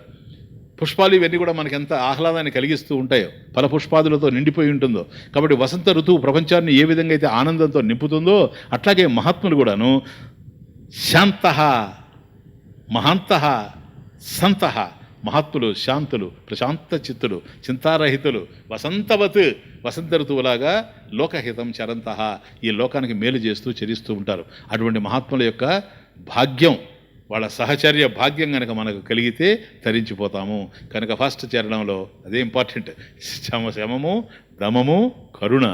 పుష్పాలు ఇవన్నీ కూడా మనకి ఎంత ఆహ్లాదాన్ని కలిగిస్తూ ఉంటాయో, ఫలపుష్పాదులతో నిండిపోయి ఉంటుందో. కాబట్టి వసంత ఋతువు ప్రపంచాన్ని ఏ విధంగా అయితే ఆనందంతో నింపుతుందో అట్లాగే మహాత్ములు కూడాను శాంతః మహాంతః సంతః. మహాత్ములు శాంతులు, ప్రశాంత చిత్తులు, చింతారహితులు, వసంత ఋతువులాగా లోకహితం చరంతః, ఈ లోకానికి మేలు చేస్తూ చరిస్తూ ఉంటారు. అటువంటి మహాత్ముల యొక్క భాగ్యం, వాళ్ళ సహచర్య భాగ్యం కనుక మనకు కలిగితే తరించిపోతాము. కనుక ఫస్ట్ చరణంలో అదే ఇంపార్టెంట్. శమము, దమము, కరుణ,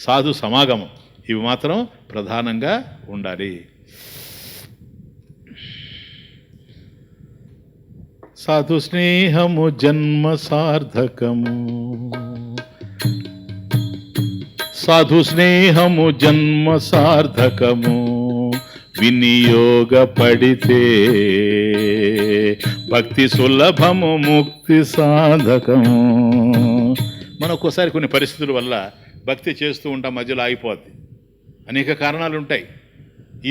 సాధు సమాగమం ఇవి మాత్రం ప్రధానంగా ఉండాలి. సాధు స్నేహము జన్మ సార్థకము, సాధు స్నేహము జన్మ సార్థకము, వినియోగపడితే భక్తి సులభము ముక్తి సాధకము. మనం ఒక్కోసారి కొన్ని పరిస్థితుల వల్ల భక్తి చేస్తూ ఉంటాం, మధ్యలో ఆగిపోద్ది. అనేక కారణాలు ఉంటాయి,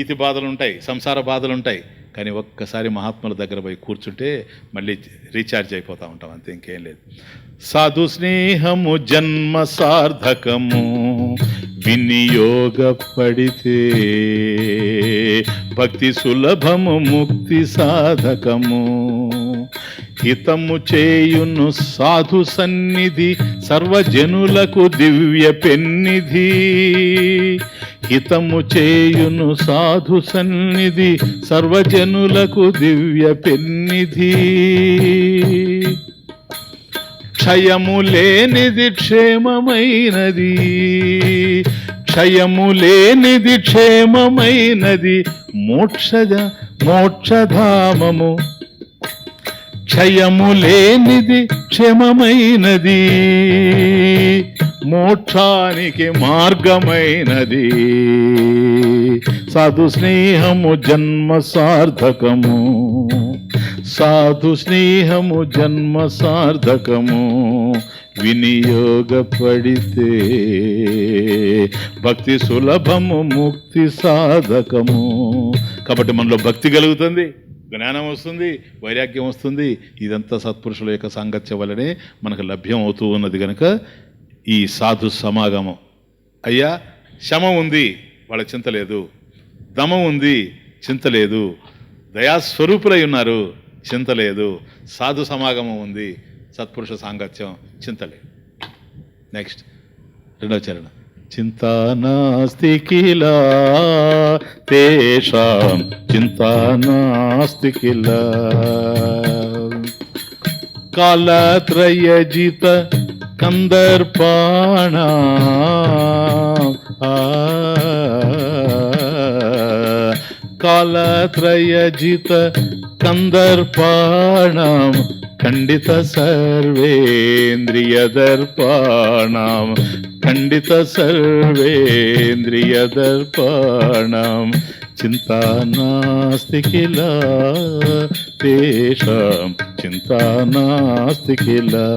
ఈతి బాధలు ఉంటాయి, సంసార బాధలు ఉంటాయి. కానీ ఒక్కసారి మహాత్ముల దగ్గర పోయి కూర్చుంటే మళ్ళీ రీఛార్జ్ అయిపోతూ ఉంటాం, అంతే, ఇంకేం లేదు. సాధు స్నేహము జన్మ సార్థకము, వినియోగపడితే భక్తి సులభము ముక్తి సాధకము. హితము చేయును సాధు సన్నిధి సర్వజనులకు దివ్య పెన్నిధి. హితము చేయును సాధు సన్నిధి సర్వజనులకు దివ్య పెన్నిధి. క్షయము లేనిది క్షేమమైనది, క్షయము లేనిది క్షేమమైనది, మోక్షధామము, క్షయము లేనిది క్షమమైనది, మోక్షానికి మార్గమైనది. సాధు స్నేహము జన్మ సార్థకము, సాధు స్నేహము జన్మ సార్థకము, వినియోగపడితే భక్తి సులభము, ముక్తి సాధకము. కాబట్టి మనలో భక్తి కలుగుతుంది, జ్ఞానం వస్తుంది, వైరాగ్యం వస్తుంది. ఇదంతా సత్పురుషుల యొక్క సాంగత్యం వల్లనే మనకు లభ్యం అవుతూ ఉన్నది. కనుక ఈ సాధు సమాగమం, అయ్యా శమం ఉంది, వాళ్ళ చింత లేదు, దమం ఉంది, చింత లేదు, దయాస్వరూపులై ఉన్నారు, చింత లేదు, సాధు సమాగమం ఉంది, సత్పురుష సాంగత్యం, చింత లేదు. నెక్స్ట్ రెండవ చరణం. చింతా నాస్తి కిలా తేషాం, చింతా నాస్తి కిలా కాలత్రయజిత కందర్పాణాం, కాలత్రయజిత కందర్పాణాం, ఖండిత సర్వేంద్రియ దర్పాణాం, ఖండిత సర్వేంద్రియ దర్పాణాం, చింతా నాస్తి కిలా తేషాం, చింతా నాస్తి కిలా,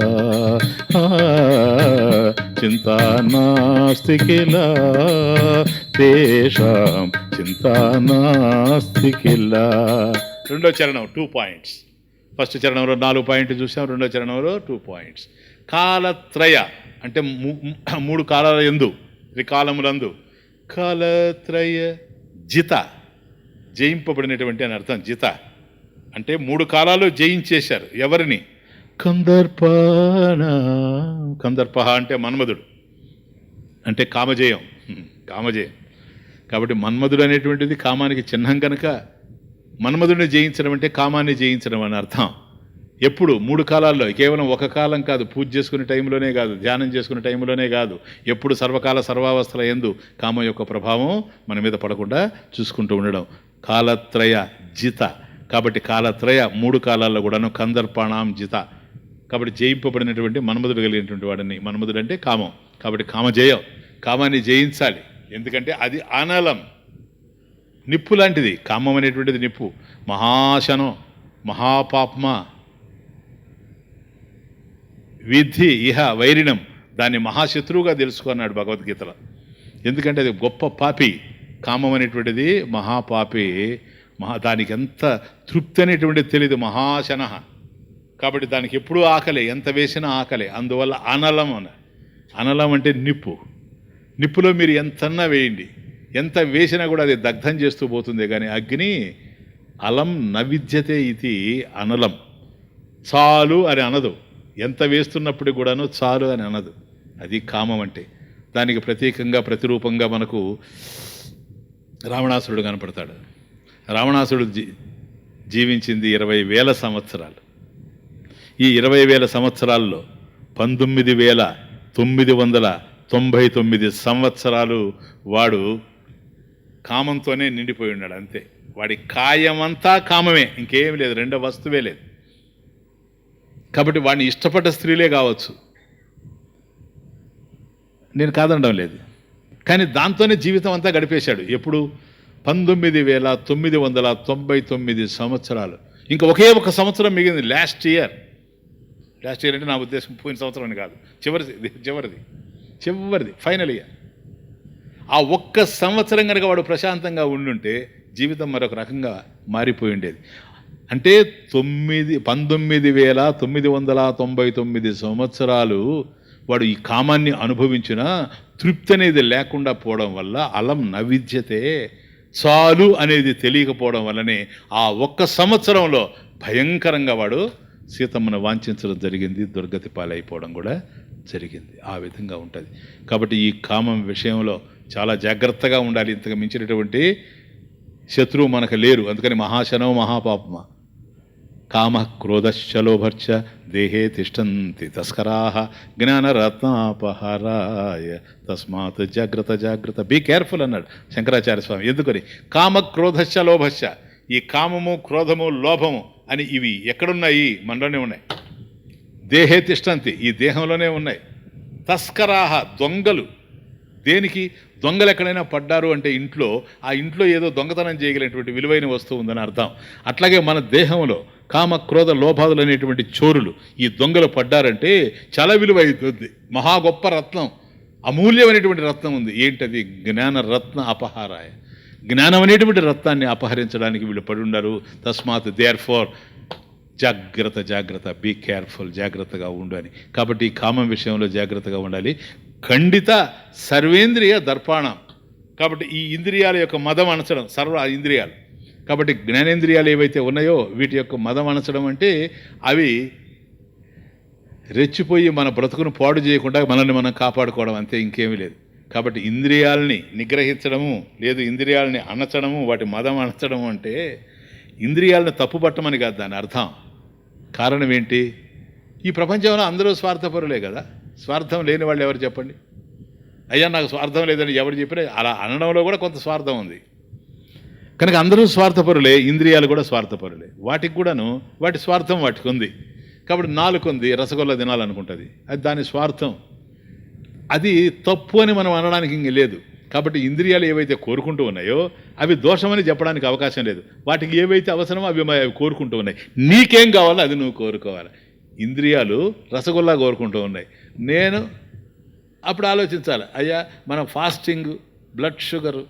చింతా నాస్తి కిలా తేషాం, చింతా నాస్తి కిలా. రెండో చరణం 2 పాయింట్స్. ఫస్ట్ చరణంలో 4 పాయింట్లు చూసాం, రెండో చరణంలో 2 పాయింట్స్. కాలత్రయ అంటే 3 కాలాల యందు, త్రికాలములందు, కాలత్రయ జిత, జయింపబడినటువంటి అని అర్థం. జిత అంటే 3 కాలాలు జయించేశారు. ఎవరిని? కందర్పాణ. కందర్ప అంటే మన్మధుడు, అంటే కామజయం, కామజయం. కాబట్టి మన్మధుడు అనేటువంటిది కామానికి చిహ్నం కనుక మన్మధుడిని జయించడం అంటే కామాన్ని జయించడం అని అర్థం. ఎప్పుడు? 3 కాలాల్లో, కేవలం ఒక కాలం కాదు, పూజ చేసుకునే టైంలోనే కాదు, ధ్యానం చేసుకునే టైంలోనే కాదు, ఎప్పుడు సర్వకాల సర్వావస్థల యందు కామం యొక్క ప్రభావం మన మీద పడకుండా చూసుకుంటూ ఉండడం. కాలత్రయ జిత. కాబట్టి కాలత్రయ 3 కాలాల్లో కూడాను కందర్పాణాం జిత. కాబట్టి జయింపబడినటువంటి మన్మధుడు కలిగినటువంటి వాడిని, మన్మధుడు అంటే కామం. కాబట్టి కామజయం, కామాన్ని జయించాలి. ఎందుకంటే అది అనలం, నిప్పు లాంటిది. కామం అనేటువంటిది నిప్పు, మహాశనం, మహాపాప్మ, విద్ధి ఇహ వైరిణం. దాన్ని మహాశత్రువుగా తెలుసుకున్నాడు భగవద్గీతలో. ఎందుకంటే అది గొప్ప పాపి. కామం అనేటువంటిది మహాపాపి, దానికి ఎంత తృప్తి అనేటువంటిది తెలియదు, మహాశన. కాబట్టి దానికి ఎప్పుడూ ఆకలే, ఎంత వేసినా ఆకలే. అందువల్ల అనలం అనలం అంటే నిప్పు. నిప్పులో మీరు ఎంతన్నా వేయండి, ఎంత వేసినా కూడా అది దగ్ధం చేస్తూ పోతుంది. కానీ అగ్ని అలం నవిద్యతే ఇది అనలం. చాలు అని అనదు, ఎంత వేస్తున్నప్పుడు కూడాను చాలు అని అనదు. అది కామం అంటే. దానికి ప్రతీకంగా, ప్రతిరూపంగా మనకు రావణాసురుడు కనపడతాడు. రావణాసురుడు జీవించింది 20,000 సంవత్సరాలు. ఈ 20,000 సంవత్సరాల్లో 19,999 సంవత్సరాలు వాడు కామంతోనే నిండిపోయి ఉన్నాడు. అంతే. వాడి కాయమంతా కామమే, ఇంకేమీ లేదు, రెండో వస్తువే లేదు. కాబట్టి వాడిని ఇష్టపడ్డ స్త్రీలే కావచ్చు, నేను కాదనడం లేదు. కానీ దాంతోనే జీవితం అంతా గడిపేశాడు. ఎప్పుడు? 19,999 సంవత్సరాలు. ఇంకా ఒకే ఒక సంవత్సరం మిగిలింది, లాస్ట్ ఇయర్. లాస్ట్ ఇయర్ అంటే నా ఉద్దేశం పోయిన సంవత్సరం అని కాదు, చివరిది ఫైనల్ ఇయర్. ఆ ఒక్క సంవత్సరం కనుక వాడు ప్రశాంతంగా ఉండుంటే జీవితం మరొక రకంగా మారిపోయి ఉండేది. అంటే 19,999 సంవత్సరాలు వాడు ఈ కామాన్ని అనుభవించిన తృప్తి అనేది లేకుండా పోవడం వల్ల అలం నవిద్యతే, చాలు అనేది తెలియకపోవడం వల్లనే ఆ ఒక్క సంవత్సరంలో భయంకరంగా వాడు సీతమ్మను వాంఛించడం జరిగింది, దుర్గతి పాలైపోవడం కూడా జరిగింది. ఆ విధంగా ఉంటుంది. కాబట్టి ఈ కామం విషయంలో చాలా జాగ్రత్తగా ఉండాలి. ఇంతకు మించినటువంటి శత్రువు మనకు లేరు. అందుకని మహాశనో మహాపాపమ. కామ క్రోధశ్చలోభర్చ దేహే తిష్టంతి తస్కరాః జ్ఞానరత్నాపహారాయ తస్మాత్ జాగ్రత్త జాగ్రత్త. బీ కేర్ఫుల్ అన్నాడు శంకరాచార్య స్వామి. ఎందుకని? కామ క్రోధశ్చ లోభశ్చ, ఈ కామము, క్రోధము, లోభము అని ఇవి ఎక్కడున్నాయి? మనలోనే ఉన్నాయి. దేహే తిష్టంతి, ఈ దేహంలోనే ఉన్నాయి. తస్కరాహ, దొంగలు. దేనికి? దొంగలు ఎక్కడైనా పడ్డారు అంటే ఇంట్లో, ఆ ఇంట్లో ఏదో దొంగతనం చేయగలిగినటువంటి విలువైన వస్తువు ఉందని అర్థం. అట్లాగే మన దేహంలో కామ, క్రోధ, లోభాదులు అనేటువంటి చోరులు, ఈ దొంగలు పడ్డారంటే చాలా విలువ అవుతుంది. మహా గొప్ప రత్నం, అమూల్యమైనటువంటి రత్నం ఉంది. ఏంటది? జ్ఞాన రత్న అపహారాయ. జ్ఞానం అనేటువంటి రత్నాన్ని అపహరించడానికి వీళ్ళు పడి ఉన్నారు. తస్మాత్ దేర్ ఫోర్ జాగ్రత్త, జాగ్రత్త, బీ కేర్ఫుల్, జాగ్రత్తగా ఉండు అని. కాబట్టి ఈ కామం విషయంలో జాగ్రత్తగా ఉండాలి. ఖండిత సర్వేంద్రియ దర్పాణం. కాబట్టి ఈ ఇంద్రియాల యొక్క మదం అణచడం, సర్వ ఇంద్రియాలు. కాబట్టి జ్ఞానేంద్రియాలు ఏవైతే ఉన్నాయో వీటి యొక్క మదం అణచడం అంటే అవి రెచ్చిపోయి మన బ్రతుకును పాడు చేయకుండా మనల్ని మనం కాపాడుకోవడం, అంతే, ఇంకేమీ లేదు. కాబట్టి ఇంద్రియాలని నిగ్రహించడము, లేదు ఇంద్రియాలని అణచడము, వాటి మదం అణచడము అంటే ఇంద్రియాలను తప్పుపట్టమని కాదు దాని అర్థం. కారణం ఏంటి? ఈ ప్రపంచంలో అందరూ స్వార్థపరులే కదా. స్వార్థం లేని వాళ్ళు ఎవరు చెప్పండి? అయ్యా నాకు స్వార్థం లేదని ఎవరు చెప్పినా అలా అనడంలో కూడా కొంత స్వార్థం ఉంది. కనుక అందరూ స్వార్థపరులే, ఇంద్రియాలు కూడా స్వార్థపరులే. వాటికి కూడాను వాటి స్వార్థం వాటికి ఉంది. కాబట్టి నాలుగు ఉంది, రసగొల్ల తినాలనుకుంటుంది, అది దాని స్వార్థం. అది తప్పు అని మనం అనడానికి ఇంక లేదు. కాబట్టి ఇంద్రియాలు ఏవైతే కోరుకుంటూ ఉన్నాయో అవి దోషమని చెప్పడానికి అవకాశం లేదు. వాటికి ఏవైతే అవసరమో అవి కోరుకుంటూ ఉన్నాయి. నీకేం కావాలో అది నువ్వు కోరుకోవాలి. ఇంద్రియాలు రసగుల్లా కోరుకుంటూ ఉన్నాయి. నేను అప్పుడు ఆలోచించాలి, అయ్యా మనం ఫాస్టింగ్, బ్లడ్ షుగరు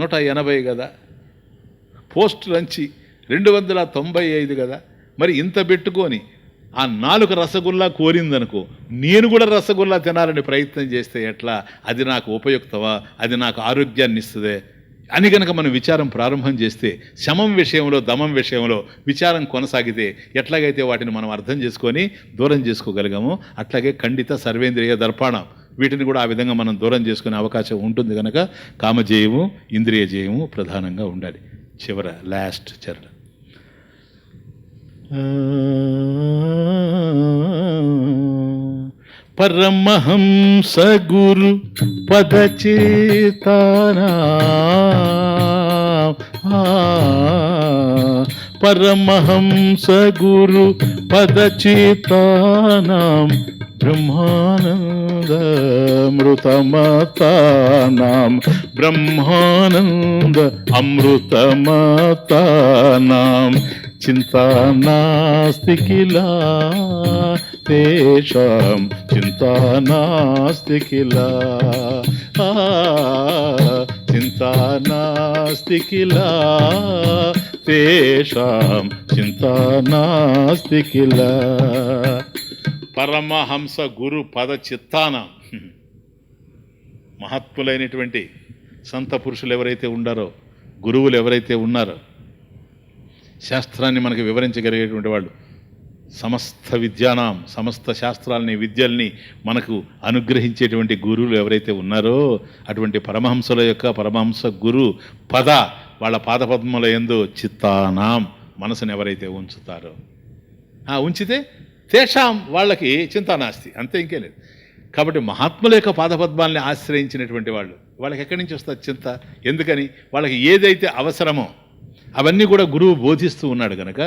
180 కదా, పోస్ట్ లంచి 295 కదా, మరి ఇంత పెట్టుకొని ఆ 4 రసగుల్లా కోరిందనుకో, నేను కూడా రసగుల్లా తినాలని ప్రయత్నం చేస్తే ఎట్లా? అది నాకు ఉపయుక్తమా? అది నాకు ఆరోగ్యాన్ని ఇస్తుందే అని కనుక మనం విచారం ప్రారంభం చేస్తే, శమం విషయంలో, దమం విషయంలో విచారం కొనసాగితే ఎట్లాగైతే వాటిని మనం అర్థం చేసుకొని దూరం చేసుకోగలిగామో అట్లాగే ఖండిత సర్వేంద్రియ దర్పాణం, వీటిని కూడా ఆ విధంగా మనం దూరం చేసుకునే అవకాశం ఉంటుంది. కనుక కామజేయము, ఇంద్రియ జయము ప్రధానంగా ఉండాలి. చివర లాస్ట్ చరణ. పరమహంస గురు పదచేతనా, పరమహంస గురు పదచేతనాం బ్రహ్మానందమృతమతానాం, బ్రహ్మానంద అమృతమతానాం చింతా నాస్తి కిలా తేషాం, చింతా నాస్తి కిలా, చింతా నాస్తి కిలా తేషాం, చింతా నాస్తి కిలా. పరమహంస గురు పద చిత్తాన, మహాత్ములైనటువంటి సంత పురుషులు ఎవరైతే ఉండారో, గురువులు ఎవరైతే ఉన్నారో, శాస్త్రాన్ని మనకు వివరించగలిగేటువంటి వాళ్ళు, సమస్త విద్యానాం, సమస్త శాస్త్రాలని, విద్యల్ని మనకు అనుగ్రహించేటువంటి గురువులు ఎవరైతే ఉన్నారో అటువంటి పరమహంసల యొక్క పరమహంస గురు పద, వాళ్ళ పాదపద్మల యందు చిత్తానాం, మనసును ఎవరైతే ఉంచుతారో, ఉంచితే తేషాం, వాళ్ళకి చింతానాస్తి, అంతే, ఇంకే లేదు. కాబట్టి మహాత్ముల యొక్క పాదపద్మాలని ఆశ్రయించినటువంటి వాళ్ళు, వాళ్ళకి ఎక్కడి నుంచి వస్తుంది చింత? ఎందుకని? వాళ్ళకి ఏదైతే అవసరమో అవన్నీ కూడా గురువు బోధిస్తూ ఉన్నాడు కనుక,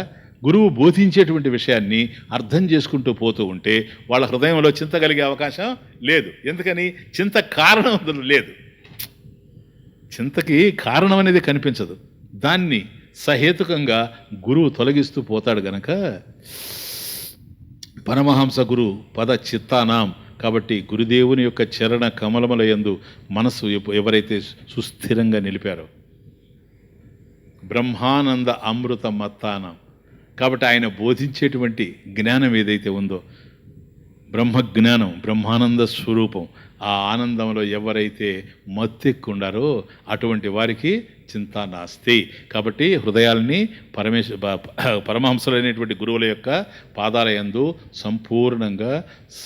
గురువు బోధించేటువంటి విషయాన్ని అర్థం చేసుకుంటూ పోతూ ఉంటే వాళ్ళ హృదయంలో చింత కలిగే అవకాశం లేదు. ఎందుకని? చింత కారణం లేదు. చింతకి కారణం అనేది కనిపించదు. దాన్ని సహేతుకంగా గురువు తొలగిస్తూ పోతాడు గనక పరమహంస గురు పద చిత్తానాం. కాబట్టి గురుదేవుని యొక్క చరణ కమలముల యందు మనసు ఎవరైతే సుస్థిరంగా నిలిపారో, బ్రహ్మానంద అమృత మత్తానం, కాబట్టి ఆయన బోధించేటువంటి జ్ఞానం ఏదైతే ఉందో, బ్రహ్మజ్ఞానం, బ్రహ్మానంద స్వరూపం, ఆ ఆనందంలో ఎవరైతే మత్తెక్కుండారో అటువంటి వారికి చింతా నాస్తి. కాబట్టి హృదయాల్ని పరమహంసలైనటువంటి గురువుల యొక్క పాదాల యందు సంపూర్ణంగా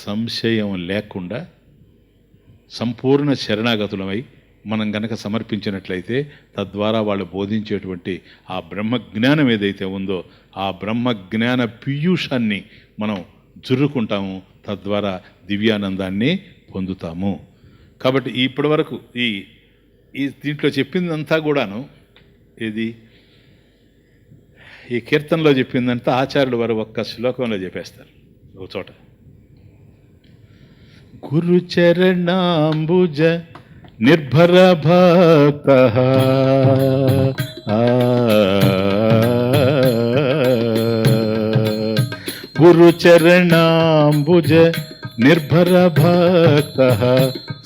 సంశయం లేకుండా సంపూర్ణ శరణాగతులమై మనం గనక సమర్పించినట్లయితే తద్వారా వాళ్ళు బోధించేటువంటి ఆ బ్రహ్మజ్ఞానం ఏదైతే ఉందో ఆ బ్రహ్మజ్ఞాన పీయూషాన్ని మనం జుర్రుకుంటాము, తద్వారా దివ్యానందాన్ని పొందుతాము. కాబట్టి ఇప్పటి వరకు ఈ దీంట్లో చెప్పిందంతా కూడాను ఏది ఈ కీర్తనలో చెప్పిందంటే ఆచార్యులు వారు ఒక్క శ్లోకంలో చెప్పేస్తారు ఒక చోట. గురుచరణాంబుజ నిర్భర భక్త గురుచరణాంబుజ నిర్భర భక్త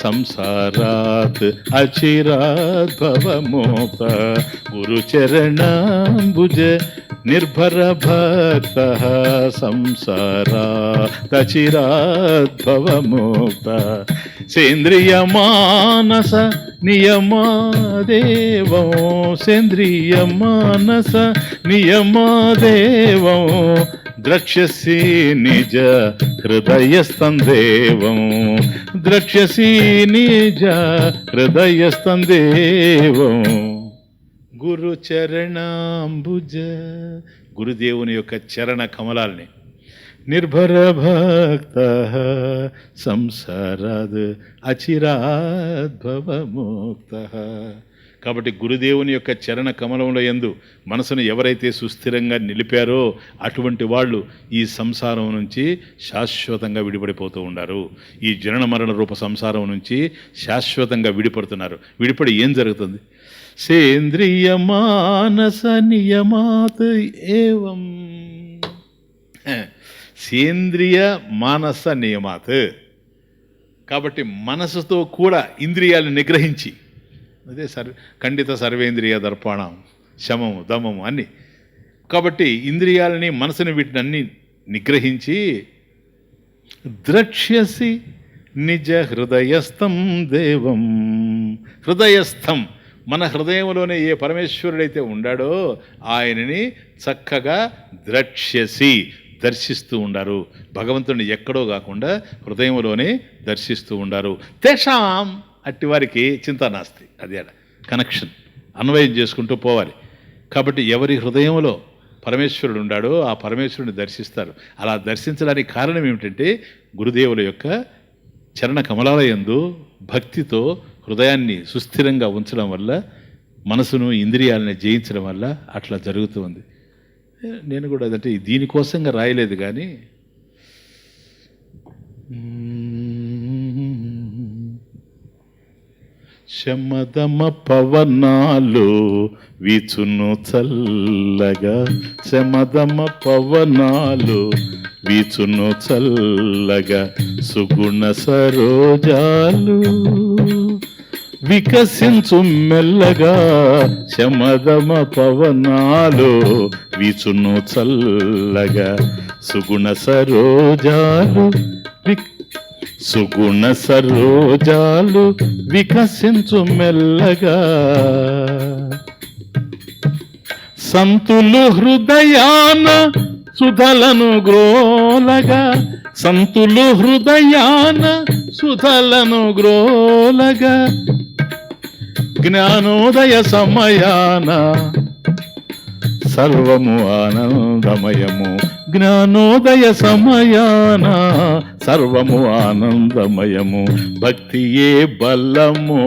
సంసారాత్ అచిరాత్ భవమోక్త. గురుచరణాంబుజ నిర్భర భక్త సంసారాత్ అచిరాత్ భవమోక్త. సేంద్రియ మానస నియమాదేవం సేంద్రియ మానస నియమాదేవం ద్రక్ష్యసి నిజ హృదయస్తందేవం ద్రక్ష్యసి నిజ హృదయస్తందేవం. గురు చరణాంబుజ గురుదేవుని యొక్క చరణ కమలాల్ని నిర్భర భక్త సంసారాద్ అచిరాద్ భవముక్త. కాబట్టి గురుదేవుని యొక్క చరణ కమలంలో యందు మనసును ఎవరైతే సుస్థిరంగా నిలిపారో అటువంటి వాళ్ళు ఈ సంసారం నుంచి శాశ్వతంగా విడిపడిపోతూ ఉన్నారు. ఈ జనన మరణ రూప సంసారం నుంచి శాశ్వతంగా విడిపడుతున్నారు. విడిపడి ఏం జరుగుతుంది? సేంద్రియ మానస నియమాత్ ఏవం. సేంద్రియ మానస నియమాత్. కాబట్టి మనసుతో కూడా ఇంద్రియాలను నిగ్రహించి, అదే ఖండిత సర్వేంద్రియ దర్పణం శమము దమము అన్ని. కాబట్టి ఇంద్రియాలని మనసుని వీటిని అన్ని నిగ్రహించి ద్రక్ష్యసి నిజ హృదయస్థం దేవం. హృదయస్థం మన హృదయంలోనే ఏ పరమేశ్వరుడైతే ఉండాడో ఆయనని చక్కగా ద్రక్ష్యసి దర్శిస్తూ ఉండారు. భగవంతుడిని ఎక్కడో కాకుండా హృదయంలోనే దర్శిస్తూ ఉండారు. తేషాం అట్టి వారికి చింతా నాస్తి. అది కనెక్షన్ అన్వయం చేసుకుంటూ పోవాలి. కాబట్టి ఎవరి హృదయంలో పరమేశ్వరుడు ఉండాడో ఆ పరమేశ్వరుడిని దర్శిస్తారు. అలా దర్శించడానికి కారణం ఏమిటంటే గురుదేవుల యొక్క చరణ కమలాల యందు భక్తితో హృదయాన్ని సుస్థిరంగా ఉంచడం వల్ల, మనసును ఇంద్రియాలని జయించడం వల్ల అట్లా జరుగుతుంది. నేను కూడా అదంటే దీనికోసంగా రాయలేదు కానీ శమదమ పవనాలు వీచును చల్లగా శమదమ పవనాలు వీచును చల్లగా సుగుణ సరోజాలు వికసించు మెల్లగా శమదమ పవనాలు వీచును చల్లగా సుగుణ సరోజాలు సుగుణ సరోజాలు వికసించు మెల్లగా సంతులు హృదయాన సుధలను గ్రోలగా సంతులు హృదయాన సుధలను గ్రోలగా జ్ఞానోదయ సమయాన సర్వము ఆనందమయము జ్ఞానోదయ సమయాన సర్వము ఆనందమయము భక్తియే బలము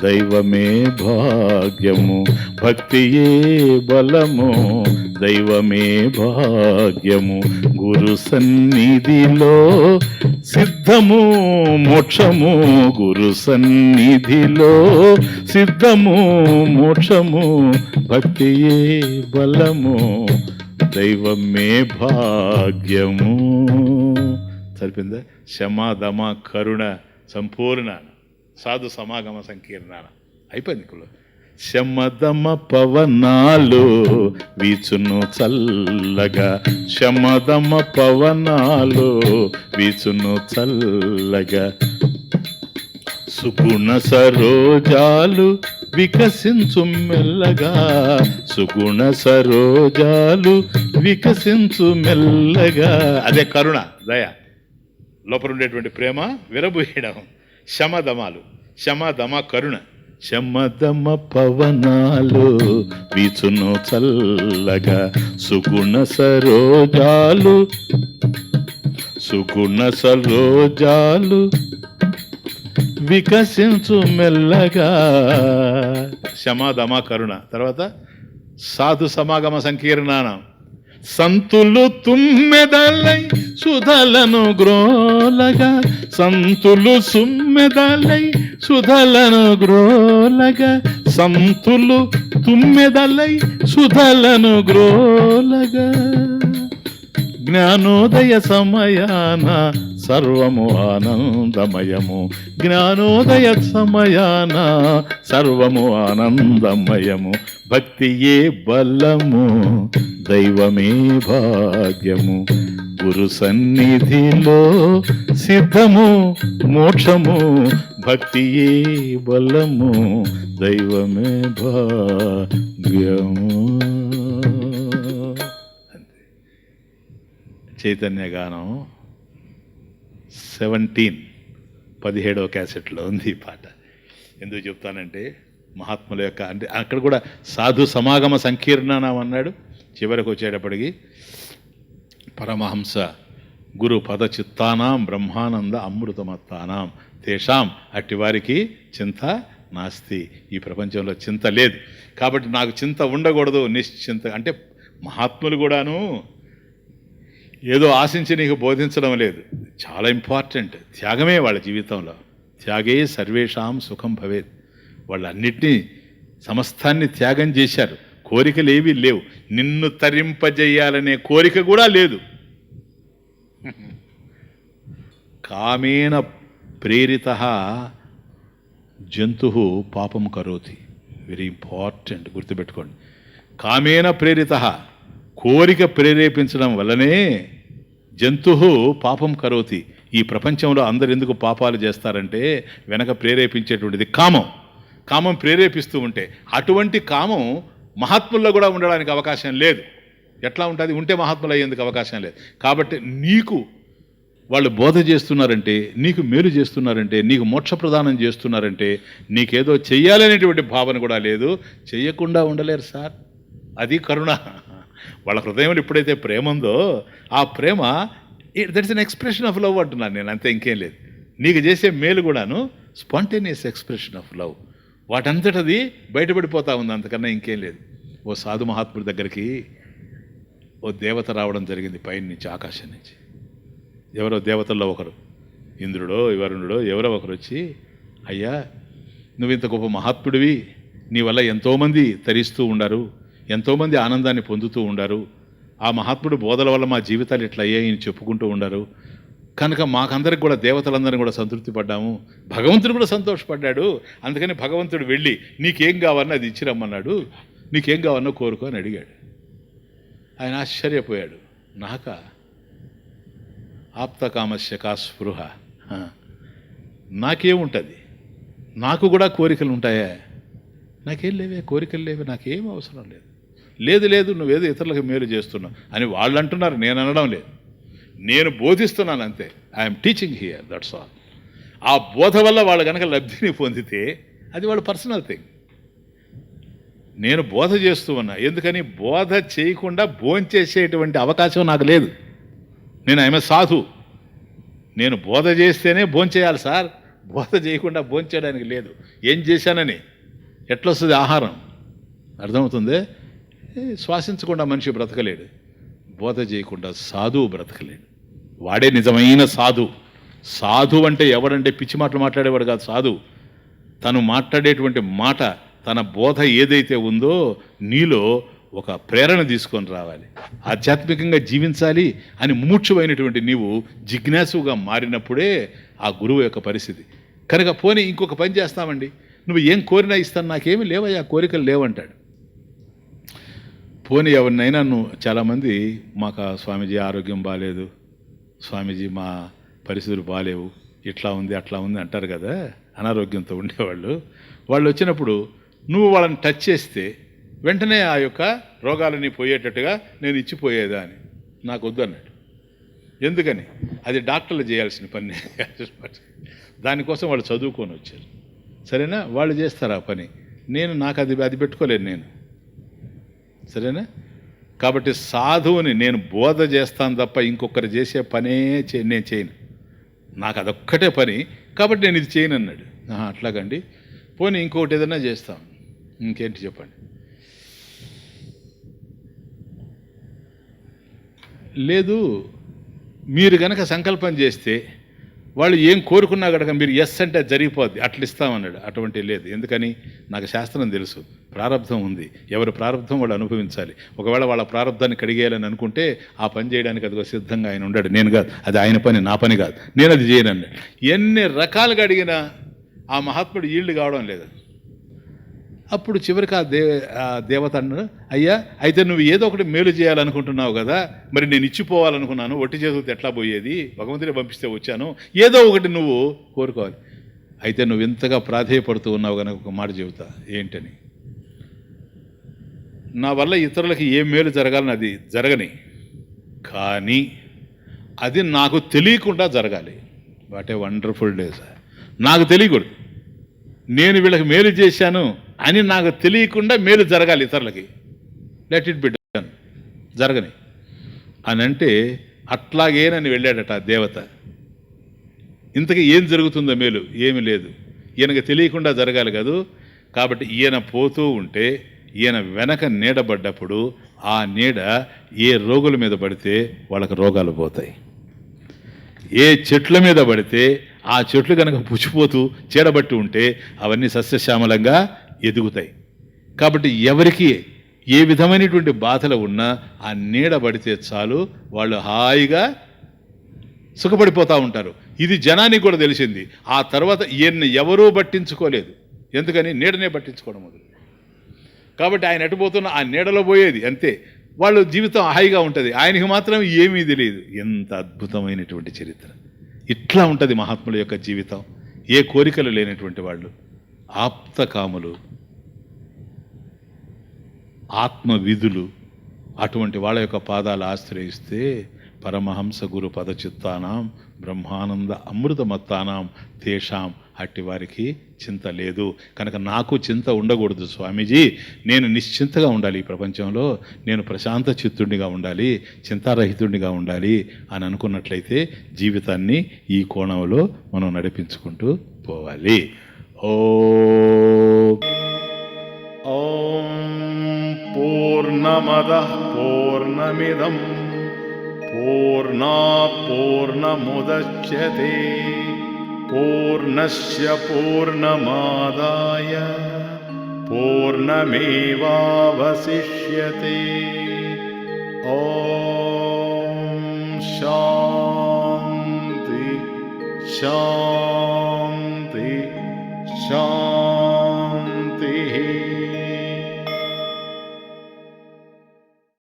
దైవమే భాగ్యము భక్తియే బలము దైవమే భాగ్యము గురు సన్నిధిలో సిద్ధము మోక్షము గురు సన్నిధిలో సిద్ధము మోక్షము భక్తియే బలము దైవమే భాగ్యము. సరిపోయిందా? శమాధమ కరుణ సంపూర్ణ సాధు సమాగమ సంకీర్ణాన అయిపోయింది. ఇక్కడ శమదమ పవనాలు వీచును చల్లగా శమదమ పవనాలు వీచును చల్లగా సుగుణ సరోజాలు వికసించు మెల్లగా సుగుణ సరోజాలు వికసించు మెల్లగా. అదే కరుణ దయ లోపల ఉండేటువంటి ప్రేమ విరబూయడం. శమదమాలు శమదమ కరుణ శమదమ పవనాలు వీచును చల్లగా సుగుణ సరోజాలు సుగుణ సరోజాలు వికసించు మెల్లగా. శమదమ కరుణ తర్వాత సాధు సమాగమ సంకీర్ణానం. సంతులు తుమ్మెదలై సుధలను గ్రోలగా, సంతులు సుమ్మెదలై సుధలను గ్రోలగా, సంతులు తుమ్మెదలై సుధలను గ్రోలగా, జ్ఞానోదయ సమయాన సర్వము ఆనందమయము, జ్ఞానోదయ సమయాన సర్వము ఆనందమయము, భక్తియే బలము దైవమే భాగ్యము, గురు సన్నిధిలో సిద్ధము మోక్షము, భక్తియే బలము దైవమే భాగ్యము. చైతన్య గానం 17వ క్యాసెట్లో ఉంది ఈ పాట. ఎందుకు చెప్తానంటే మహాత్ముల యొక్క, అంటే అక్కడ కూడా సాధు సమాగమ సంకీర్ణనం అన్నాడు. చివరికి వచ్చేటప్పటికి పరమహంస గురు పద చిత్తానాం బ్రహ్మానంద అమృతమత్తానాం తేషాం, అట్టివారికి చింత నాస్తి. ఈ ప్రపంచంలో చింత లేదు కాబట్టి నాకు చింత ఉండకూడదు, నిశ్చింత. అంటే మహాత్ములు కూడాను ఏదో ఆశించి నీకు బోధించడం లేదు, చాలా ఇంపార్టెంట్. త్యాగమే వాళ్ళ జీవితంలో. త్యాగే సర్వేషాం సుఖం భవేత్. వాళ్ళన్నిటినీ సమస్తాన్ని త్యాగం చేశారు. కోరికలు ఏవీ లేవు. నిన్ను తరింపజేయాలనే కోరిక కూడా లేదు. కామేన ప్రేరిత జంతు పాపం కరోతి. వెరీ ఇంపార్టెంట్, గుర్తుపెట్టుకోండి. కామేన ప్రేరిత, కోరిక ప్రేరేపించడం వల్లనే జంతు పాపం కరోతి. ఈ ప్రపంచంలో అందరు ఎందుకు పాపాలు చేస్తారంటే వెనక ప్రేరేపించేటువంటిది కామం. కామం ప్రేరేపిస్తూ ఉంటే అటువంటి కామం మహాత్ముల్లో కూడా ఉండడానికి అవకాశం లేదు. ఎట్లా ఉంటుంది? ఉంటే మహాత్ములు అయ్యేందుకు అవకాశం లేదు. కాబట్టి నీకు వాళ్ళు బోధ చేస్తున్నారంటే, నీకు మేలు చేస్తున్నారంటే, నీకు మోక్ష ప్రదానం చేస్తున్నారంటే నీకేదో చెయ్యాలనేటువంటి భావన కూడా లేదు. చెయ్యకుండా ఉండలేరు సార్. అది కరుణ. వాళ్ళ హృదయంలో ఎప్పుడైతే ప్రేమ ఉందో ఆ ప్రేమ, that's an expression of love అంటున్నాను నేను, అంతే, ఇంకేం లేదు. నీకు చేసే మేలు కూడాను స్పాంటేనియస్ ఎక్స్ప్రెషన్ ఆఫ్ లవ్. వాటంతటది బయటపడిపోతూ ఉంది, అంతకన్నా ఇంకేం లేదు. ఓ సాధు మహాత్ముడి దగ్గరికి ఓ దేవత రావడం జరిగింది, పైన నుంచి, ఆకాశం నుంచి. ఎవరో దేవతల్లో ఒకరు, ఇంద్రుడో వరుణుడో ఎవరో ఒకరు వచ్చి, అయ్యా నువ్వు ఇంత గొప్ప మహాత్ముడివి, నీ వల్ల ఎంతోమంది తరిస్తూ ఉండారు, ఎంతోమంది ఆనందాన్ని పొందుతూ ఉండారు, ఆ మహాత్ముడు బోధల వల్ల మా జీవితాలు ఇట్లా అయ్యాయని చెప్పుకుంటూ ఉండారు, కనుక మాకందరికి కూడా, దేవతలందరినీ కూడా సంతృప్తి పడ్డాము, భగవంతుడు కూడా సంతోషపడ్డాడు, అందుకని భగవంతుడు వెళ్ళి నీకేం కావాలన్నా అది ఇచ్చిరమ్మన్నాడు, నీకేం కావాలన్నా కోరుకో అని అడిగాడు. ఆయన ఆశ్చర్యపోయాడు. ఆప్తకామస్య కా స్పృహ, నాకేముంటుంది, నాకు కూడా కోరికలు ఉంటాయా? నాకేం లేవే, కోరికలు లేవే, నాకేం అవసరం లేదు. లేదు లేదు, నువ్వేదో ఇతరులకు మేలు చేస్తున్నావు అని వాళ్ళు అంటున్నారు, నేను అనడం లేదు, నేను బోధిస్తున్నాను అంతే. I'm teaching here, that's all. ఆ బోధ వల్ల వాళ్ళు కనుక లబ్ధిని పొందితే అది వాళ్ళ పర్సనల్ థింగ్. నేను బోధ చేస్తూ ఉన్నా, ఎందుకని బోధ చేయకుండా భోంచేసేటువంటి అవకాశం నాకు లేదు. నేను ఆమె సాధు, నేను బోధ చేస్తేనే భోంచేయాలి సార్, బోధ చేయకుండా భోంచేయడానికి లేదు. ఏం చేశానని ఎట్లొస్తుంది ఆహారం? అర్థమవుతుంది? శ్వాసించకుండా మనిషి బ్రతకలేడు, బోధ చేయకుండా సాధువు బ్రతకలేడు. వాడే నిజమైన సాధు. సాధు అంటే ఎవడంటే పిచ్చి మాటలు మాట్లాడేవాడు కాదు సాధు. తను మాట్లాడేటువంటి మాట, తన బోధ ఏదైతే ఉందో నీలో ఒక ప్రేరణ తీసుకొని రావాలి, ఆధ్యాత్మికంగా జీవించాలి అని ముముక్షువైనటువంటి నీవు జిజ్ఞాసుగా మారినప్పుడే ఆ గురువు యొక్క పరిస్థితి. కనుక పోనీ ఇంకొక పని చేస్తామండి, నువ్వు ఏం కోరినా ఇస్తాను, నాకేమీ లేవయ్యా, కోరికలు లేవంటాడు. పోనీ ఎవరినైనా నువ్వు, చాలామంది మాకు స్వామీజీ ఆరోగ్యం బాగాలేదు, స్వామీజీ మా పరిస్థితులు బాగాలేవు, ఇట్లా ఉంది అట్లా ఉంది అంటారు కదా, అనారోగ్యంతో ఉండేవాళ్ళు. వాళ్ళు వచ్చినప్పుడు నువ్వు వాళ్ళని టచ్ చేస్తే వెంటనే ఆ యొక్క రోగాలని పోయేటట్టుగా నేను ఇచ్చిపోయేదా అని నాకు వద్దు అన్నాడు. ఎందుకని? అది డాక్టర్లు చేయాల్సిన పని. దానికోసం వాళ్ళు చదువుకొని వచ్చారు, సరేనా? వాళ్ళు చేస్తారు ఆ పని, నాకు అది పెట్టుకోలేను నేను, సరేనా? కాబట్టి సాధువుని నేను బోధ చేస్తాను తప్ప ఇంకొకరు చేసే పనే నేను చేయను, నాకు అదొక్కటే పని, కాబట్టి నేను ఇది చేయను అన్నాడు. అట్లాగండి, పోనీ ఇంకొకటి ఏదైనా చేస్తాం, ఇంకేంటి చెప్పండి. లేదు, మీరు గనక సంకల్పం చేస్తే వాళ్ళు ఏం కోరుకున్నా కనుక మీరు ఎస్ అంటే అది జరిగిపోద్ది, అట్లా ఇస్తామన్నాడు. అటువంటి లేదు. ఎందుకని? నాకు శాస్త్రం తెలుసు, ప్రారంధం ఉంది, ఎవరి ప్రారంధం వాళ్ళు అనుభవించాలి. ఒకవేళ వాళ్ళ ప్రారంధాన్ని కడిగేయాలని అనుకుంటే ఆ పని చేయడానికి అదిగో సిద్ధంగా ఆయన ఉన్నాడు. నేను కాదు, అది ఆయన పని, నా పని కాదు, నేను అది చేయనన్నాడు. ఎన్ని రకాలుగా అడిగినా ఆ మహాత్ముడు ఈల్డ్ కావడం లేదు. అప్పుడు చివరికి ఆ దేవత అన్నాడు, అయ్యా అయితే నువ్వు ఏదో ఒకటి మేలు చేయాలనుకుంటున్నావు కదా, మరి నేను ఇచ్చిపోవాలనుకున్నాను, ఒట్టి చేతులతో ఎట్లా పోయేది, భగవంతుడే పంపిస్తే వచ్చాను, ఏదో ఒకటి నువ్వు కోరుకోవాలి. అయితే నువ్వు ఇంతగా ప్రాధేయపడుతూ ఉన్నావు కనుక ఒక మాట చెబుతా. ఏంటని? నా వల్ల ఇతరులకి ఏం మేలు జరగాలని అది జరగని, కానీ అది నాకు తెలియకుండా జరగాలి. What a wonderful day sir. నాకు తెలియకూడదు, నేను వీళ్ళకి మేలు చేశాను అని నాకు తెలియకుండా మేలు జరగాలి ఇతరులకి. లెట్ ఇట్ బి డన్, జరగని అని అంటే అట్లాగేనని వెళ్ళాడట ఆ దేవత. ఇంతకీ ఏం జరుగుతుందో మేలు? ఏమి లేదు, ఈయనకి తెలియకుండా జరగాలి కదూ. కాబట్టి ఈయన పోతూ ఉంటే ఈయన వెనక నీడబడ్డప్పుడు ఆ నీడ ఏ రోగుల మీద పడితే వాళ్ళకి రోగాలు పోతాయి, ఏ చెట్ల మీద పడితే ఆ చెట్లు కనుక పుచ్చిపోతూ చీడబట్టి ఉంటే అవన్నీ సస్యశ్యామలంగా ఎదుగుతాయి. కాబట్టి ఎవరికి ఏ విధమైనటువంటి బాధలు ఉన్నా ఆ నీడ పడితే చాలు, వాళ్ళు హాయిగా సుఖపడిపోతూ ఉంటారు. ఇది జనానికి కూడా తెలిసింది. ఆ తర్వాత ఈయన్ని ఎవరూ పట్టించుకోలేదు. ఎందుకని? నీడనే పట్టించుకోవడం మొదలు. కాబట్టి ఆయన ఎటుపోతున్న ఆ నీడలో పోయేది అంతే, వాళ్ళు జీవితం హాయిగా ఉంటుంది, ఆయనకి మాత్రం ఏమీ తెలియదు. ఎంత అద్భుతమైనటువంటి చరిత్ర! ఇట్లా ఉంటుంది మహాత్ముల యొక్క జీవితం. ఏ కోరికలు లేనటువంటి వాళ్ళు, ఆప్తకాములు, ఆత్మవిధులు, అటువంటి వాళ్ళ యొక్క పాదాలు ఆశ్రయిస్తే పరమహంస గురు పదచిత్తానాం బ్రహ్మానంద అమృతమత్తానాం తేషాం, అట్టి వారికి చింత లేదు. కనుక నాకు చింత ఉండకూడదు స్వామీజీ, నేను నిశ్చింతగా ఉండాలి ఈ ప్రపంచంలో, నేను ప్రశాంత చిత్తుడిగా ఉండాలి, చింతారహితుడిగా ఉండాలి అని అనుకున్నట్లయితే జీవితాన్ని ఈ కోణంలో మనం నడిపించుకుంటూ పోవాలి. ఓం పూర్ణమదః పూర్ణమిదం పూర్ణాత్ పూర్ణముదచ్యతే పూర్ణస్య పూర్ణమాదాయ పూర్ణమేవావశిష్యతే. ఓం శాంతి శాంతి.